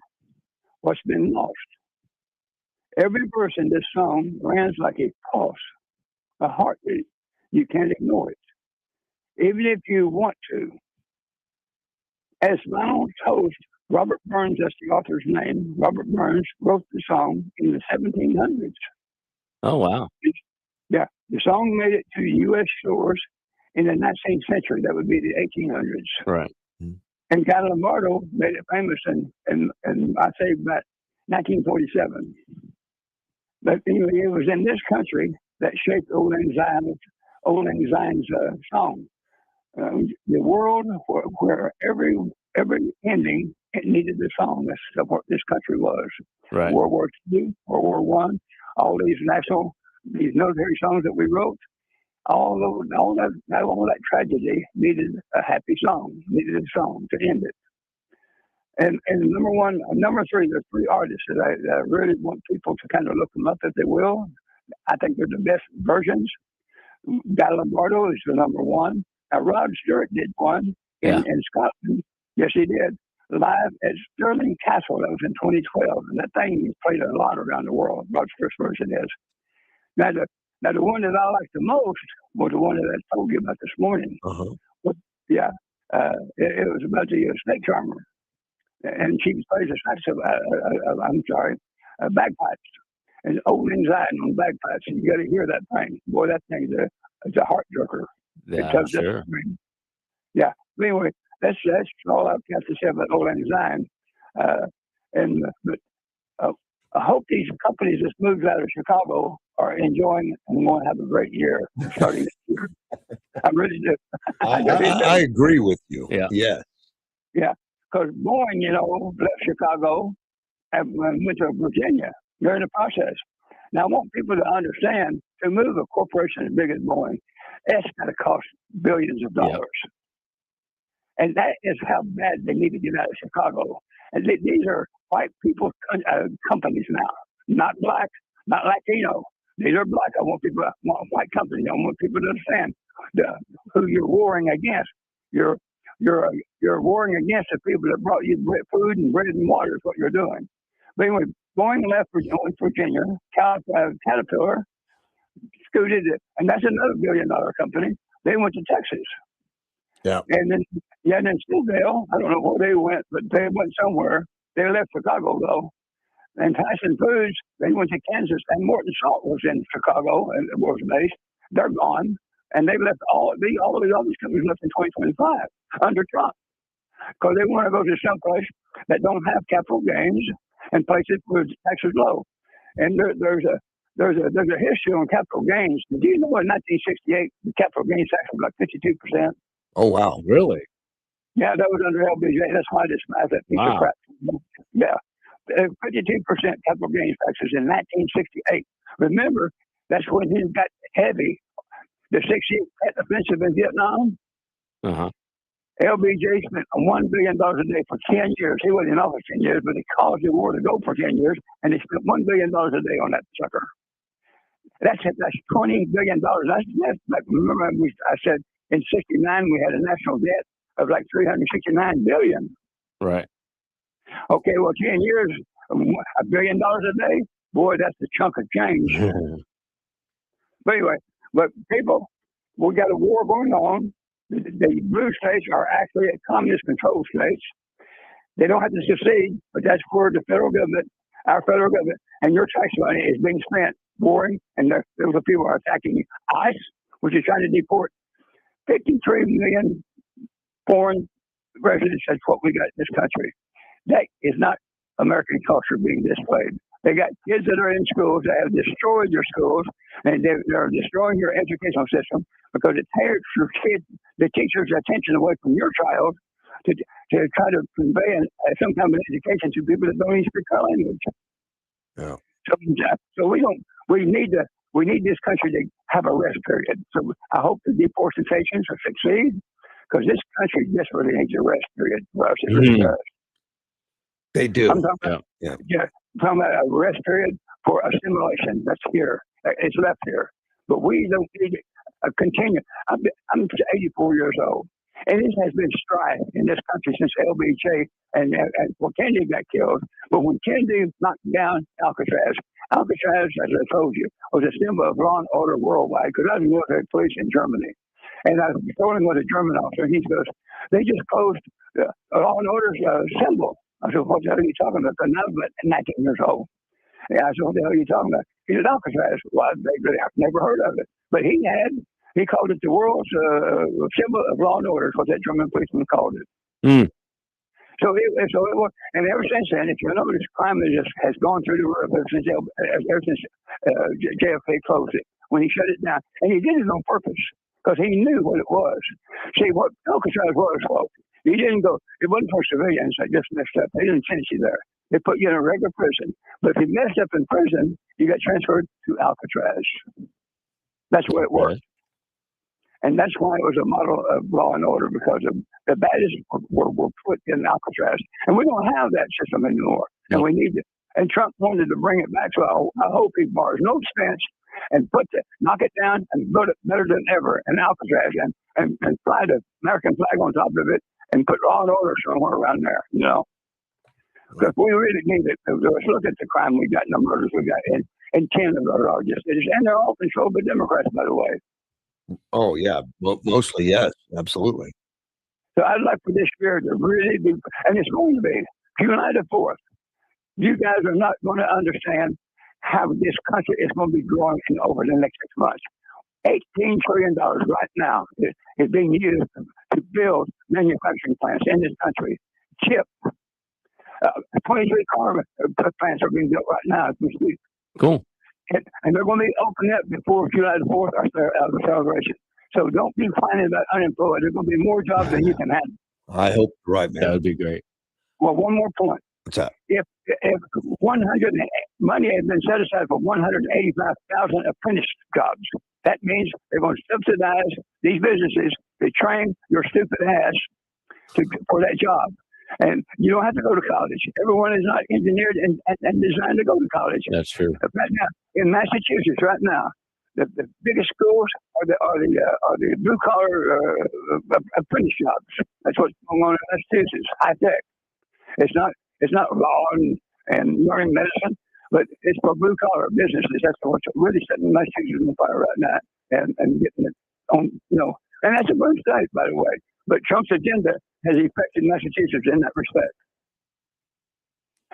Speaker 15: what's been lost. Every verse in this song lands like a pulse, a heartbeat. You can't ignore it, even if you want to. As my host, Robert Burns, that's the author's name, Robert Burns wrote the song in the 1700s.
Speaker 3: Oh, wow.
Speaker 15: Yeah, the song made it to U.S. shores in the 19th century. That would be the 1800s.
Speaker 3: Right.
Speaker 15: And Calamardo made it famous in I'd say about 1947. But anyway, it was in this country that shaped Old Lang Syne's song. The world where every ending it needed a song. That's what this country was.
Speaker 3: Right.
Speaker 15: World War II, World War I, all these military songs that we wrote, all that tragedy needed a happy song, needed a song to end it. And number three, there's three artists that I really want people to kind of look them up if they will. I think they're the best versions. Dalamardo is the number one. Rod Stewart did one in Scotland. Yes, he did. Live at Stirling Castle. That was in 2012. And that thing played a lot around the world. Rod Stewart's version is. Now, the one that I liked the most was the one that I told you about this morning.
Speaker 2: Uh-huh.
Speaker 15: But, yeah. It was about the snake charmer. And she plays a saxophone. I'm sorry.
Speaker 16: bagpipes and old anxiety on bagpipes. And you got to hear that thing. Boy, that thing's it's a heart jerker.
Speaker 3: Yeah, I'm sure.
Speaker 16: Yeah. But anyway, that's all I've got to say about old anxiety. But I hope these companies that moved out of Chicago are enjoying it and want to have a great year starting this year. I really do.
Speaker 2: I agree with you.
Speaker 3: Yeah.
Speaker 2: Yeah.
Speaker 16: Yeah. Because Boeing, left Chicago and went to Virginia during the process. Now, I want people to understand to move a corporation as big as Boeing, that's got to cost billions of dollars. Yep. And that is how bad they need to get out of Chicago. And these are white people's companies now, not black, not Latino. These are black. I want white companies. I want people to understand who you're warring against. You're warring against the people that brought you food and bread and water is what you're doing. But anyway, Boeing left Virginia, Caterpillar scooted it, and that's another $1 billion company. They went to Texas.
Speaker 2: Yeah.
Speaker 16: And then Stillville, I don't know where they went, but they went somewhere. They left Chicago, though. And Tyson Foods, they went to Kansas. And Morton Salt was in Chicago and was based. They're gone. And they left all of these companies left in 2025 under Trump. Because they want to go to some place that don't have capital gains and places where taxes low. And there's a history on capital gains. Do you know in 1968 the capital gains tax was like 52%?
Speaker 2: Oh wow,
Speaker 3: really?
Speaker 16: Yeah, that was under LBJ. That's why I despise that piece of crap. Yeah, 52% capital gains taxes in 1968. Remember, that's when he got heavy. The 68th offensive in Vietnam. LBJ spent $1 billion a day for 10 years. He wasn't in office 10 years, but he caused the war to go for 10 years, and he spent $1 billion a day on that sucker. That's $20 billion. That's like, remember I said in '69 we had a national debt of like $369 billion.
Speaker 3: Right.
Speaker 16: Okay, well 10 years, $1 billion a day. Boy, that's a chunk of change. But anyway, people, we got a war going on. The blue states are actually communist controlled states. They don't have to secede, but that's where the federal government, our federal government, and your tax money is being spent warring, and those people are attacking ICE, which is trying to deport 53 million foreign residents. That's what we got in this country. That is not American culture being displayed. They got kids that are in schools that have destroyed your schools, and they're destroying your educational system because it tears your kids, the teacher's attention away from your child to try to convey some kind of education to people that don't even speak our language.
Speaker 2: Yeah.
Speaker 16: So we need this country to have a rest period. So I hope the deportations will succeed because this country desperately needs a rest period for us. It really does.
Speaker 2: They do.
Speaker 16: I'm talking about a rest period for assimilation. That's here. It's left here. But we don't need to continue. I'm 84 years old, and it has been strife in this country since LBJ and Kennedy got killed. But when Kennedy knocked down Alcatraz, as I told you, was a symbol of law and order worldwide because I was military police in Germany. And I was going with a German officer, and he goes, they just closed law and order's symbol. I said, what the hell are you talking about? Because now I'm 19 years old. Yeah, I said, what the hell are you talking about? He said, Alcatraz. Well, I've never heard of it. But he called it the world's symbol of law and order, is what that German policeman called it. So it was, and ever since then, if you notice, crime has gone through the roof ever since JFK closed it, when he shut it down. And he did it on purpose because he knew what it was. See, what Alcatraz was, folks. You didn't go, it wasn't for civilians that just messed up. They didn't sentence you there. They put you in a regular prison. But if you messed up in prison, you got transferred to Alcatraz. That's what it was. And that's why it was a model of law and order, because the baddest were put in Alcatraz. And we don't have that system anymore. And we need it. And Trump wanted to bring it back. So I hope he borrows no expense and knock it down and build it better than ever in Alcatraz and fly the American flag on top of it and put law and order somewhere around there, Because we really need it. Let's look at the crime we got and the murders we got in 10 of our largest cities. And they're all controlled by Democrats, by the way.
Speaker 2: Oh, yeah. Mostly, yes. Absolutely.
Speaker 16: So I'd like for this year to really be, and it's going to be July the 4th. You guys are not going to understand how this country is going to be growing over the next 6 months. $18 trillion right now is being used to build manufacturing plants in this country. Chip, 23 car plants are being built right now as we speak.
Speaker 3: Cool.
Speaker 16: And they're going to be opening up before July the 4th, our celebration. So don't be whining about unemployed. There's going to be more jobs than you can have.
Speaker 2: I hope you're right, man.
Speaker 3: That would be great.
Speaker 16: Well, one more point.
Speaker 2: What's that?
Speaker 16: If 100 money has been set aside for 185,000 apprentice jobs, that means they're going to subsidize these businesses to train your stupid ass for that job. And you don't have to go to college. Everyone is not engineered and designed to go to college.
Speaker 3: That's true.
Speaker 16: Right now, in Massachusetts, right now, the biggest schools are the blue collar apprentice jobs. That's what's going on in Massachusetts. High tech. It's not law and learning medicine, but it's for blue collar businesses. That's what's really setting Massachusetts on fire right now, and getting it on. And that's a good state, by the way. But Trump's agenda has affected Massachusetts in that respect.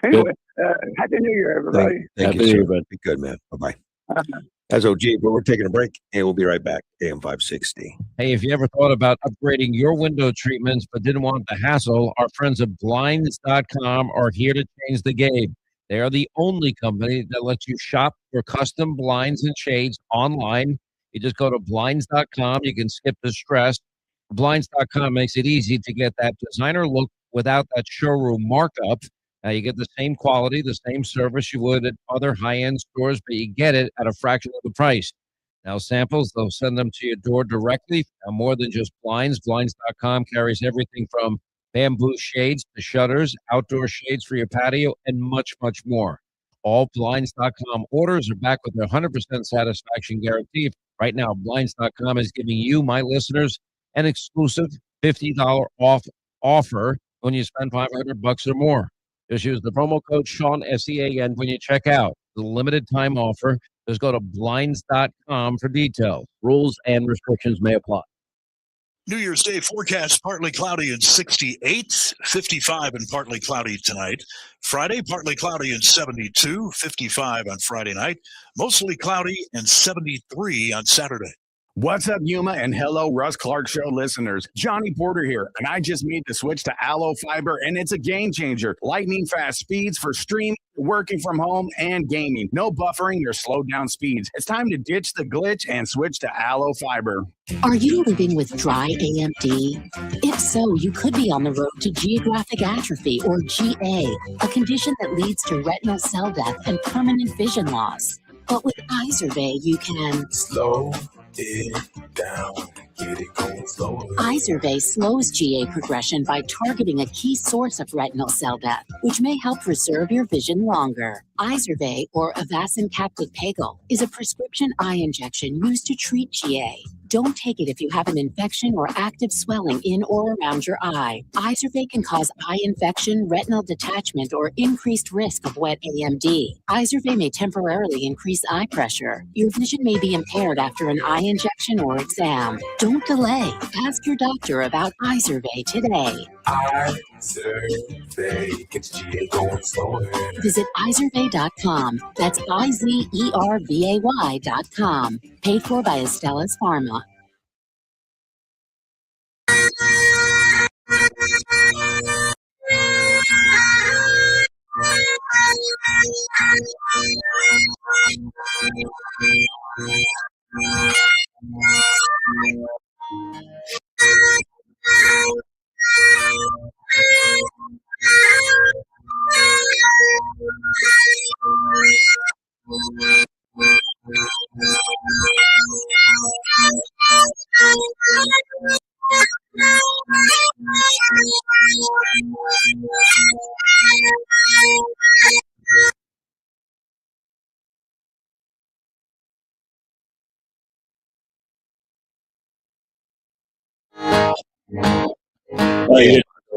Speaker 16: Anyway, Happy New Year, everybody.
Speaker 2: Thank you, sir. Be good, man. Bye-bye. That's OG, but we're taking a break, and we'll be right back. AM 560.
Speaker 17: Hey, if you ever thought about upgrading your window treatments but didn't want the hassle, our friends at Blinds.com are here to change the game. They are the only company that lets you shop for custom blinds and shades online. You just go to Blinds.com. You can skip the stress. Blinds.com makes it easy to get that designer look without that showroom markup. You get the same quality, the same service you would at other high-end stores, but you get it at a fraction of the price. Now, samples, they'll send them to your door directly. Now, more than just blinds, Blinds.com carries everything from bamboo shades to shutters, outdoor shades for your patio, and much, much more. All Blinds.com orders are back with their 100% satisfaction guarantee. Right now, Blinds.com is giving you, my listeners, an exclusive $50 off offer when you spend $500 or more. Just use the promo code Sean, SEAN, when you check out. The limited time offer. Just go to Blinds.com for details. Rules and restrictions may apply.
Speaker 5: New Year's Day forecast, partly cloudy and 68, 55 and partly cloudy tonight. Friday, partly cloudy and 72, 55 on Friday night. Mostly cloudy and 73 on Saturday.
Speaker 8: What's up, Yuma, and hello, Russ Clark Show listeners. Johnny Porter here, and I just made the switch to Allo Fiber, and it's a game changer. Lightning fast speeds for streaming, working from home, and gaming. No buffering or slowed down speeds. It's time to ditch the glitch and switch to Allo Fiber.
Speaker 6: Are you living with dry AMD? If so, you could be on the road to geographic atrophy, or GA, a condition that leads to retinal cell death and permanent vision loss. But with Izervay, you can
Speaker 7: slow it down, get it going slower.
Speaker 6: Izervay slows GA progression by targeting a key source of retinal cell death, which may help preserve your vision longer. Izervay, or Avastin capsid pegol, is a prescription eye injection used to treat GA. Don't take it if you have an infection or active swelling in or around your eye. Izervay can cause eye infection, retinal detachment, or increased risk of wet AMD. Izervay may temporarily increase eye pressure. Your vision may be impaired after an eye injection or exam. Don't delay. Ask your doctor about Izervay today.
Speaker 7: Izervay gets GA going slower.
Speaker 6: Visit Izervay.com. That's IZERVAY.com. Paid for by Astellas Pharma.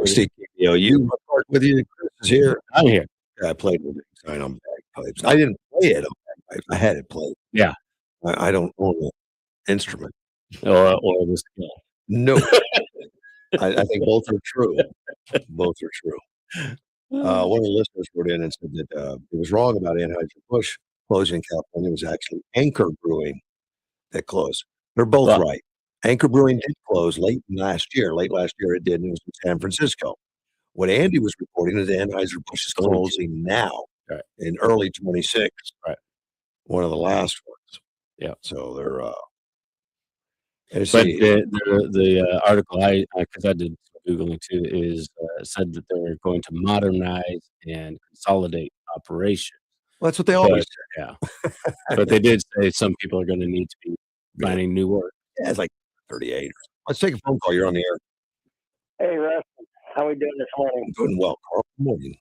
Speaker 2: Steve, you report with you. Chris is here.
Speaker 3: I'm here.
Speaker 2: Yeah, I played with it. I on bagpipes. I didn't play it on bagpipes. I had it played.
Speaker 3: Yeah.
Speaker 2: I don't own an instrument.
Speaker 3: Or the skill.
Speaker 2: No. I think both are true. Both are true. One of the listeners wrote in and said that it was wrong about Anheuser-Busch closing in California. It was actually Anchor Brewing that closed. They're both
Speaker 1: Well-
Speaker 2: right. Anchor Brewing did close late last year. Late last year it did, and it was in San Francisco. What Andy was reporting is Anheuser-Busch is closing now in early 26.
Speaker 3: Right.
Speaker 2: One of the last ones.
Speaker 3: Yeah.
Speaker 2: So they're
Speaker 3: But the article because I did some Googling too, is said that they're going to modernize and consolidate operations.
Speaker 2: Well, that's what they always
Speaker 3: say. Yeah. But they did say some people are going to need to be finding new work.
Speaker 2: Yeah, it's like 38. Let's take a phone call. You're on the air.
Speaker 15: Hey, Russ. How we doing this morning?
Speaker 2: Doing well, Carl. Good morning.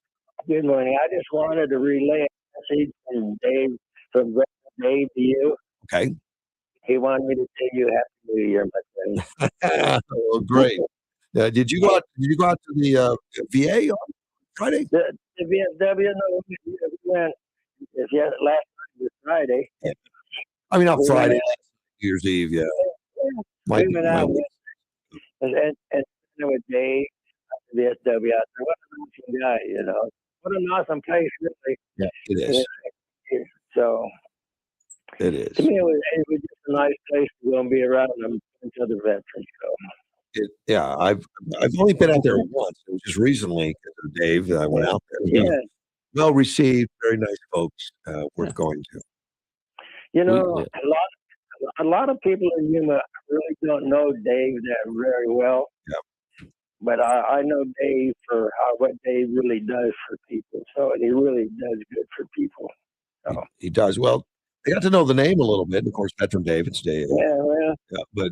Speaker 15: Good morning. I just wanted to relay a message from Dave to you.
Speaker 2: Okay.
Speaker 15: He wanted me to say you Happy New Year, my friend.
Speaker 2: Oh, great. Did you go out to the VA on Friday?
Speaker 15: The VFW, no, we went. Last night was Friday.
Speaker 2: Yeah. I mean, not
Speaker 15: We
Speaker 2: Friday,
Speaker 15: went
Speaker 2: New Year's Eve. Yeah.
Speaker 15: We went out and with Dave at the VFW out there. What an awesome guy, you know. What an awesome place, really.
Speaker 2: Yeah, it is.
Speaker 15: So
Speaker 2: It is.
Speaker 15: to me, it was just a nice place to go and be around a bunch of other veterans. So.
Speaker 2: Yeah, I've only been out there once. It was just recently because of Dave that I went out there.
Speaker 15: Yeah.
Speaker 2: Well received, very nice folks. Worth going to.
Speaker 15: You know, a lot of people in Yuma really don't know Dave that very well.
Speaker 2: Yeah.
Speaker 15: But I know Dave for what Dave really does for people. So he really does good for people. So.
Speaker 2: He does. Well, I got to know the name a little bit. Of course, Veteran Dave, it's Dave.
Speaker 15: Yeah, well.
Speaker 2: Yeah, but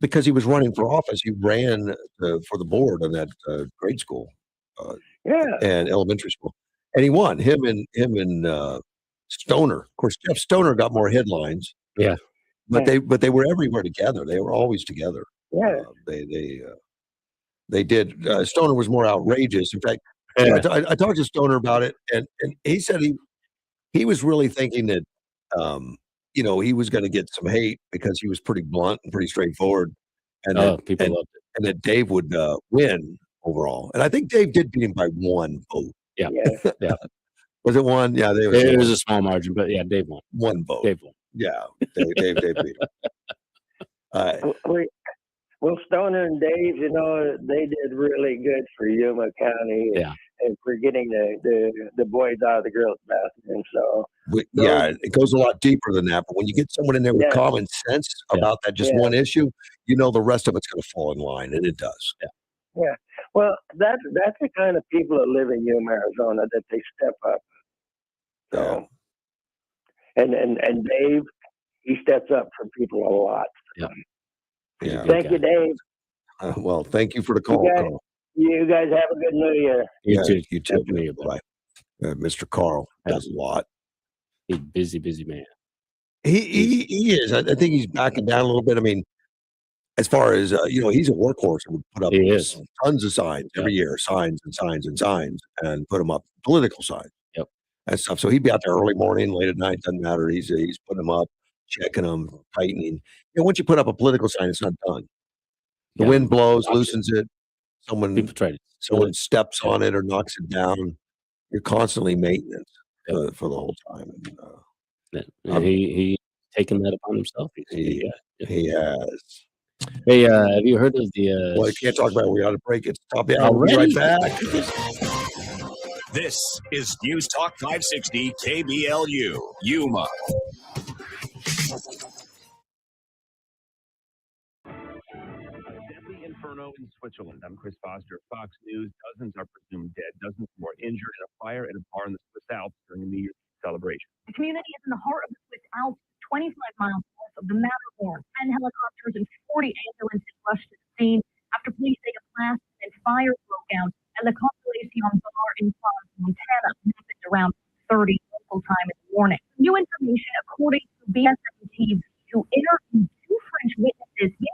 Speaker 2: because he was running for office, he ran for the board of that grade school. And elementary school. And he won. Him and Stoner. Of course, Jeff Stoner got more headlines.
Speaker 3: Yeah.
Speaker 2: But they were everywhere together. They were always together.
Speaker 15: Yeah.
Speaker 2: They did. Stoner was more outrageous. In fact, I talked to Stoner about it, and he said he was really thinking that he was going to get some hate because he was pretty blunt and pretty straightforward, and
Speaker 3: people loved it,
Speaker 2: and that Dave would win overall. And I think Dave did beat him by one vote.
Speaker 3: Yeah. Yeah.
Speaker 2: Was it one? Yeah,
Speaker 3: it was a small margin, but yeah, Dave won.
Speaker 2: One vote.
Speaker 3: Dave won.
Speaker 2: Yeah, Dave beat him.
Speaker 15: Well, Stoner and Dave, you know, they did really good for Yuma County and for getting the boys out of the girls' bathroom. So
Speaker 2: it goes a lot deeper than that. But when you get someone in there with common sense about that just one issue, you know the rest of it's going to fall in line, and it does.
Speaker 15: Yeah. Well, that's the kind of people that live in Yuma, Arizona, that they step up. So, and Dave, he steps up for people a lot.
Speaker 2: Yeah.
Speaker 15: Thank you, Dave.
Speaker 2: Well, thank you for the call, Carl.
Speaker 15: You guys have a good New Year.
Speaker 2: You too. Bye. Mr. Carl does a lot.
Speaker 3: He's a busy man.
Speaker 2: He is. I think he's backing down a little bit. I mean, as far as he's a workhorse and would put up tons of signs every year, signs and signs and signs, and put them up, political signs.
Speaker 3: Yep.
Speaker 2: And stuff. So he'd be out there early morning, late at night, doesn't matter. He's putting them up, checking them, tightening. Once you put up a political sign, it's not done. The wind blows, loosens it. Someone steps on it or knocks it down. You're constantly maintenance for the whole time.
Speaker 3: And he taken that upon himself.
Speaker 2: He has.
Speaker 3: Hey, have you heard of the?
Speaker 2: Well, I can't talk about it. We got to break it. Stop it. I'll be right back.
Speaker 18: This is News Talk 560 KBLU, Yuma.
Speaker 19: Deadly inferno in Switzerland. I'm Chris Foster, Fox News. Dozens are presumed dead. Dozens more injured in a fire at a bar in the Swiss Alps during a New Year's celebration.
Speaker 11: The community is in the heart of the Swiss Alps, 25 miles north of the Matterhorn. 10 helicopters and 40 ambulances rushed to the scene after police say a blast and fire broke out at the Constellation Bar in Florence, Montana. Happened around 30 local time in the morning. New information, according to BSM who interviewed two French witnesses, say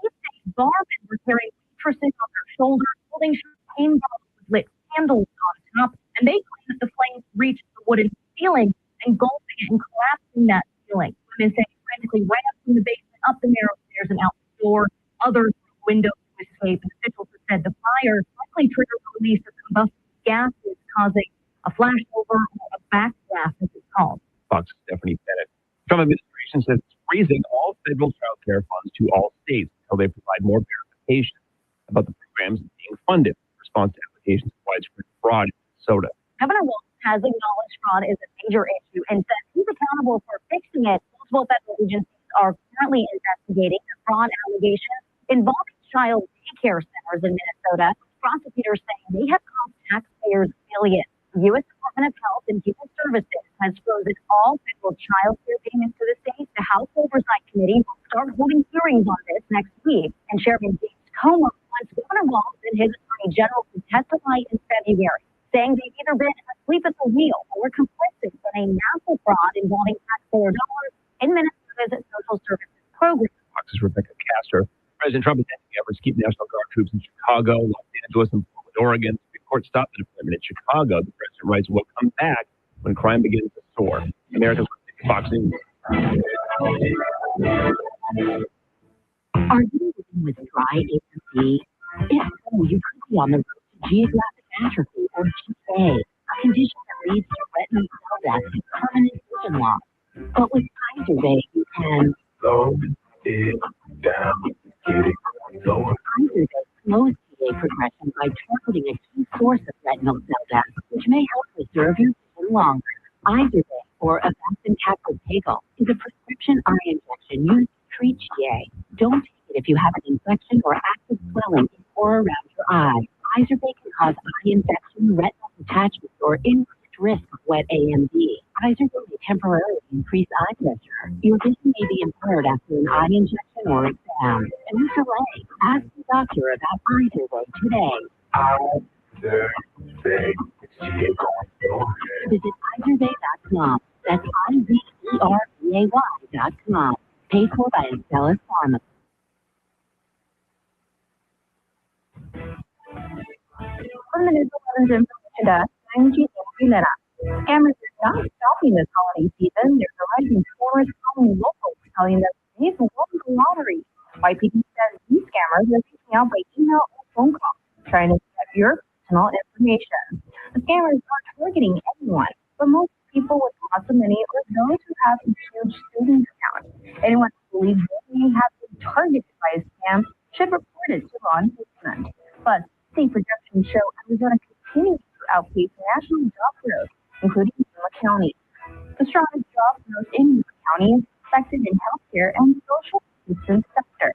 Speaker 11: barmen were carrying waitresses on their shoulders, holding champagne bottles with lit candles on top, and they claim that the flames reached the wooden ceiling, engulfing it and collapsing that ceiling. Women say they frantically ran from the basement up the narrow stairs and out the door. Others through windows to escape. And officials have said the fire likely triggered the release of combustible gas is causing a flashover or a backdraft, as it's called.
Speaker 19: Fox's Stephanie Bennett. Trump administration says it's freezing all federal child care funds to all states until they provide more verification about the programs being funded in response to applications of widespread fraud in Minnesota.
Speaker 11: Governor Walz has acknowledged fraud is a major issue and says he's accountable for fixing it. Multiple federal agencies are currently investigating the fraud allegations involving child daycare centers in Minnesota. Prosecutors say they have cost taxpayers billions. The U.S. Department of Health and Human Services has frozen all federal child care payments to the state. The House Oversight Committee will start holding hearings on this next week. And Chairman James Comer wants Governor Walz and his Attorney General to testify in February, saying they've either been asleep at the wheel or complicit in a massive fraud involving taxpayer dollars in Minnesota's social services program.
Speaker 19: Fox's Rebecca Castor. President Trump is ending efforts to keep National Guard troops in Chicago, Los Angeles, and Portland, Oregon. The court stopped the deployment in Chicago. The president writes, will come back when crime begins to soar. America's Fox News.
Speaker 6: Are you living with dry AMD? If so, you could be on the road to geographic atrophy or GA, a condition that leads to retinal cell death and permanent vision loss. But with Izervay, you can
Speaker 7: slow it down, get it going.
Speaker 6: Izervay slows GA progression by targeting a key source of retinal cell death, which may help preserve your vision longer. Izervay, or Avastin Captopril, is a prescription eye injection used to treat GA. Don't take it if you have an infection or active swelling in or around your eye. Izervay can cause eye infection, retinal detachment, or increased risk of wet AMD. Izervay may temporarily increase eye pressure. Your vision may be impaired after an eye injection or exam. And no delay. Ask the doctor about Izervay today.
Speaker 7: Izervay,
Speaker 6: Visit Izervay.com. That's IZERVAY.com. Paid for by Astellas Pharma.
Speaker 11: From the News 11's information desk, I'm Gina Pineda. Scammers are not stopping this holiday season. There's a rising tourist calling locals, telling them they've won the lottery. YPD says these scammers are reaching out by email or phone call, trying to get your personal information. The scammers aren't targeting anyone, but most people with lots of money or those who have a huge savings account. Anyone who believes they may have been targeted by a scam should report it to law enforcement. But state projections show Arizona continues to outpace national job growth, including Yuma County. The strongest job growth in Yuma County is expected in healthcare and social assistance sector.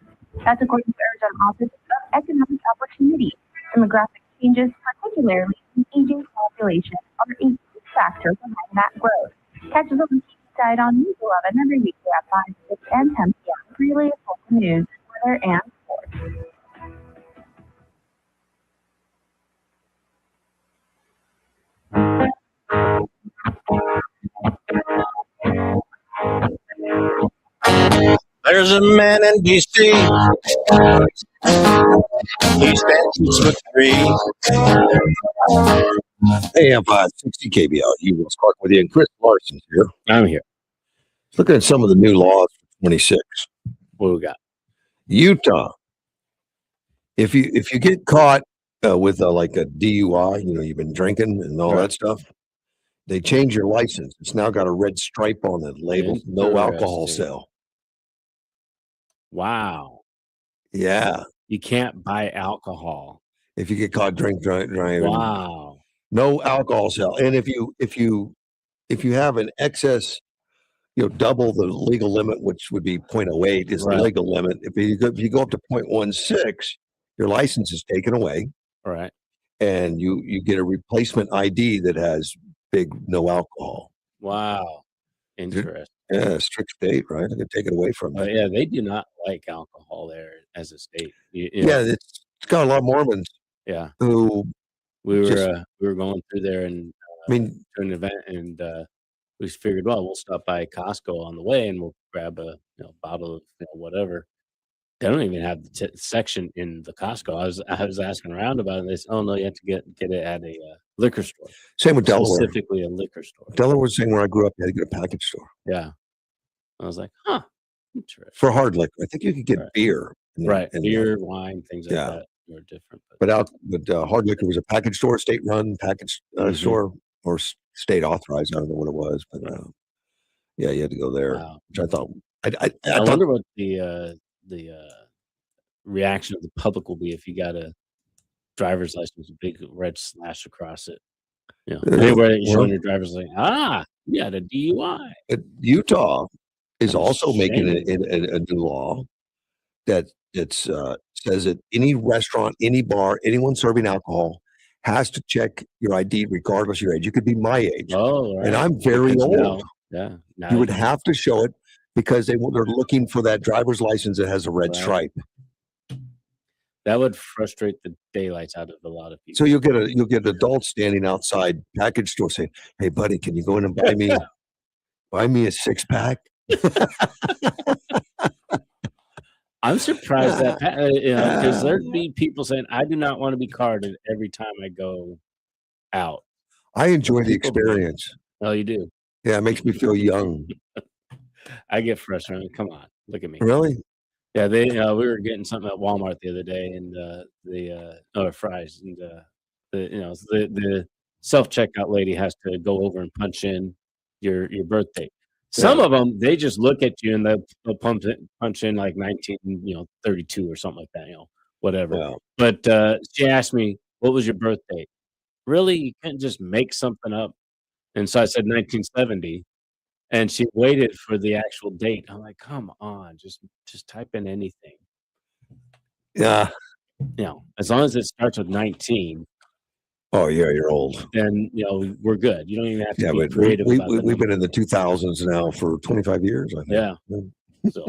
Speaker 11: That's according to Arizona Office of Economic Opportunity. Demographic changes, particularly in aging population, are a key factor behind that growth. Catch us on the TV side on News 11 every weekday at 5, 6, and 10 p.m. for your latest local news, weather, and sports.
Speaker 12: There's a man in D.C. He stands with three.
Speaker 2: AM 560 KBL. You Russ Clark with you, and Chris Larson's here.
Speaker 3: I'm here.
Speaker 2: Looking at some of the new laws for 26.
Speaker 3: What do we got?
Speaker 2: Utah. If you get caught with like a DUI, you've been drinking and all that stuff, they change your license. It's now got a red stripe on it labeled no alcohol sale.
Speaker 3: Wow.
Speaker 2: Yeah.
Speaker 3: You can't buy alcohol
Speaker 2: if you get caught driving.
Speaker 3: Wow.
Speaker 2: No alcohol sale. And if you have an excess, double the legal limit, which would be 0.08 is the legal limit. If you go up to 0.16, your license is taken away.
Speaker 3: All right.
Speaker 2: And you get a replacement ID that has big no alcohol.
Speaker 3: Wow. Interesting.
Speaker 2: Yeah, strict state, right? They're gonna take it away from them.
Speaker 3: Yeah, they do not like alcohol there as a state.
Speaker 2: Yeah, it's got a lot of Mormons.
Speaker 3: Yeah.
Speaker 2: Who
Speaker 3: we were going through there and to an event, and we figured, well, we'll stop by Costco on the way and we'll grab a bottle of whatever. They don't even have the section in the Costco. I was asking around about it, and they said, "Oh no, you have to get it at a liquor store."
Speaker 2: Same with Delaware.
Speaker 3: Specifically a liquor store.
Speaker 2: Delaware was saying where I grew up, you had to get a package store.
Speaker 3: Yeah. I was like, huh, interesting.
Speaker 2: For hard liquor. I think you could get beer.
Speaker 3: Beer, wine, things like that. more different.
Speaker 2: But Hard Liquor was a package store, state-run package store, or state authorized. I don't know what it was, but yeah, you had to go there.
Speaker 3: Wow.
Speaker 2: Which I thought.
Speaker 3: I wonder what the reaction of the public will be if you got a driver's license with a big red slash across it. Anywhere that you're showing your driver's license, you had a DUI.
Speaker 2: Utah is
Speaker 3: That's
Speaker 2: also making
Speaker 3: shame.
Speaker 2: a new law that says that any restaurant, any bar, anyone serving alcohol has to check your ID regardless of your age. You could be my age, and I'm very old.
Speaker 3: Now
Speaker 2: You would have to show it because they're looking for that driver's license that has a red stripe.
Speaker 3: That would frustrate the daylights out of a lot of people.
Speaker 2: So you'll get adults standing outside package store saying, "Hey, buddy, can you go in and buy me a 6-pack?"
Speaker 3: I'm surprised that because there'd be people saying, "I do not want to be carded every time I go out."
Speaker 2: I enjoy the experience.
Speaker 3: Oh, you do?
Speaker 2: Yeah, it makes me feel young.
Speaker 3: I get frustrated. Come on, look at me.
Speaker 2: Really?
Speaker 3: Yeah, we were getting something at Walmart the other day, and fries, and the self checkout lady has to go over and punch in your birthday. Some of them, they just look at you and they'll punch in like 1932 or something like that, whatever.
Speaker 2: Yeah.
Speaker 3: But she asked me, "What was your birthday?" Really, you can't just make something up. And so I said 1970. And she waited for the actual date. I'm like, come on, just type in anything.
Speaker 2: Yeah.
Speaker 3: As long as it starts with 19.
Speaker 2: Oh yeah, you're old.
Speaker 3: Then we're good. You don't even have to be
Speaker 2: but
Speaker 3: creative.
Speaker 2: we've been in the 2000s now for 25 years. I think.
Speaker 3: Yeah. So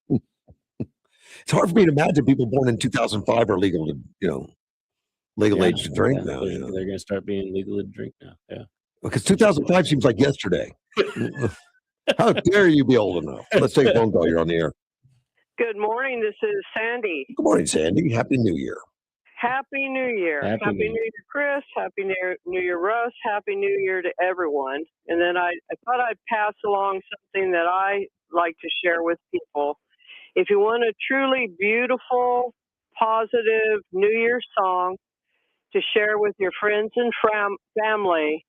Speaker 2: it's hard for me to imagine people born in 2005 are legal age to drink now.
Speaker 3: They're going to start being legal to drink now. Yeah.
Speaker 2: Because 2005 seems like yesterday. How dare you be old enough? Let's take a phone call. You're on the air.
Speaker 20: Good morning. This is Sandy.
Speaker 2: Good morning, Sandy. Happy New Year.
Speaker 20: Happy New Year. Happy New Year, Chris. Happy New Year, Russ. Happy New Year to everyone. And then I thought I'd pass along something that I like to share with people. If you want a truly beautiful, positive New Year song to share with your friends and family,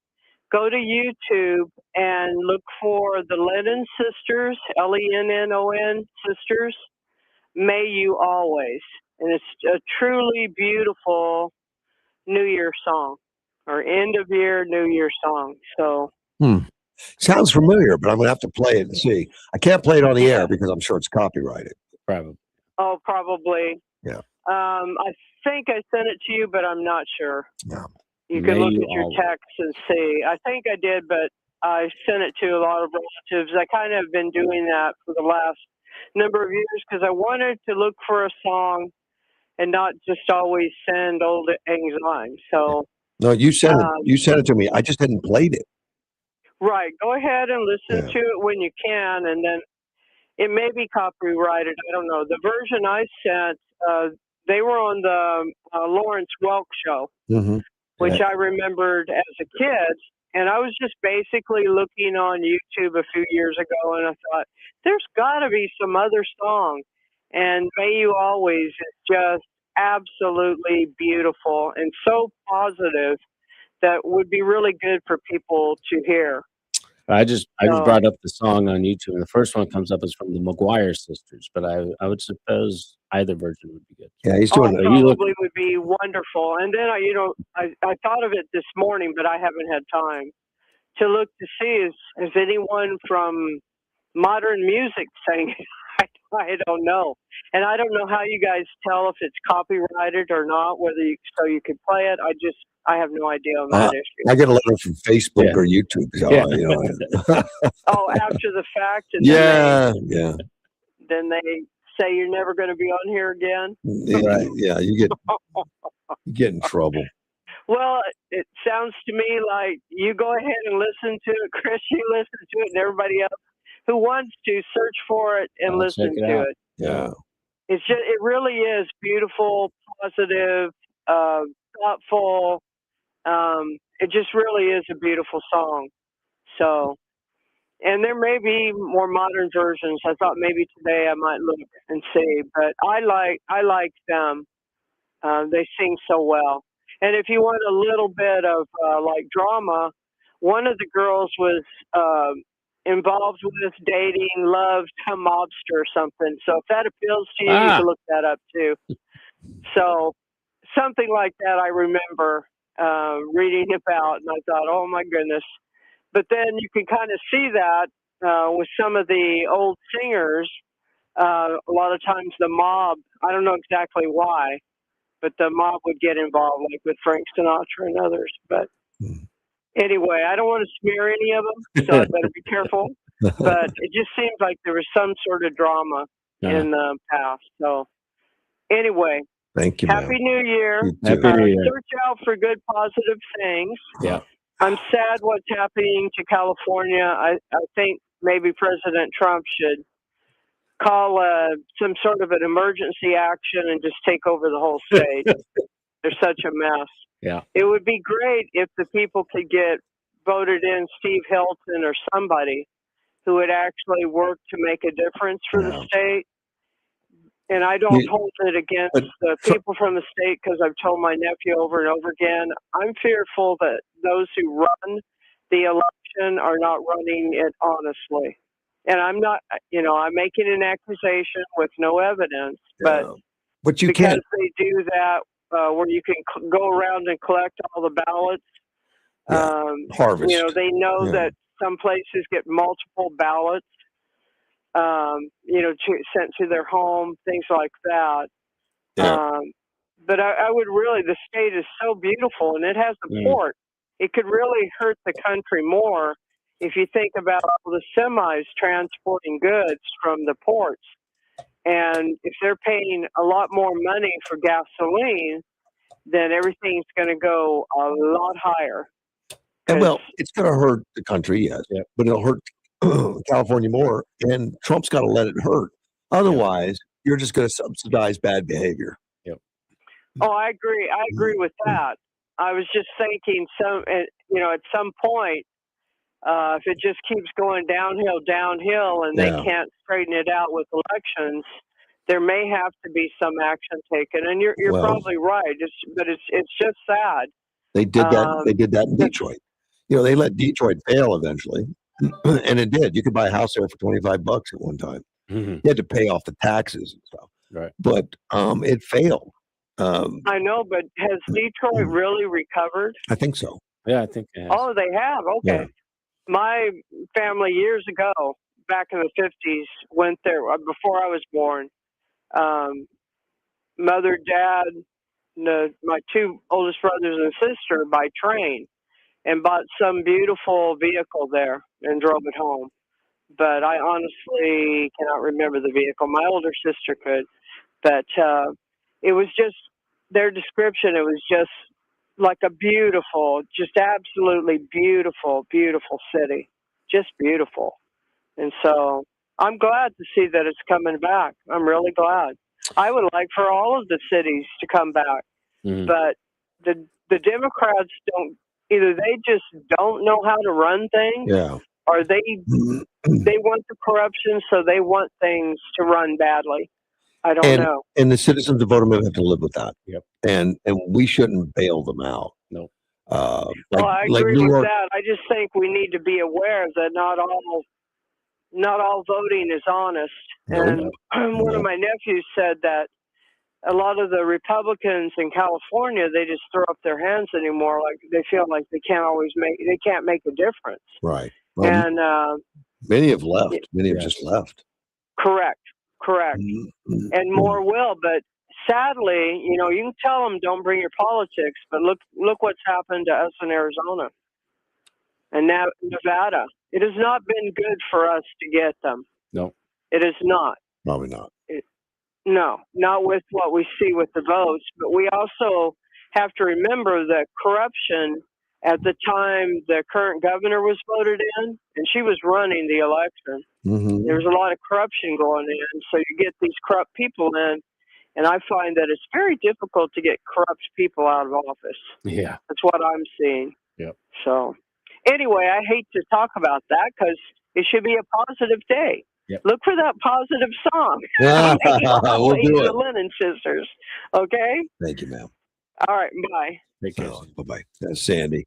Speaker 20: go to YouTube and look for the Lennon Sisters, Lennon Sisters, May You Always. And it's a truly beautiful New Year song or end of year New Year song. So
Speaker 2: sounds familiar, but I'm gonna have to play it and see. I can't play it on the air because I'm sure it's copyrighted.
Speaker 3: Probably.
Speaker 20: Oh, probably.
Speaker 2: Yeah.
Speaker 20: I think I sent it to you, but I'm not sure.
Speaker 2: Yeah.
Speaker 20: You can look at your text and see. I think I did, but I sent it to a lot of relatives. I kind of have been doing that for the last number of years because I wanted to look for a song and not just always send old Lang So
Speaker 2: No, you sent it. You sent it to me. I just hadn't played it.
Speaker 20: right, go ahead and listen to it when you can, and then it may be copyrighted. I don't know. The version I sent, they were on the Lawrence Welk show, which I remembered as a kid. And I was just basically looking on YouTube a few years ago, and I thought, there's got to be some other song. And May You Always is just absolutely beautiful and so positive that would be really good for people to hear.
Speaker 3: I just brought up the song on YouTube, and the first one comes up is from the McGuire Sisters, but I would suppose either version would be good.
Speaker 2: Yeah, he's doing
Speaker 20: it. Probably would be wonderful. And then I thought of it this morning, but I haven't had time to look to see is anyone from modern music saying it. I don't know, and I don't know how you guys tell if it's copyrighted or not. Whether you could play it, I have no idea on that issue.
Speaker 2: I get a letter from Facebook or YouTube. So,
Speaker 20: oh, after the fact, and then they say you're never going to be on here again.
Speaker 2: Yeah, you get in trouble.
Speaker 20: Well, it sounds to me like you go ahead and listen to it, Chris. You listen to it, and everybody else who wants to search for it and listen to it.
Speaker 2: Yeah,
Speaker 20: it really is beautiful, positive, thoughtful. It just really is a beautiful song. So, and there may be more modern versions. I thought maybe today I might look and see, but I like them. They sing so well. And if you want a little bit of like drama, one of the girls was involved with dating, loved a mobster or something. So if that appeals to you, you can look that up too. So something like that I remember reading about, and I thought, oh my goodness. But then you can kind of see that with some of the old singers. A lot of times the mob, I don't know exactly why, but the mob would get involved, like with Frank Sinatra and others. But anyway, I don't want to smear any of them, so I better be careful. But it just seems like there was some sort of drama in the past. So anyway,
Speaker 2: thank you,
Speaker 20: Happy
Speaker 2: ma'am.
Speaker 20: New Year.
Speaker 3: Happy New Year.
Speaker 20: Search out for good, positive things.
Speaker 3: Yeah.
Speaker 20: I'm sad what's happening to California. I think maybe President Trump should call some sort of an emergency action and just take over the whole state. They're such a mess.
Speaker 3: Yeah.
Speaker 20: It would be great if the people could get voted in Steve Hilton or somebody who would actually work to make a difference for the state. And I don't hold it against the people from the state because I've told my nephew over and over again, I'm fearful that those who run the election are not running it honestly. And I'm not, I'm making an accusation with no evidence, but
Speaker 2: you
Speaker 20: because
Speaker 2: can't.
Speaker 20: they do that where you can go around and collect all the ballots,
Speaker 2: Harvest.
Speaker 20: they know that some places get multiple ballots. Sent to their home, things like that.
Speaker 2: Yeah.
Speaker 20: But I would really, the state is so beautiful and it has a port. It could really hurt the country more if you think about all the semis transporting goods from the ports. And if they're paying a lot more money for gasoline, then everything's going to go a lot higher.
Speaker 2: And well, it's going to hurt the country, yes, but it'll hurt California more. And Trump's got to let it hurt. Otherwise, you're just going to subsidize bad behavior.
Speaker 20: Oh, I agree. I agree with that. I was just thinking at some point, if it just keeps going downhill, and they can't straighten it out with elections, there may have to be some action taken. And you're probably right. It's just sad.
Speaker 2: They did that. They did that in Detroit. They let Detroit fail eventually, and it did. You could buy a house there for $25 at one time. You had to pay off the taxes and stuff.
Speaker 3: Right.
Speaker 2: But it failed.
Speaker 20: I know, but has Detroit really recovered?
Speaker 2: I think so.
Speaker 3: Yeah, I think it has.
Speaker 20: Oh, they have. Okay.
Speaker 2: Yeah.
Speaker 20: My family years ago, back in the 50s, went there before I was born. Mother, dad, my two oldest brothers and sister by train, and bought some beautiful vehicle there and drove it home. But I honestly cannot remember the vehicle. My older sister could. But it was just their description. It was just like a beautiful, just absolutely beautiful, beautiful city. Just beautiful. And so I'm glad to see that it's coming back. I'm really glad. I would like for all of the cities to come back. But the Democrats either they just don't know how to run things, or they want the corruption, so they want things to run badly. I don't know.
Speaker 2: And the citizens of Voterman have to live with that.
Speaker 3: Yep.
Speaker 2: And we shouldn't bail them out.
Speaker 3: No.
Speaker 20: I agree with that. I just think we need to be aware that not all voting is honest. And one of my nephews said that a lot of the Republicans in California, they just throw up their hands anymore. Like they feel like they can't make a difference.
Speaker 2: Right.
Speaker 20: And
Speaker 2: many have left. Many have just left.
Speaker 20: Correct. And more will. But sadly, you can tell them don't bring your politics, but look what's happened to us in Arizona and now Nevada. It has not been good for us to get them.
Speaker 3: No.
Speaker 20: It is not.
Speaker 2: Probably not.
Speaker 20: No, not with what we see with the votes. But we also have to remember that corruption at the time the current governor was voted in, and she was running the election. There was a lot of corruption going in. So you get these corrupt people in, and I find that it's very difficult to get corrupt people out of office.
Speaker 3: Yeah.
Speaker 20: That's what I'm seeing.
Speaker 3: Yep.
Speaker 20: So anyway, I hate to talk about that because it should be a positive day. Look for that positive song.
Speaker 2: We'll do
Speaker 20: The
Speaker 2: it.
Speaker 20: Lennon Sisters. Okay.
Speaker 2: Thank you, ma'am.
Speaker 20: All right. Bye.
Speaker 3: Take care.
Speaker 2: Bye-bye. That's Sandy.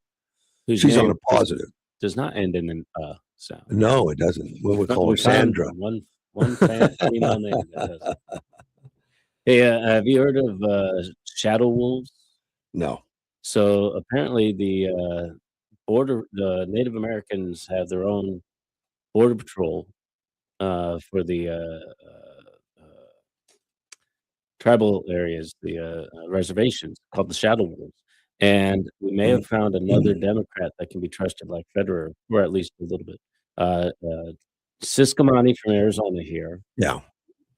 Speaker 3: Whose
Speaker 2: She's on
Speaker 3: name
Speaker 2: a positive.
Speaker 3: Does not end in an sound.
Speaker 2: No, it doesn't. We'll call her
Speaker 3: We found
Speaker 2: Sandra.
Speaker 3: One female name that doesn't. Hey, have you heard of shadow wolves?
Speaker 2: No.
Speaker 3: So apparently the Native Americans have their own border patrol for the tribal areas, the reservations, called the shadow wolves. And we may have found another Democrat that can be trusted like Federer, or at least a little bit. Siscomani from Arizona here.
Speaker 2: Yeah.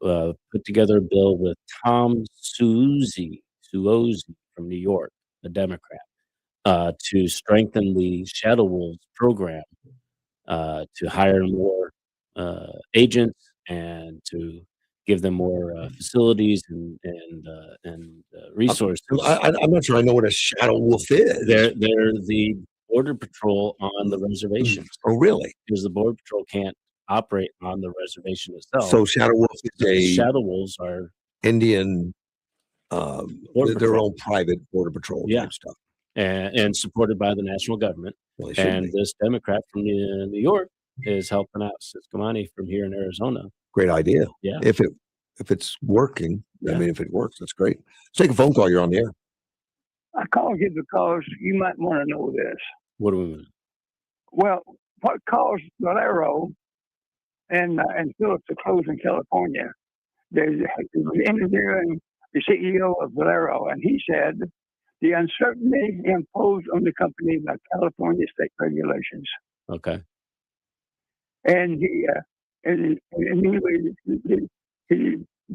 Speaker 3: Put together a bill with Tom Suozzi from New York, a Democrat, to strengthen the Shadow Wolves program, to hire more agents and to give them more facilities and resources.
Speaker 2: I'm not sure I know what a shadow wolf is.
Speaker 3: They're the border patrol on the reservations.
Speaker 2: Oh, really?
Speaker 3: Because the border patrol can't operate on the reservation itself.
Speaker 2: So shadow wolf is a
Speaker 3: shadow wolves are
Speaker 2: Indian,
Speaker 3: Border
Speaker 2: their
Speaker 3: patrol.
Speaker 2: own private border patrol type stuff.
Speaker 3: and supported by the national government.
Speaker 2: Well, they should
Speaker 3: And
Speaker 2: be.
Speaker 3: this Democrat from New York is helping out Siscomani from here in Arizona.
Speaker 2: Great idea.
Speaker 3: Yeah.
Speaker 2: If it's working, I
Speaker 3: Yeah.
Speaker 2: mean, if it works, that's great. Let's take a phone call. You're on the air.
Speaker 16: I called you because you might want to know this.
Speaker 3: What do we mean?
Speaker 16: Well, what caused Valero and Phillips to close in California? There's interviewing the CEO of Valero, and he said the uncertainty imposed on the company by California state regulations.
Speaker 3: Okay.
Speaker 16: And he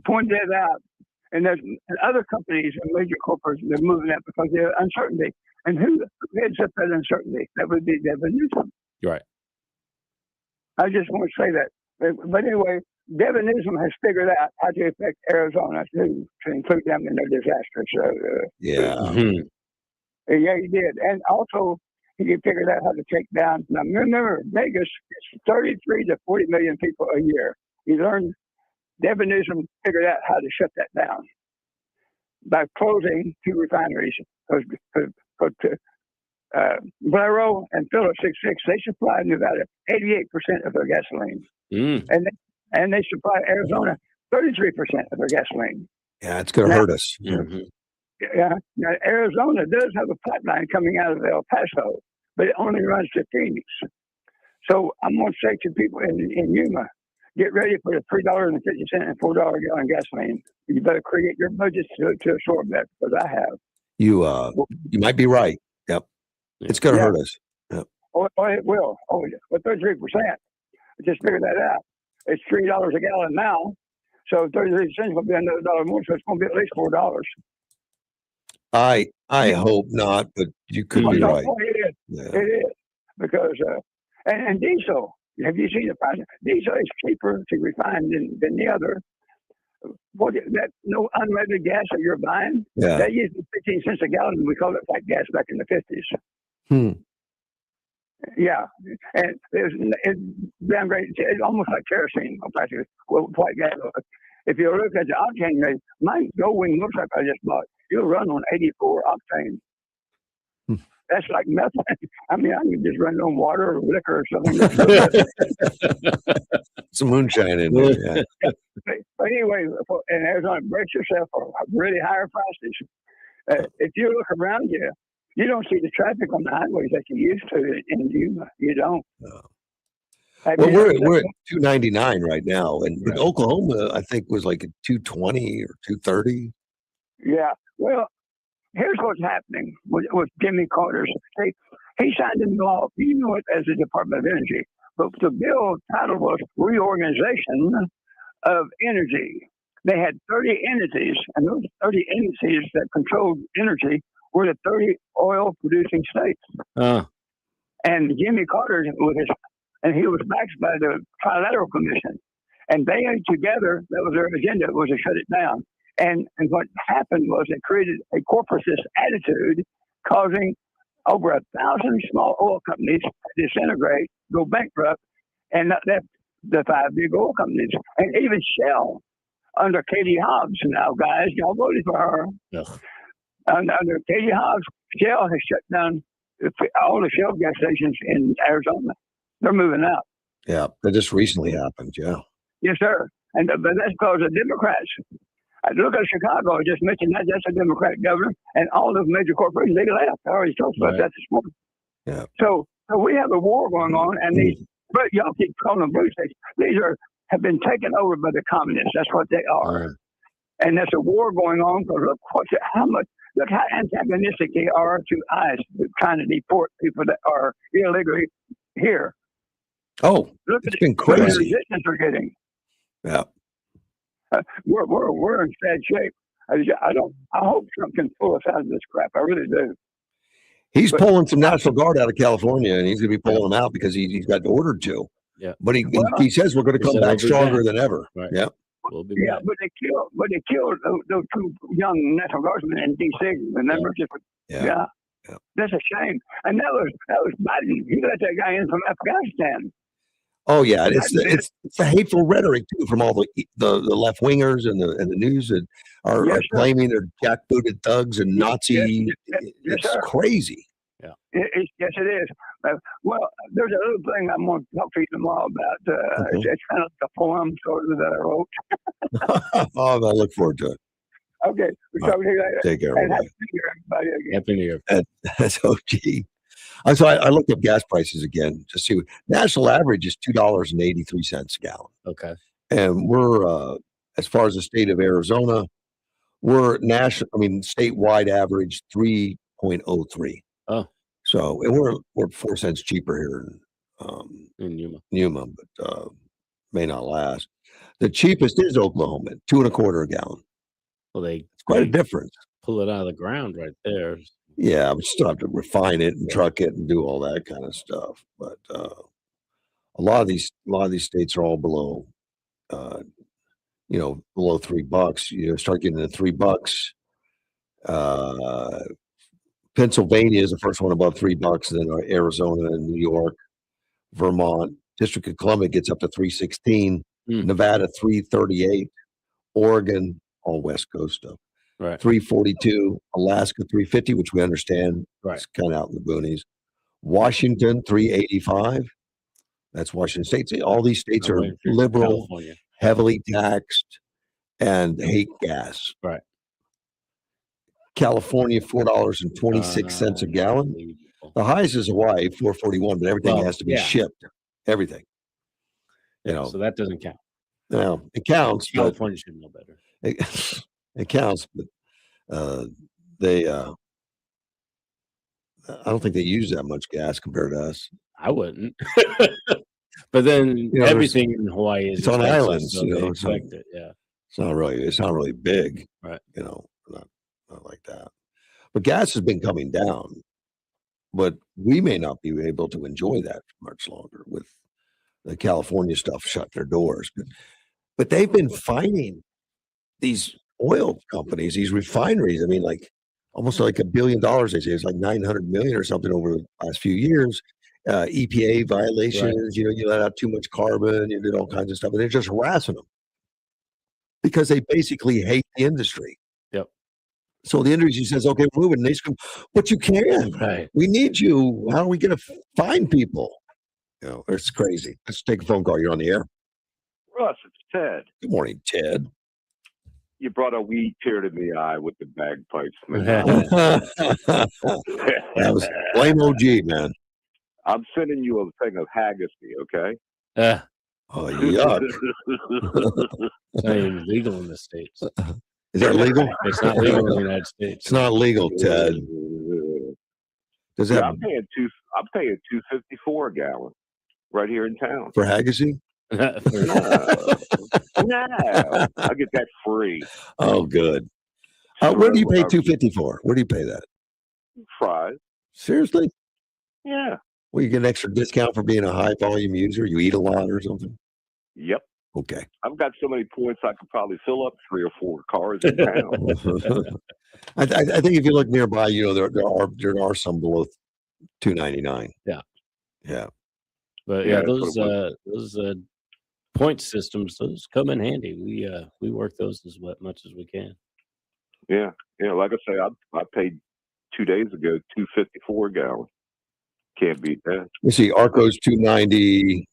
Speaker 16: pointed that out. And there's other companies and major corporations that are moving that because there's uncertainty. And who heads up that uncertainty? That would be Devin Newsom.
Speaker 3: You're right.
Speaker 16: I just want to say that. But anyway, Devin Newsom has figured out how to affect Arizona to include them in their disasters.
Speaker 2: Yeah.
Speaker 16: Yeah, he did. And also, he figured out how to take down. Now, remember, Vegas is 33 to 40 million people a year. Devin Newsom figured out how to shut that down by closing 2 refineries. Valero and Phillips 66, they supply Nevada 88% of their gasoline. And they supply Arizona 33% of their gasoline.
Speaker 2: Yeah, it's going to hurt us.
Speaker 16: Yeah. Now, Arizona does have a pipeline coming out of El Paso, but it only runs to Phoenix. So I'm going to say to people in Yuma, get ready for the $3.50 and $4 gallon gasoline. You better create your budget to absorb that, because I have.
Speaker 2: You might be right. Yep. It's going to hurt us. Yep.
Speaker 16: Oh, it will. Oh, yeah. But 33%. Just figure that out. It's $3 a gallon now. So 33 cents will be another dollar more. So it's going to be at least $4.
Speaker 2: I hope not, but you could be right.
Speaker 16: Oh, it is.
Speaker 2: Yeah.
Speaker 16: It is. Because, and diesel, have you seen the price? Diesel is cheaper to refine than the other. That no unleaded gas that you're buying, that used to be 15 cents a gallon. We called it white gas back in the 50s. Yeah, and it's damn great. It's almost like kerosene, practically. Well, white gas. If you look at the octane rate, my Goldwing motorcycle I just bought, you'll run on 84 octane. That's like nothing. I mean, I can just run it on water or liquor or something.
Speaker 2: Some moonshine in there. Yeah.
Speaker 16: But anyway, in Arizona, brace yourself for really higher prices. If you look around you, you don't see the traffic on the highways that you used to in Yuma. You don't.
Speaker 2: Well, we're at 299 right now, and Oklahoma, I think, was like at 220 or 230.
Speaker 16: Yeah. Well, here's what's happening with Jimmy Carter's. He signed into law, you know it as the Department of Energy, but the bill title was Reorganization of Energy. They had 30 entities, and those 30 entities that controlled energy were the 30 oil-producing states. And Jimmy Carter he was backed by the Trilateral Commission, and they together, that was their agenda, was to shut it down. And what happened was it created a corporatist attitude, causing over 1,000 small oil companies to disintegrate, go bankrupt, and that the 5 big oil companies, and even Shell under Katie Hobbs now, guys. Y'all voted for her.
Speaker 3: Ugh.
Speaker 16: Under Katie Hobbs, Shell has shut down all the Shell gas stations in Arizona. They're moving out.
Speaker 2: Yeah, that just recently happened. Yeah.
Speaker 16: Yes, sir. And but that's because of Democrats. Look at Chicago. I just mentioned that. That's a Democratic governor, and all those major corporations, they left. I already talked about that this morning.
Speaker 2: Yeah.
Speaker 16: So we have a war going on, and these, but y'all keep calling them blue states. These have been taken over by the communists. That's what they are. And there's a war going on because look how antagonistic they are to ICE, trying to deport people that are illegally here.
Speaker 2: Oh, it's been crazy.
Speaker 16: Resistance we're getting.
Speaker 2: Yeah.
Speaker 16: We're in sad shape. I hope Trump can pull us out of this crap. I really do.
Speaker 2: He's pulling some National Guard out of California, and he's going to be pulling them out because he's got ordered to.
Speaker 3: Yeah.
Speaker 2: But he says we're going to come back stronger than ever.
Speaker 3: Right.
Speaker 2: Yeah.
Speaker 3: We'll be
Speaker 16: Yeah,
Speaker 3: back.
Speaker 16: but they killed those two young National Guardsmen in D.C. Remember? Yeah. That's a shame. And that was Biden. He let that guy in from Afghanistan.
Speaker 2: Oh yeah, it's the hateful rhetoric too from all the left wingers and the news that are claiming they're jackbooted thugs and Nazi. It's crazy.
Speaker 3: Yeah.
Speaker 16: Yes, it is. Well, there's a little thing I'm going to talk to you tomorrow about. It's kind of like a poem sort of that I wrote.
Speaker 2: Oh, I look forward to it.
Speaker 16: Okay, we'll talk to you later.
Speaker 2: Take care.
Speaker 16: And Happy New Year, everybody. Again.
Speaker 3: Happy New Year.
Speaker 2: That's OG. So I looked up gas prices again to see. National average is $2.83 a gallon.
Speaker 3: Okay.
Speaker 2: And we're as far as the state of Arizona, we're statewide average 3.03.
Speaker 3: Oh.
Speaker 2: So and we're 4 cents cheaper here
Speaker 3: in
Speaker 2: Yuma, but may not last. The cheapest is Oklahoma, 2.25 a gallon.
Speaker 3: Well,
Speaker 2: It's quite a difference.
Speaker 3: pull it out of the ground right there.
Speaker 2: Yeah, we still have to refine it and truck it and do all that kind of stuff. But a lot of these states are all below, below $3. You start getting to $3. Pennsylvania is the first one above $3. Then Arizona and New York, Vermont, District of Columbia gets up to $3.16. Nevada $3.38. Oregon, all West Coast stuff.
Speaker 3: Right.
Speaker 2: $3.42, Alaska $3.50, which we understand.
Speaker 3: Right.
Speaker 2: It's kind of out in the boonies. Washington $3.85. That's Washington State. See, all these states are liberal,
Speaker 3: California.
Speaker 2: heavily taxed, and hate gas.
Speaker 3: Right.
Speaker 2: California $4.26 a gallon. The highest is Hawaii $4.41, but everything has to be shipped. Everything.
Speaker 3: So that doesn't count.
Speaker 2: No, it counts.
Speaker 3: California should know better.
Speaker 2: It counts, but they I don't think they use that much gas compared to us.
Speaker 3: I wouldn't. But then everything in Hawaii is
Speaker 2: on islands,
Speaker 3: so they expect it. Yeah.
Speaker 2: It's not really big.
Speaker 3: Right.
Speaker 2: Not like that. But gas has been coming down, but we may not be able to enjoy that for much longer with the California stuff shutting their doors. But they've been fining these oil companies, these refineries. I mean, like almost like $1 billion. They say it's like 900 million or something over the last few years. EPA violations. Right. You let out too much carbon. You did all kinds of stuff, and they're just harassing them because they basically hate the industry.
Speaker 3: Yep.
Speaker 2: So the industry says, "Okay, we're moving." And they come, "But you can.
Speaker 3: Right.
Speaker 2: We need you. How are we going to find people?" It's crazy. Let's take a phone call. You're on the air.
Speaker 4: Russ, it's Ted.
Speaker 2: Good morning, Ted.
Speaker 4: You brought a wee tear to the eye with the bagpipes, man.
Speaker 2: That was blame OG, man.
Speaker 4: I'm sending you a thing of haggis, okay?
Speaker 2: Oh, yuck.
Speaker 3: It's not even legal in the States.
Speaker 2: Is that legal?
Speaker 3: It's not legal in the United States.
Speaker 2: It's not legal, Ted. Does that
Speaker 4: I'm paying $2.54 a gallon right here in town
Speaker 2: for haggis?
Speaker 4: No, I get that free.
Speaker 2: Oh, good. Where do you pay $2.50 for? Where do you pay that?
Speaker 4: Fries.
Speaker 2: Seriously?
Speaker 4: Yeah.
Speaker 2: Well, you get an extra discount for being a high volume user. You eat a lot or something.
Speaker 4: Yep.
Speaker 2: Okay.
Speaker 4: I've got so many points I could probably fill up 3 or 4 cars in town.
Speaker 2: I think if you look nearby, there are some below $2.99.
Speaker 3: Yeah.
Speaker 2: Yeah.
Speaker 3: But those point systems, those come in handy. We work those as much as we can.
Speaker 4: Yeah, like I say, I paid 2 days ago $2.54 a gallon. Can't beat that.
Speaker 2: You see, Arco's $2.90.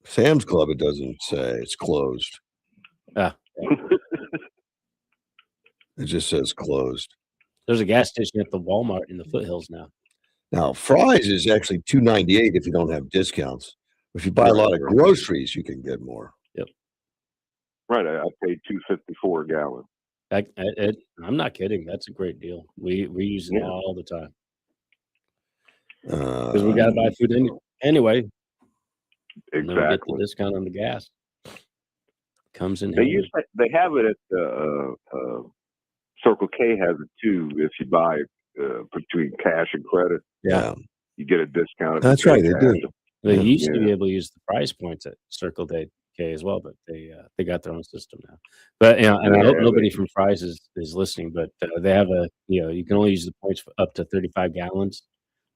Speaker 2: Sam's Club, it doesn't say, it's closed.
Speaker 3: Ah.
Speaker 2: It just says closed.
Speaker 3: There's a gas station at the Walmart in the foothills now.
Speaker 2: Now, Fry's is actually $2.98 if you don't have discounts. If you buy a lot of groceries, you can get more.
Speaker 3: Yep.
Speaker 4: Right, I paid $2.54 a gallon.
Speaker 3: I'm not kidding. That's a great deal. We use it all the time because we got to buy food anyway.
Speaker 4: Exactly.
Speaker 3: And then we get the discount on the gas. Comes in.
Speaker 4: They have it at Circle K has it too. If you buy between cash and credit, you get a discount.
Speaker 2: That's right. They do.
Speaker 3: They used to be able to use the price points at Circle K as well, but they got their own system now. But and I hope nobody from Fry's is listening. But they have you can only use the points for up to 35 gallons.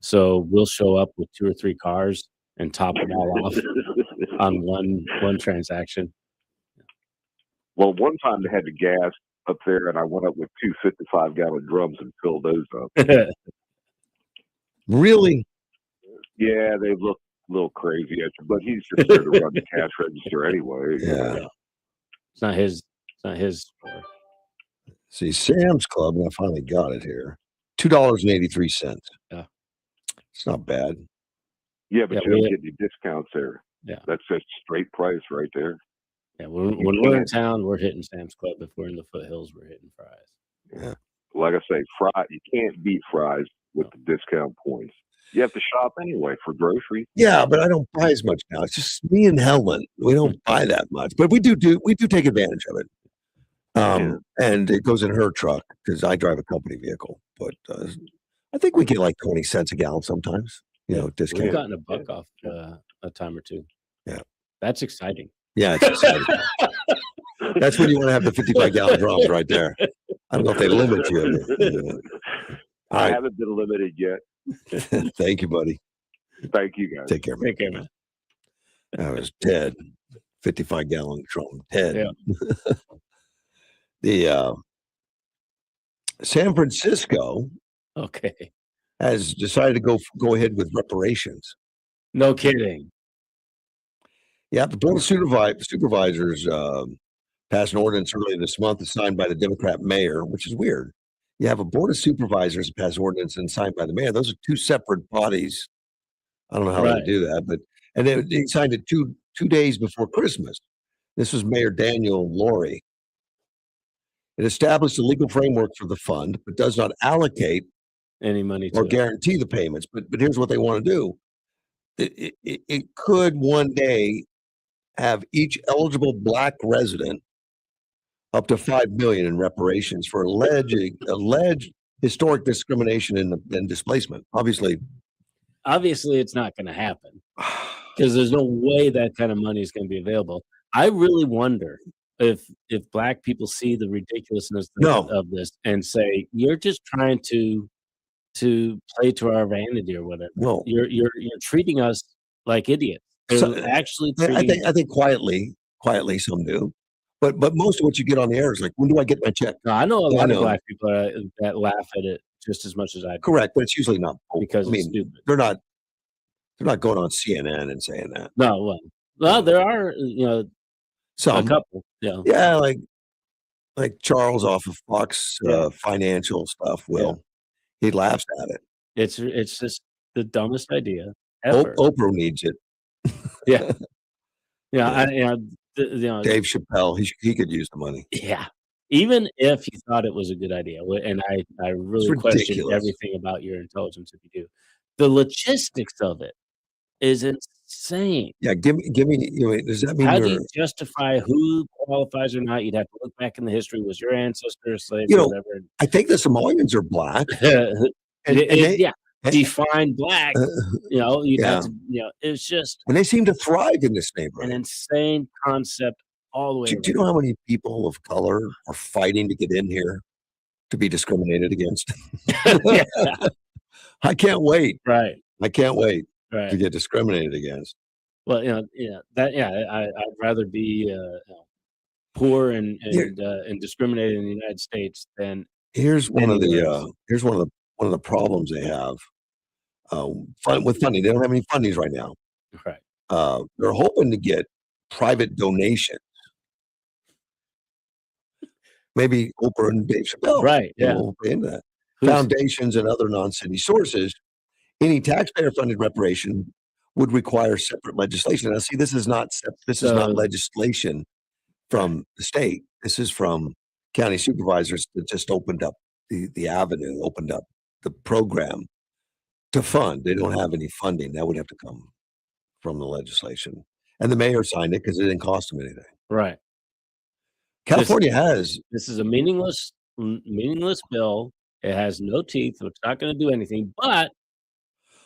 Speaker 3: So we'll show up with 2 or 3 cars and top them all off on one transaction.
Speaker 4: Well, one time they had the gas up there, and I went up with 2 55-gallon drums and filled those up.
Speaker 2: Really?
Speaker 4: Yeah, they look a little crazy at you, but he's just there to run the cash register anyway.
Speaker 2: Yeah.
Speaker 3: It's not his store.
Speaker 2: See, Sam's Club, and I finally got it here. $2.83.
Speaker 3: Yeah.
Speaker 2: It's not bad.
Speaker 4: Yeah, but you don't get any discounts there.
Speaker 3: Yeah.
Speaker 4: That's a straight price right there.
Speaker 3: Yeah, when we're in town, we're hitting Sam's Club. If we're in the foothills, we're hitting Fry's.
Speaker 2: Yeah.
Speaker 4: Like I say, you can't beat Fry's with the discount points. You have to shop anyway for groceries.
Speaker 2: Yeah, but I don't buy as much now. It's just me and Helen. We don't buy that much, but we do take advantage of it. And it goes in her truck because I drive a company vehicle. But I think we get like 20 cents a gallon sometimes. Discount.
Speaker 3: We've gotten $1 off a time or two.
Speaker 2: Yeah,
Speaker 3: that's exciting.
Speaker 2: Yeah, it's exciting. That's when you want to have the 55-gallon drums right there. I don't know if they limit you.
Speaker 4: I haven't been limited yet.
Speaker 2: Thank you, buddy.
Speaker 4: Thank you, guys.
Speaker 2: Take care, man.
Speaker 3: Take care, man.
Speaker 2: That was Ted, 55-gallon drum. Ted.
Speaker 3: Yeah.
Speaker 2: The San Francisco, has decided to go ahead with reparations.
Speaker 3: No kidding.
Speaker 2: Yeah, the Board of Supervisors passed an ordinance earlier this month signed by the Democrat mayor, which is weird. You have a Board of Supervisors pass ordinance and signed by the mayor. Those are two separate bodies. I don't know how they do that, but they signed it two days before Christmas. This was Mayor Daniel Laurie. It established a legal framework for the fund, but does not allocate
Speaker 3: any money
Speaker 2: or guarantee the payments. But here's what they want to do. It could one day have each eligible Black resident up to $5 million in reparations for alleged historic discrimination and displacement. Obviously,
Speaker 3: it's not going to happen because there's no way that kind of money is going to be available. I really wonder if Black people see the ridiculousness of this and say, "You're just trying to play to our vanity or whatever."
Speaker 2: No,
Speaker 3: you're treating us like idiots. Actually,
Speaker 2: I think quietly some do, but most of what you get on the air is like, when do I get my check?
Speaker 3: No, I know a lot of Black people that laugh at it just as much as I do.
Speaker 2: Correct, but it's usually not
Speaker 3: because it's stupid.
Speaker 2: They're not going on CNN and saying that.
Speaker 3: No, well, there are
Speaker 2: some
Speaker 3: a couple. Yeah,
Speaker 2: yeah, like Charles off of Fox Financial stuff. He laughs at it.
Speaker 3: It's just the dumbest idea ever.
Speaker 2: Oprah needs it.
Speaker 3: Yeah.
Speaker 2: Dave Chappelle, he could use the money.
Speaker 3: Yeah. Even if you thought it was a good idea, and I really question everything about your intelligence if you do. The logistics of it is insane.
Speaker 2: Yeah, give me. Does that mean
Speaker 3: how do you justify who qualifies or not? You'd have to look back in the history. Was your ancestor a slave? Or whatever.
Speaker 2: I think the Somalians are Black.
Speaker 3: Define Black. You'd have to. It's just.
Speaker 2: And they seem to thrive in this neighborhood.
Speaker 3: An insane concept all the way.
Speaker 2: Do you know how many people of color are fighting to get in here to be discriminated against? I can't wait.
Speaker 3: Right.
Speaker 2: I can't wait
Speaker 3: to
Speaker 2: get discriminated against.
Speaker 3: Well, I'd rather be poor and discriminated in the United States than
Speaker 2: Here's one of
Speaker 3: anywhere
Speaker 2: the
Speaker 3: else.
Speaker 2: one of the problems they have with funding. They don't have any fundings right now.
Speaker 3: Right.
Speaker 2: They're hoping to get private donations. Maybe Oprah and Dave Chappelle,
Speaker 3: Right, yeah.
Speaker 2: will pay into that.
Speaker 3: Who's-
Speaker 2: Foundations and other non-city sources. Any taxpayer-funded reparation would require separate legislation. Now, see, this is not
Speaker 3: So-
Speaker 2: legislation from the state. This is from county supervisors that just opened up the avenue, opened up the program to fund. They don't have any funding. That would have to come from the legislation. And the mayor signed it because it didn't cost him anything.
Speaker 3: Right.
Speaker 2: California has.
Speaker 3: This is a meaningless bill. It has no teeth. It's not going to do anything, but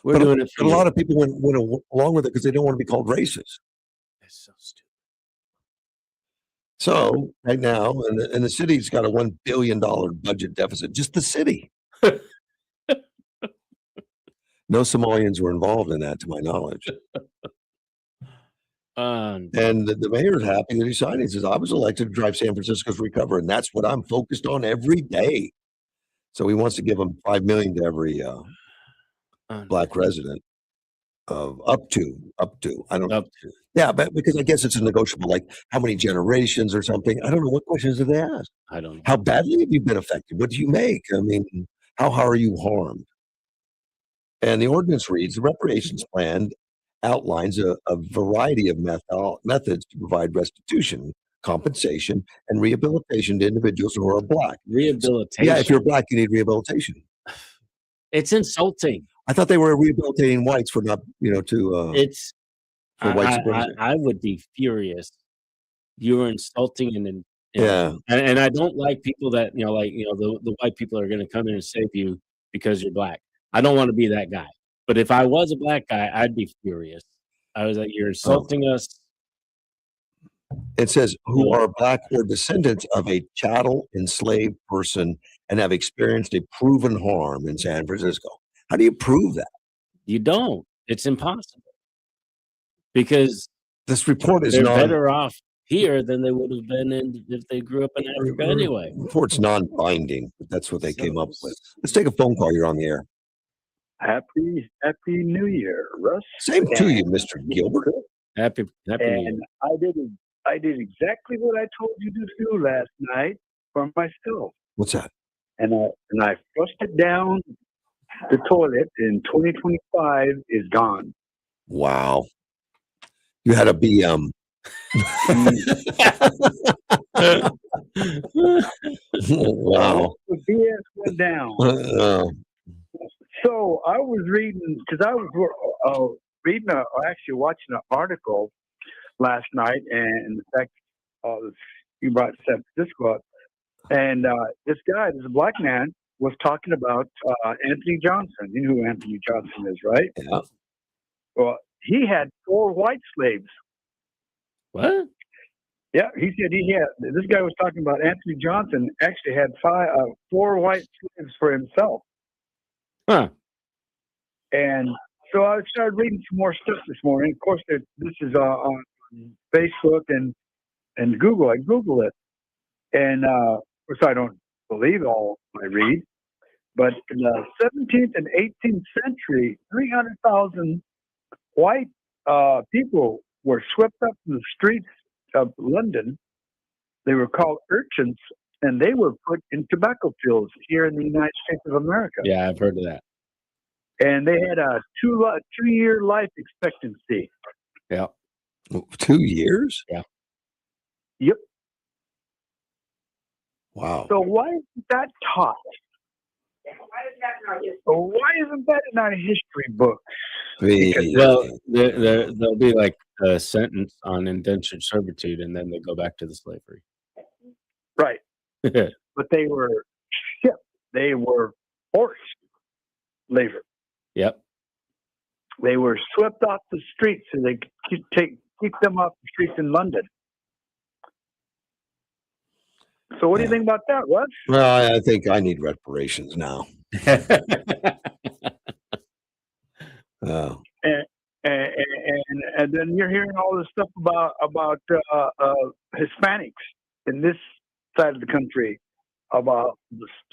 Speaker 3: we're doing it for
Speaker 2: But a
Speaker 3: you.
Speaker 2: lot of people went along with it because they don't want to be called racist.
Speaker 3: It's so stupid.
Speaker 2: So right now, and the city's got a $1 billion budget deficit, just the city. No Somalians were involved in that, to my knowledge. And the mayor's happy that he signed it. He says, I was elected to drive San Francisco's recovery, and that's what I'm focused on every day. So he wants to give them $5 million to every black resident of up to. I don't know. Yeah, but because I guess it's a negotiable, like how many generations or something. I don't know. What questions did they ask?
Speaker 3: I don't know.
Speaker 2: How badly have you been affected? What do you make? I mean, how are you harmed? And the ordinance reads, the reparations plan outlines a variety of methods to provide restitution, compensation, and rehabilitation to individuals who are black.
Speaker 3: Rehabilitation?
Speaker 2: Yeah, if you're black, you need rehabilitation.
Speaker 3: It's insulting.
Speaker 2: I thought they were rehabilitating whites for not,
Speaker 3: It's.
Speaker 2: for white supremacy.
Speaker 3: I would be furious. You're insulting and
Speaker 2: Yeah.
Speaker 3: and I don't like people that the white people are going to come in and save you because you're black. I don't want to be that guy. But if I was a black guy, I'd be furious. I was like, you're insulting us.
Speaker 2: It says, who are black or descendants of a chattel enslaved person and have experienced a proven harm in San Francisco. How do you prove that?
Speaker 3: You don't. It's impossible. Because
Speaker 2: this report is
Speaker 3: they're better off here than they would have been if they grew up in Africa anyway.
Speaker 2: Report's non-binding, but that's what they came up with. Let's take a phone call. You're on the air.
Speaker 21: Happy New Year, Russ.
Speaker 2: Same to you, Mr. Gilbert.
Speaker 3: Happy New Year.
Speaker 21: And I did exactly what I told you to do last night for myself.
Speaker 2: What's that?
Speaker 21: And I flushed it down the toilet, and 2025 is gone.
Speaker 2: Wow. You had to be wow.
Speaker 21: The BS went down. So I was reading because I was reading actually watching an article last night, and the fact you brought San Francisco up, and this a black man, was talking about Anthony Johnson. You know who Anthony Johnson is, right?
Speaker 2: Yeah.
Speaker 21: Well, he had 4 white slaves.
Speaker 3: What?
Speaker 21: Yeah, he said this guy was talking about Anthony Johnson actually had 4 white slaves for himself.
Speaker 3: Huh.
Speaker 21: And so I started reading some more stuff this morning. Of course, this is on Facebook and Google. I Google it. And of course, I don't believe all I read. But in the 17th and 18th century, 300,000 white people were swept up from the streets of London. They were called urchins, and they were put in tobacco fields here in the United States of America.
Speaker 3: Yeah, I've heard of that.
Speaker 21: And they had a 2-year life expectancy.
Speaker 3: Yeah.
Speaker 2: 2 years?
Speaker 3: Yeah.
Speaker 21: Yep.
Speaker 2: Wow.
Speaker 21: So why isn't that taught? Why isn't that in our history books?
Speaker 3: Well, there'll be like a sentence on indentured servitude, and then they go back to the slavery.
Speaker 21: Right. But they were shipped. They were forced labor.
Speaker 3: Yep.
Speaker 21: They were swept off the streets, so they could keep them off the streets in London. So what do you think about that, Russ?
Speaker 2: Well, I think I need reparations now.
Speaker 21: And then you're hearing all this stuff about Hispanics in this side of the country, about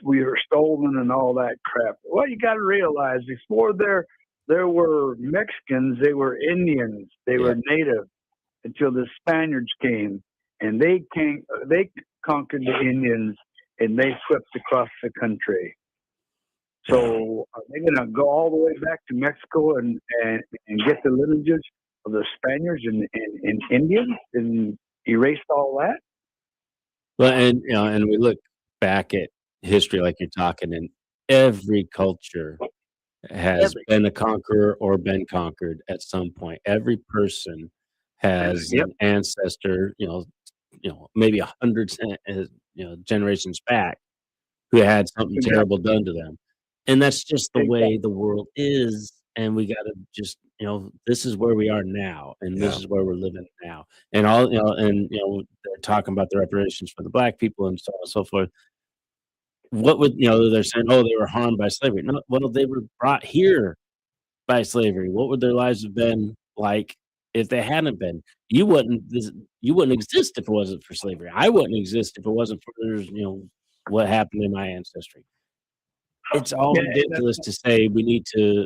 Speaker 21: we were stolen and all that crap. Well, you got to realize before there were Mexicans, they were Indians, they were native until the Spaniards came, and they conquered the Indians and they swept across the country. So are they going to go all the way back to Mexico and get the lineages of the Spaniards and Indians and erase all that?
Speaker 3: Well, and we look back at history like you're talking, and every culture has been a conqueror or been conquered at some point. Every person has an ancestor, maybe 100 generations back, who had something terrible done to them. And that's just the way the world is. And we got to just, this is where we are now, and this is where we're living now. And they're talking about the reparations for the black people and so on and so forth. What would, they're saying, oh, they were harmed by slavery. No, well, they were brought here by slavery. What would their lives have been like if they hadn't been? You wouldn't exist if it wasn't for slavery. I wouldn't exist if it wasn't for, what happened in my ancestry. It's all ridiculous to say we need to,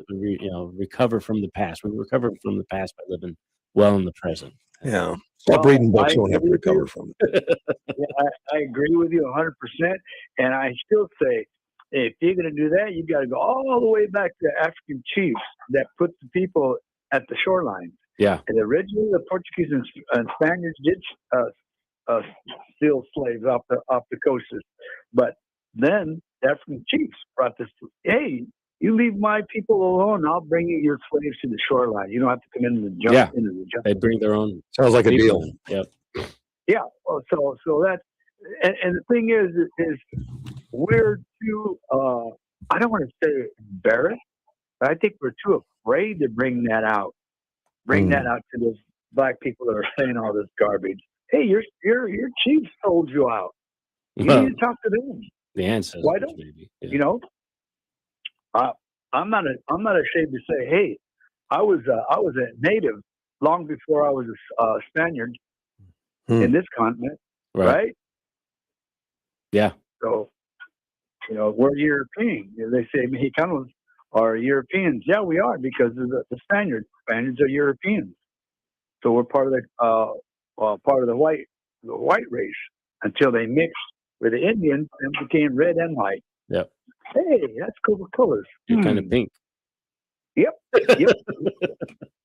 Speaker 3: recover from the past. We recover from the past by living well in the present.
Speaker 2: Yeah. Stop reading books you don't have to recover from it.
Speaker 21: I agree with you 100%. And I still say, if you're going to do that, you got to go all the way back to African chiefs that put the people at the shoreline.
Speaker 3: Yeah.
Speaker 21: And originally, the Portuguese and Spaniards did steal slaves off the coasts, but then African chiefs brought this. Hey, you leave my people alone, I'll bring you your slaves to the shoreline. You don't have to come into the jungle.
Speaker 3: They bring their own.
Speaker 2: Sounds like a deal.
Speaker 3: Yep.
Speaker 21: Yeah. Well, so that's and the thing is we're too. I don't want to say embarrassed, but I think we're too afraid to bring that out. Bring that out to those black people that are saying all this garbage. Hey, your chief sold you out. You need to talk to them.
Speaker 3: The ancestors,
Speaker 21: why don't
Speaker 3: maybe?
Speaker 21: I'm not ashamed to say, hey, I was a native long before I was a Spaniard in this continent, right?
Speaker 3: Yeah.
Speaker 21: So, we're European. They say Mexicanos are Europeans. Yeah, we are because of the Spaniards. Spaniards are Europeans. So we're part of the white race until they mixed with the Indians and became red and white.
Speaker 3: Yep.
Speaker 21: Hey, that's cool colors.
Speaker 3: You're kind of pink.
Speaker 21: Yep.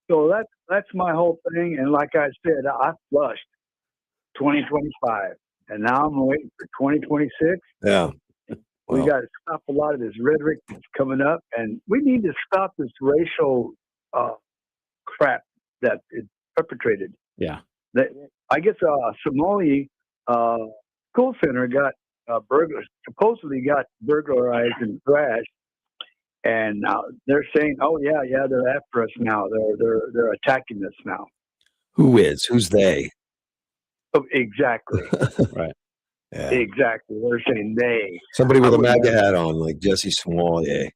Speaker 21: So that's my whole thing. And like I said, I flushed 2025, and now I'm waiting for 2026.
Speaker 2: Yeah.
Speaker 21: We got to stop a lot of this rhetoric that's coming up, and we need to stop this racial crap that is perpetrated.
Speaker 3: Yeah.
Speaker 21: I guess Somali school center got supposedly got burglarized and crashed, and now they're saying, "Oh yeah, they're after us now. They're attacking us now."
Speaker 2: Who's they?
Speaker 21: Oh, exactly.
Speaker 3: Right.
Speaker 2: Yeah.
Speaker 21: Exactly. They're saying they.
Speaker 2: Somebody with a MAGA hat on, like Jesse Smollett.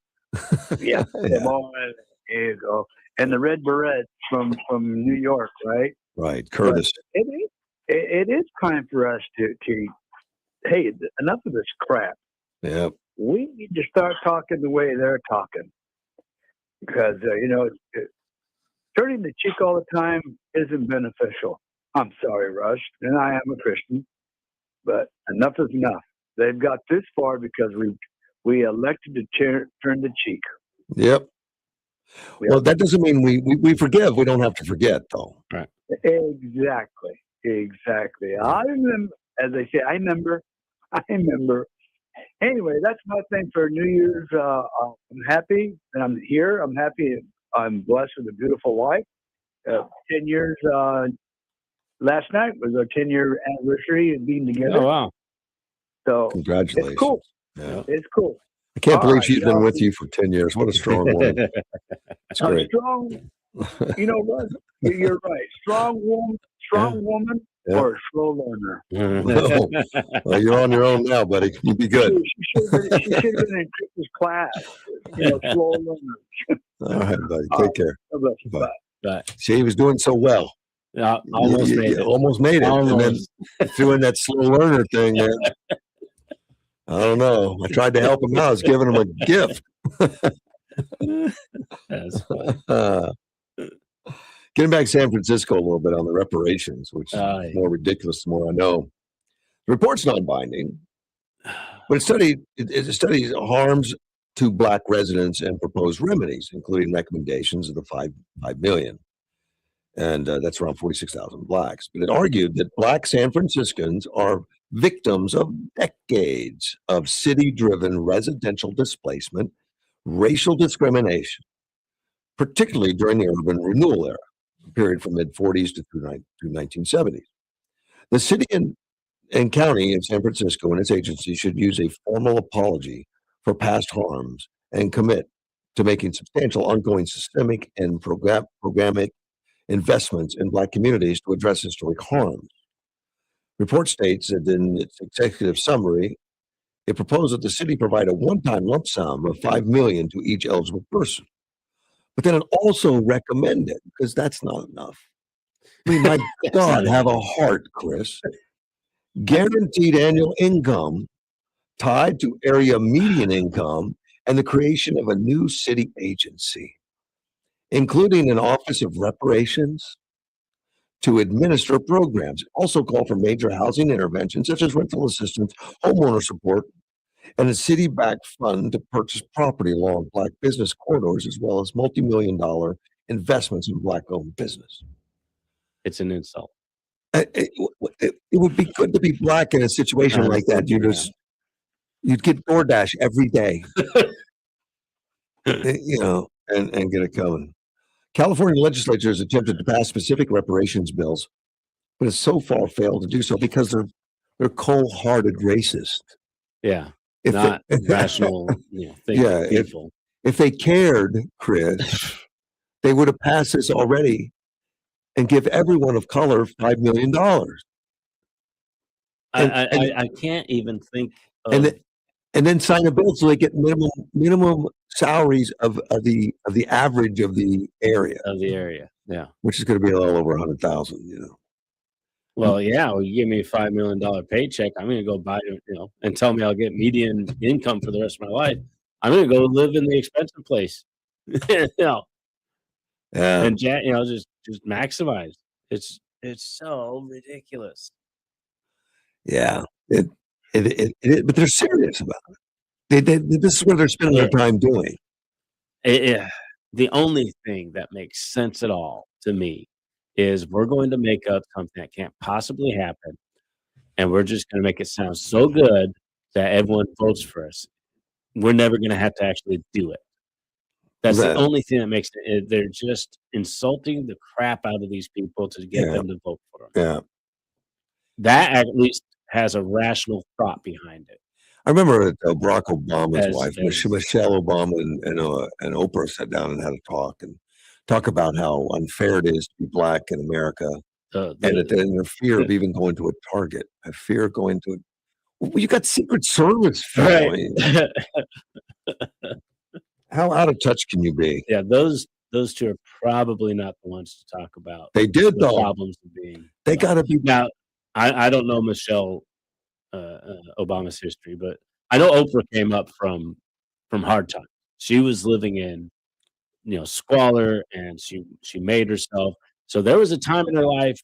Speaker 21: Yeah. There you go. And the red beret from New York, right?
Speaker 2: Right. Curtis.
Speaker 21: But it is time for us to hey, enough of this crap.
Speaker 2: Yep.
Speaker 21: We need to start talking the way they're talking, because turning the cheek all the time isn't beneficial. I'm sorry, Russ, and I am a Christian, but enough is enough. They've got this far because we elected to turn the cheek.
Speaker 2: Yep. Well, that doesn't mean we forgive. We don't have to forget, though.
Speaker 3: Right.
Speaker 21: Exactly. I remember, as I say, I remember. Anyway, that's my thing for New Year's. I'm happy that I'm here. I'm happy. I'm blessed with a beautiful wife. 10 years. Last night was our 10-year anniversary of being together.
Speaker 3: Oh, wow.
Speaker 21: So
Speaker 2: congratulations.
Speaker 21: It's cool.
Speaker 2: Yeah.
Speaker 21: It's cool.
Speaker 2: I can't believe she's been with you for 10 years. What a strong woman. That's great.
Speaker 21: Strong. Russ, you're right. Strong woman
Speaker 2: Yeah.
Speaker 21: or a slow learner.
Speaker 2: Oh, well, you're on your own now, buddy. You'll be good.
Speaker 21: She should have been in Chris's class. Slow learner.
Speaker 2: All right, buddy. Take care.
Speaker 21: God bless you.
Speaker 2: Bye.
Speaker 21: Bye.
Speaker 3: But
Speaker 2: See, he was doing so well.
Speaker 3: Almost made it.
Speaker 2: Almost made it.
Speaker 3: Almost.
Speaker 2: And then threw in that slow learner thing there. I don't know. I tried to help him out. I was giving him a gift.
Speaker 3: That's funny.
Speaker 2: Getting back to San Francisco a little bit on the reparations, which is more ridiculous the more I know. The report's non-binding, but it studies harms to Black residents and proposed remedies, including recommendations of the 5 million. And that's around 46,000 Blacks. But it argued that Black San Franciscans are victims of decades of city-driven residential displacement, racial discrimination, particularly during the urban renewal era, a period from mid-40s to 1970s. The city and county of San Francisco and its agencies should use a formal apology for past harms and commit to making substantial ongoing systemic and programmatic investments in Black communities to address historic harms. Report states that in its executive summary, it proposed that the city provide a one-time lump sum of $5 million to each eligible person. But then it also recommended, because that's not enough. I mean, my God, have a heart, Chris. Guaranteed annual income tied to area median income and the creation of a new city agency, including an Office of Reparations to administer programs. Also call for major housing interventions such as rental assistance, homeowner support, and a city-backed fund to purchase property along Black business corridors, as well as multi-million-dollar investments in Black-owned business.
Speaker 3: It's an insult.
Speaker 2: It would be good to be Black in a situation like that. You'd get DoorDash every day, and get it coming. California legislature has attempted to pass specific reparations bills, but has so far failed to do so because they're cold-hearted racist.
Speaker 3: Yeah, not rational, people.
Speaker 2: If they cared, Chris, they would have passed this already and give everyone of color $5 million.
Speaker 3: I can't even think of...
Speaker 2: And then sign a bill so they get minimum salaries of the average of the area.
Speaker 3: Yeah.
Speaker 2: Which is going to be all over 100,000,
Speaker 3: Well, yeah, you give me a $5 million paycheck, I'm going to go buy, and tell me I'll get median income for the rest of my life. I'm going to go live in the expensive place.
Speaker 2: Yeah.
Speaker 3: And just maximize. It's so ridiculous.
Speaker 2: Yeah. But they're serious about it. This is what they're spending their time doing.
Speaker 3: The only thing that makes sense at all to me is we're going to make up something that can't possibly happen, and we're just going to make it sound so good that everyone votes for us. We're never going to have to actually do it. That's the only thing that makes it. They're just insulting the crap out of these people to get them to vote for them.
Speaker 2: Yeah.
Speaker 3: That at least has a rational thought behind it.
Speaker 2: I remember Barack Obama's wife, Michelle Obama, and Oprah sat down and had a talk about how unfair it is to be Black in America, and their fear of even going to a Target, a fear of going to you got Secret Service, right? How out of touch can you be?
Speaker 3: Yeah, those two are probably not the ones to talk about.
Speaker 2: They did
Speaker 3: the
Speaker 2: though.
Speaker 3: Problems of being.
Speaker 2: They got to be
Speaker 3: now. I don't know Michelle Obama's history, but I know Oprah came up from hard times. She was living in squalor, and she made herself. So there was a time in her life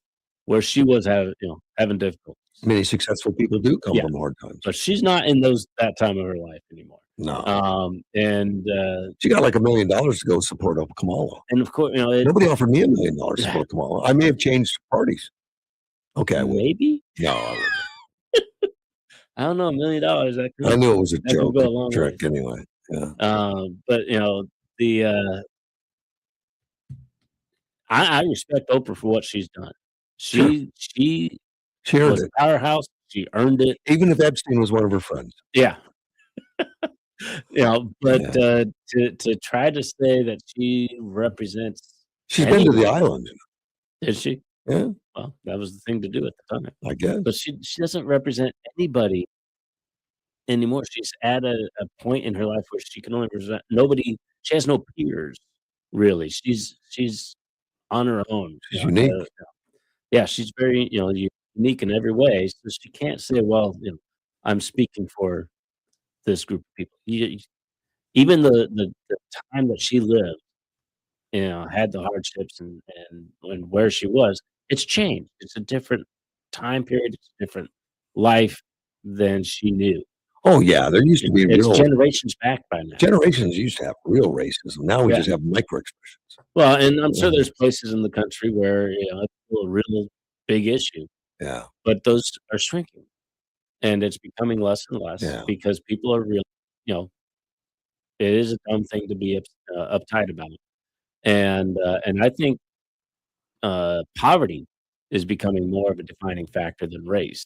Speaker 3: where she was having difficulties.
Speaker 2: Many successful people do come from hard times,
Speaker 3: but she's not in that time of her life anymore.
Speaker 2: No.
Speaker 3: And
Speaker 2: she got like $1 million to go support Kamala.
Speaker 3: And of course,
Speaker 2: nobody offered me $1 million to support Kamala. I may have changed parties. Okay, I would.
Speaker 3: Maybe.
Speaker 2: No, I wouldn't.
Speaker 3: I don't know, $1 million.
Speaker 2: I knew it was a joke, trick anyway. Yeah.
Speaker 3: But I respect Oprah for what she's done. She
Speaker 2: earned
Speaker 3: was
Speaker 2: it.
Speaker 3: a powerhouse. She earned it.
Speaker 2: Even if Epstein was one of her friends.
Speaker 3: Yeah. But to try to say that she represents.
Speaker 2: She's been to the island.
Speaker 3: Did she?
Speaker 2: Yeah.
Speaker 3: Well, that was the thing to do at the time,
Speaker 2: I guess.
Speaker 3: But she doesn't represent anybody anymore. She's at a point in her life where she can only represent nobody. She has no peers, really. She's on her own.
Speaker 2: She's unique.
Speaker 3: Yeah, she's very, unique in every way. So she can't say, well, I'm speaking for this group of people. Even the time that she lived, had the hardships and where she was, it's changed. It's a different time period. It's a different life than she knew.
Speaker 2: Oh yeah, there used to be
Speaker 3: It's
Speaker 2: real
Speaker 3: generations back by now.
Speaker 2: generations used to have real racism. Now we
Speaker 3: Yeah.
Speaker 2: just have micro expressions.
Speaker 3: Well, and I'm sure there's places in the country where it's still a real big issue,
Speaker 2: Yeah.
Speaker 3: but those are shrinking, and it's becoming less and less
Speaker 2: Yeah.
Speaker 3: because people are real. It is a dumb thing to be uptight about, and I think poverty is becoming more of a defining factor than race.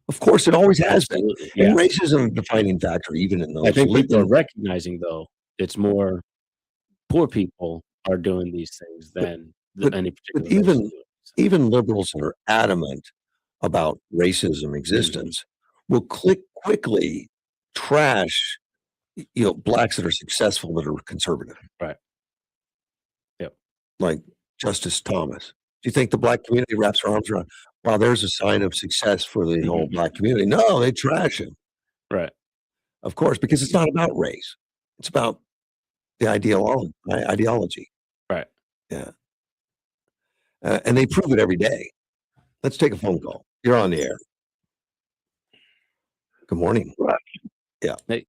Speaker 2: Of course, it always has been.
Speaker 3: Absolutely, yeah.
Speaker 2: And racism is a defining factor even in those.
Speaker 3: I think people are
Speaker 2: living-
Speaker 3: recognizing, though, it's more poor people are doing these things than any particular
Speaker 2: But
Speaker 3: race is
Speaker 2: even
Speaker 3: doing.
Speaker 2: even liberals that are adamant about racism existence will quickly trash blacks that are successful that are conservative.
Speaker 3: Right. Yep.
Speaker 2: Like Justice Thomas. Do you think the black community wraps their arms around, wow, there's a sign of success for the whole black community? No, they trash him.
Speaker 3: Right.
Speaker 2: Of course, because it's not about race. It's about the ideology.
Speaker 3: Right.
Speaker 2: Yeah. And they prove it every day. Let's take a phone call. You're on the air. Good morning.
Speaker 16: Russ,
Speaker 2: Yeah.
Speaker 3: Hey.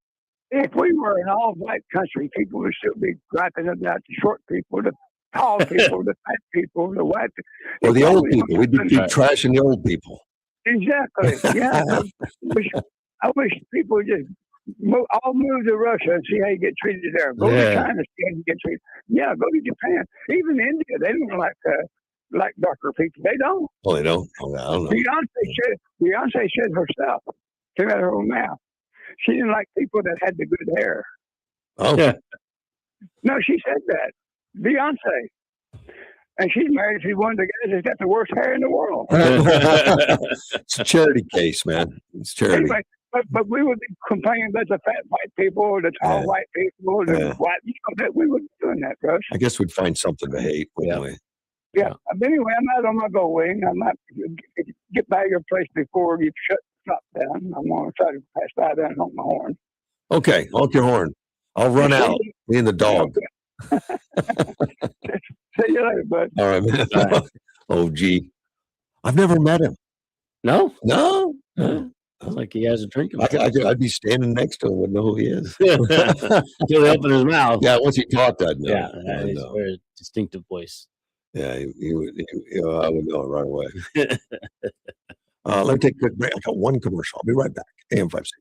Speaker 16: if we were an all-white country, people would still be griping about the short people, the tall people, the fat people, the white
Speaker 2: Or the
Speaker 16: If
Speaker 2: old
Speaker 16: we-
Speaker 2: people. We'd be trashing the old people.
Speaker 16: Exactly. Yeah. I wish people would just all move to Russia and see how you get treated there. Go
Speaker 2: Yeah.
Speaker 16: to China, see how you get treated. Yeah, go to Japan. Even India, they don't like darker people. They don't.
Speaker 2: Oh, they don't? Oh, I don't know.
Speaker 16: Beyonce said herself, came out of her own mouth. She didn't like people that had the good hair.
Speaker 2: Oh.
Speaker 3: Yeah.
Speaker 16: No, she said that. Beyonce. And she's married to one of the guys that's got the worst hair in the world.
Speaker 2: It's a charity case, man. It's charity.
Speaker 16: Anyway, but we would be complaining about the fat white people, the tall white people, the white, that we would be doing that, Russ.
Speaker 2: I guess we'd find something to hate, wouldn't we?
Speaker 16: Yeah. But anyway, I'm out on my go wing. I might get by your place before you stop down. I'm going to try to pass by there and honk my horn.
Speaker 2: Okay, honk your horn. I'll run out. Me and the dog.
Speaker 16: See you later, bud.
Speaker 2: All right, man. Oh, gee. I've never met him.
Speaker 3: No?
Speaker 2: No.
Speaker 3: Sounds like he has a drink.
Speaker 2: I'd be standing next to him, wouldn't know who he is.
Speaker 3: He'll open his mouth.
Speaker 2: Yeah, once he talked, I'd know.
Speaker 3: Yeah,
Speaker 2: I'd
Speaker 3: he's
Speaker 2: know.
Speaker 3: a very distinctive voice.
Speaker 2: Yeah, I would know it right away. Let me take a quick break. I got one commercial. I'll be right back. AM 560.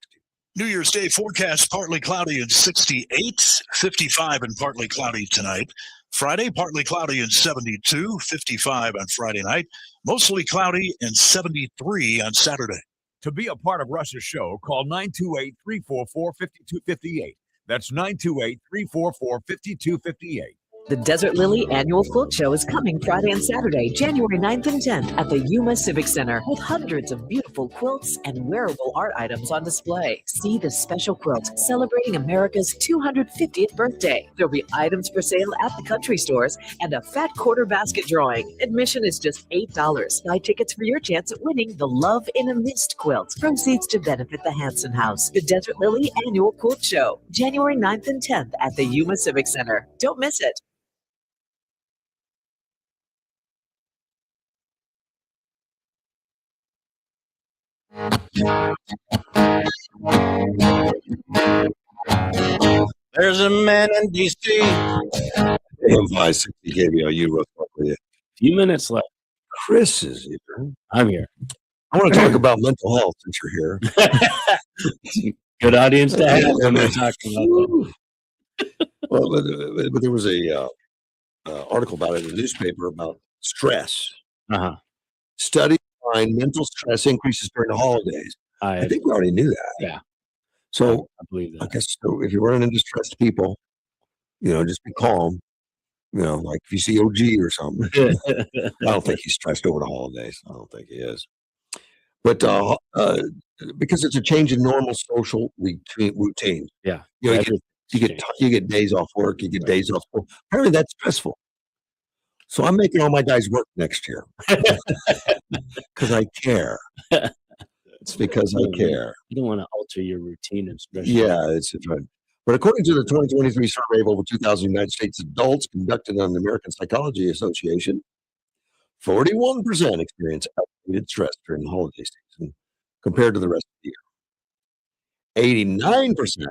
Speaker 5: New Year's Day forecast, partly cloudy and 68, 55 and partly cloudy tonight. Friday, partly cloudy and 72, 55 on Friday night. Mostly cloudy and 73 on Saturday.
Speaker 18: To be a part of Russ's show, call 928-344-5258. That's 928-344-5258.
Speaker 10: The Desert Lily Annual Quilt Show is coming Friday and Saturday, January 9th and 10th at the Yuma Civic Center with hundreds of beautiful quilts and wearable art items on display. See the special quilt celebrating America's 250th birthday. There'll be items for sale at the country stores and a fat quarter basket drawing. Admission is just $8. Buy tickets for your chance at winning the Love in a Mist quilt. Proceeds to benefit the Hanson House. The Desert Lily Annual Quilt Show, January 9th and 10th at the Yuma Civic Center. Don't miss it.
Speaker 12: There's a man in D.C.
Speaker 2: AM 560 KBLU. Russ Clark with you.
Speaker 3: Few minutes left.
Speaker 2: Chris is here.
Speaker 3: I'm here.
Speaker 2: I want to talk about mental health since you're here.
Speaker 3: Good audience to have when we're talking about that.
Speaker 2: Well, but there was a article about it in the newspaper about stress. Studies find mental stress increases during the holidays. I think we already knew that.
Speaker 3: Yeah.
Speaker 2: So
Speaker 3: I believe that.
Speaker 2: I guess so if you're running into stressed people, just be calm. Like if you see OG or something. I don't think he's stressed over the holidays. I don't think he is. But because it's a change in normal social routine.
Speaker 3: Yeah.
Speaker 2: You get days off work, you get days off school. Apparently that's stressful. So I'm making all my guys work next year because I care. It's because I care.
Speaker 3: You don't want to alter your routine and stress. You
Speaker 2: Yeah, it's right. But according to the 2023 survey of over 2,000 United States adults conducted on the American Psychology Association, 41% experience elevated stress during the holiday season compared to the rest of the year. 89%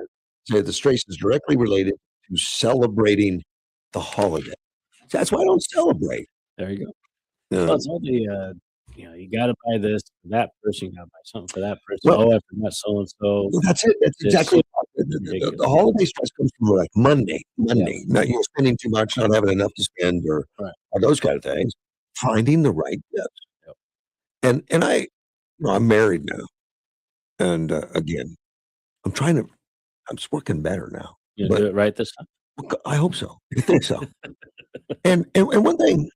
Speaker 2: say the stress is directly related to celebrating the holiday. That's why I don't celebrate.
Speaker 3: There you go.
Speaker 2: Yeah.
Speaker 3: Well, it's all the you got to buy this for that person. You got to buy something for that person.
Speaker 2: Well,
Speaker 3: I forgot so and so.
Speaker 2: Well, that's it. That's exactly the holiday stress comes from like Monday. Not spending too much, not having enough to spend, or those kind of things. Finding the right gifts. And I'm married now, and again, I'm just working better now.
Speaker 3: You do it right this time.
Speaker 2: I hope so. I think so. and one thing,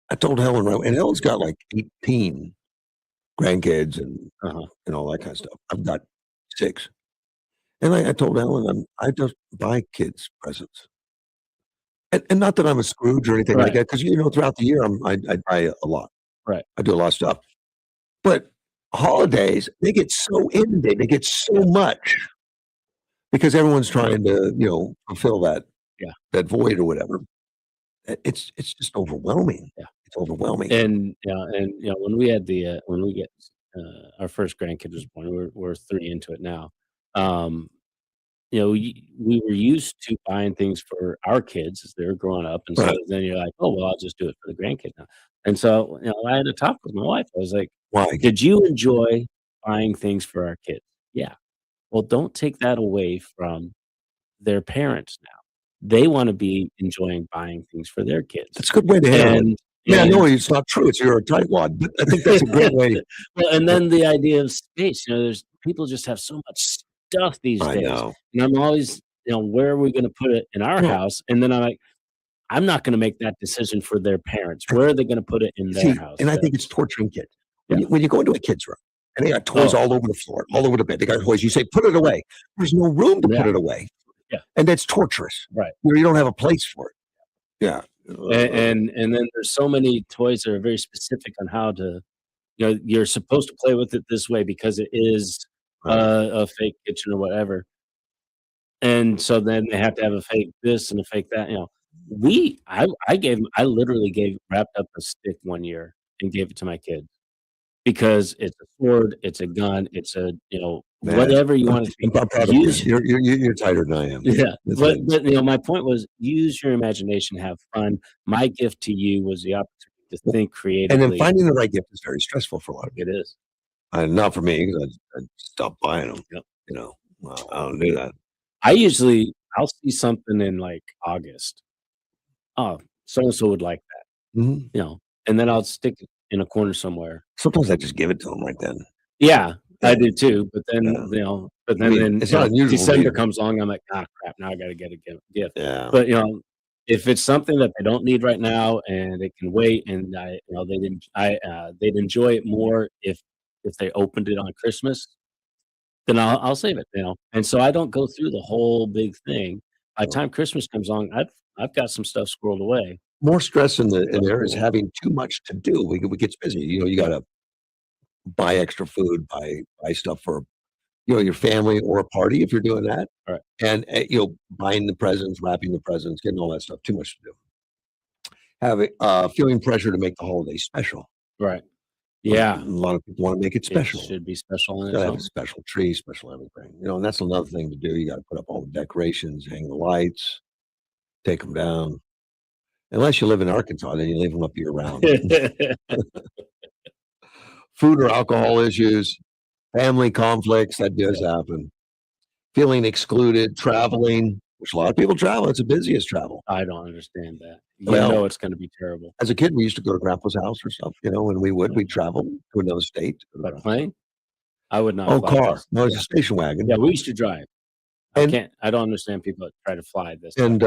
Speaker 2: I told Helen, right, and Helen's got like 18 grandkids and all that kind of stuff. I've got 6. And I told Helen, I just buy kids presents. And not that I'm a Scrooge or anything like that, because, throughout the year, I buy a lot.
Speaker 3: Right.
Speaker 2: I do a lot of stuff. But holidays, they get so inundated. They get so much because everyone's trying to, fulfill that void or whatever. It's just overwhelming.
Speaker 3: Yeah.
Speaker 2: It's overwhelming.
Speaker 3: And when we had when we get our first grandkid was born, we're 3 into it now. We were used to buying things for our kids as they were growing up, and so then you're like, oh well, I'll just do it for the grandkid now. And so I had a talk with my wife. I was like,
Speaker 2: why?
Speaker 3: Did you enjoy buying things for our kids? Yeah. Well, don't take that away from their parents now. They want to be enjoying buying things for their kids.
Speaker 2: That's a good way to handle it. Yeah, no, it's not true. You're a tightwad, but I think that's a great way.
Speaker 3: Well, and then the idea of space. There's people just have so much stuff these days.
Speaker 2: Know.
Speaker 3: And I'm always, where are we going to put it in our house? And then I'm like, I'm not going to make that decision for their parents. Where are they going to put it in their house?
Speaker 2: And I think it's torturing kids. When you go into a kid's room and they got toys all over the floor, all over the bed, they got toys. You say, put it away. There's no room to put it away.
Speaker 3: Yeah.
Speaker 2: And that's torturous.
Speaker 3: Right.
Speaker 2: You don't have a place for it. Yeah.
Speaker 3: And then there's so many toys that are very specific on how to, you're supposed to play with it this way because it is a fake kitchen or whatever. And so then they have to have a fake this and a fake that. I literally wrapped up a stick one year and gave it to my kid because it's a sword, it's a gun, it's a whatever you want it to be.
Speaker 2: I'm proud of you. You're tighter than I am.
Speaker 3: Yeah, but my point was use your imagination, have fun. My gift to you was the opportunity to think creatively.
Speaker 2: And then finding the right gift is very stressful for a lot of people.
Speaker 3: It is.
Speaker 2: Not for me because I stopped buying them. Yep. I don't do that.
Speaker 3: I'll see something in like August. Oh, so and so would like that.
Speaker 2: Mm-hmm.
Speaker 3: And then I'll stick it in a corner somewhere.
Speaker 2: Sometimes I just give it to them right then.
Speaker 3: Yeah, I do too. But then
Speaker 2: it's not unusual.
Speaker 3: December comes along, I'm like, crap, now I got to get a gift.
Speaker 2: Yeah.
Speaker 3: But if it's something that they don't need right now and it can wait, and they'd enjoy it more if they opened it on Christmas, then I'll save it. And so I don't go through the whole big thing. By the time Christmas comes along, I've got some stuff squirreled away.
Speaker 2: More stress in there is having too much to do. We get busy. You got to buy extra food, buy stuff for your family or a party if you're doing that.
Speaker 3: Right.
Speaker 2: And buying the presents, wrapping the presents, getting all that stuff. Too much to do. Having feeling pressure to make the holiday special.
Speaker 3: Right. Yeah.
Speaker 2: A lot of people want to make it special.
Speaker 3: It should be special.
Speaker 2: You got to have a special tree, special everything. And that's another thing to do. You got to put up all the decorations, hang the lights, take them down. Unless you live in Arkansas, then you leave them up year round. Food or alcohol issues, family conflicts, that does happen. Feeling excluded, traveling, which a lot of people travel. It's the busiest travel.
Speaker 3: I don't understand that. It's going to be terrible.
Speaker 2: As a kid, we used to go to Grandpa's house or stuff, when we'd travel to another state.
Speaker 3: By plane? I would not.
Speaker 2: Oh, car. No, it's a station wagon.
Speaker 3: Yeah, we used to drive. I don't understand people that try to fly this.
Speaker 2: And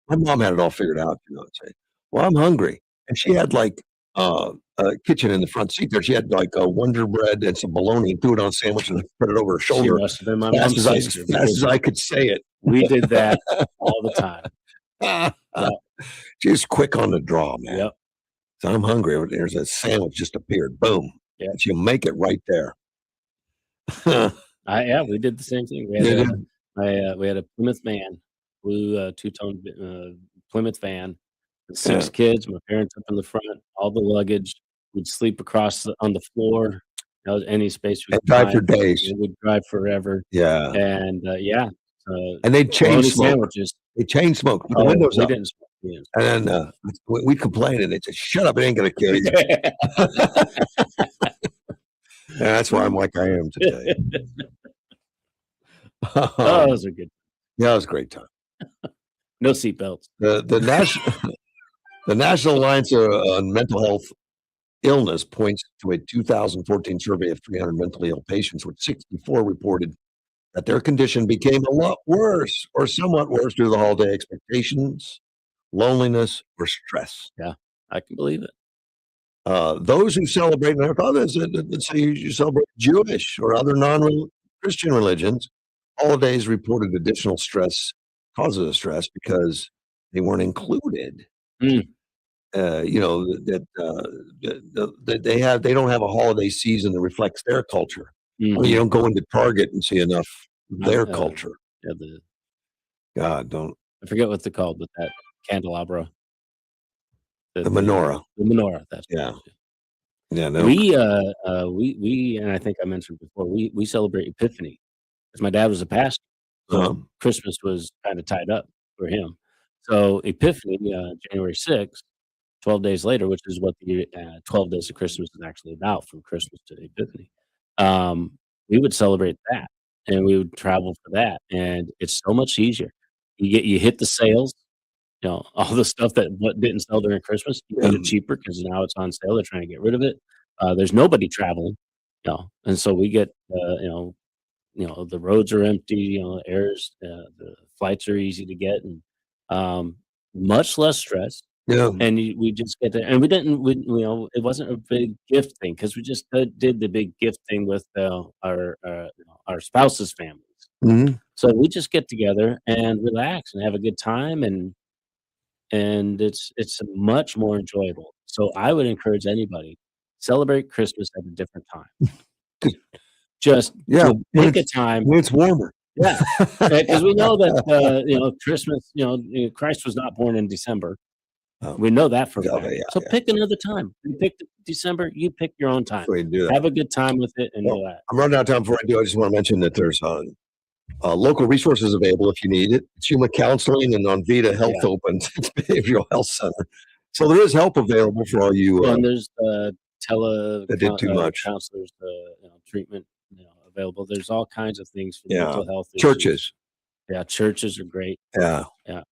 Speaker 2: my mom had it all figured out, and say, well, I'm hungry. And she had like a kitchen in the front seat there. She had like a Wonder Bread and some bologna and threw it on a sandwich and put it over her shoulder.
Speaker 3: She must have been my
Speaker 2: fast
Speaker 3: mom's
Speaker 2: as I could say it.
Speaker 3: We did that all the time.
Speaker 2: She's quick on the draw, man.
Speaker 3: Yep.
Speaker 2: So I'm hungry. There's a sandwich just appeared. Boom.
Speaker 3: Yep.
Speaker 2: And she'll make it right there.
Speaker 3: Yeah, we did the same thing. We had a Plymouth van, blue two-tone Plymouth van, 6 kids, my parents up in the front, all the luggage. We'd sleep on the floor. Any space we
Speaker 2: And
Speaker 3: could
Speaker 2: drive for
Speaker 3: find.
Speaker 2: days.
Speaker 3: We'd drive forever.
Speaker 2: Yeah.
Speaker 3: And
Speaker 2: And they'd chain
Speaker 3: bologna
Speaker 2: smoke.
Speaker 3: Sandwiches.
Speaker 2: They chain smoke. With the
Speaker 3: Oh,
Speaker 2: windows
Speaker 3: we
Speaker 2: up.
Speaker 3: didn't smoke. We didn't
Speaker 2: And then we complained, and they said, "Shut up! It ain't gonna kill you." And that's why I'm like I am today.
Speaker 3: Oh, those are good.
Speaker 2: Yeah, it was a great time.
Speaker 3: No seatbelts.
Speaker 2: The National Alliance on Mental Health Illness points to a 2014 survey of 300 mentally ill patients, which 64 reported that their condition became a lot worse or somewhat worse due to the holiday expectations, loneliness, or stress.
Speaker 3: Yeah, I can believe it.
Speaker 2: Those who celebrate, and let's say you celebrate Jewish or other non-Christian religions, holidays reported additional causes of stress because they weren't included. That they don't have a holiday season that reflects their culture.
Speaker 3: Mm-hmm.
Speaker 2: You don't go into Target and see enough of their culture.
Speaker 3: Yeah,
Speaker 2: God, don't.
Speaker 3: I forget what they're called, but that candelabra.
Speaker 2: The menorah.
Speaker 3: The menorah. That's
Speaker 2: yeah. Yeah. No.
Speaker 3: We and I think I mentioned before, we celebrate Epiphany because my dad was a pastor. So Christmas was kind of tied up for him. So Epiphany, January 6th, 12 days later, which is what the 12 Days of Christmas is actually about, from Christmas to Epiphany. We would celebrate that, and we would travel for that, and it's so much easier. You hit the sales, all the stuff that didn't sell during Christmas, you get it cheaper because now it's on sale. They're trying to get rid of it. There's nobody traveling, and so we get the roads are empty, the flights are easy to get, and much less stress.
Speaker 2: Yeah.
Speaker 3: And we just get there, and it wasn't a big gift thing because we just did the big gift thing with our spouses' families.
Speaker 2: Mm-hmm.
Speaker 3: So we just get together and relax and have a good time, and it's much more enjoyable. So I would encourage anybody, celebrate Christmas at a different time. Just pick a time
Speaker 2: when it's warmer.
Speaker 3: Yeah, because we know that Christmas. Christ was not born in December. We know that for a fact. So pick another time. You pick December. You pick your own time. Have a good time with it, and relax.
Speaker 2: I'm running out of time. Before I do, I just want to mention that there's local resources available if you need it. It's Human Counseling, and on Vita Health opens. It's Behavioral Health Center. So there is help available for all you.
Speaker 3: And there's counselors, treatment available. There's all kinds of things for mental health issues.
Speaker 2: Churches.
Speaker 3: Yeah, churches are great.
Speaker 2: Yeah.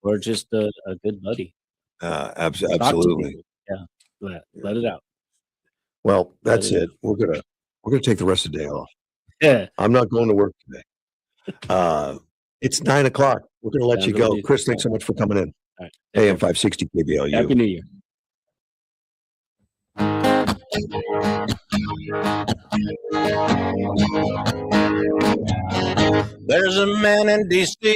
Speaker 3: Or just a good buddy.
Speaker 2: Absolutely.
Speaker 3: Yeah, let it out.
Speaker 2: Well, that's it. We're gonna take the rest of the day off.
Speaker 3: Yeah,
Speaker 2: I'm not going to work today. It's 9:00. We're gonna let you go. Chris, thanks so much for coming in.
Speaker 3: All right.
Speaker 2: AM 560 KBLU.
Speaker 3: Happy New Year.
Speaker 12: There's a man in DC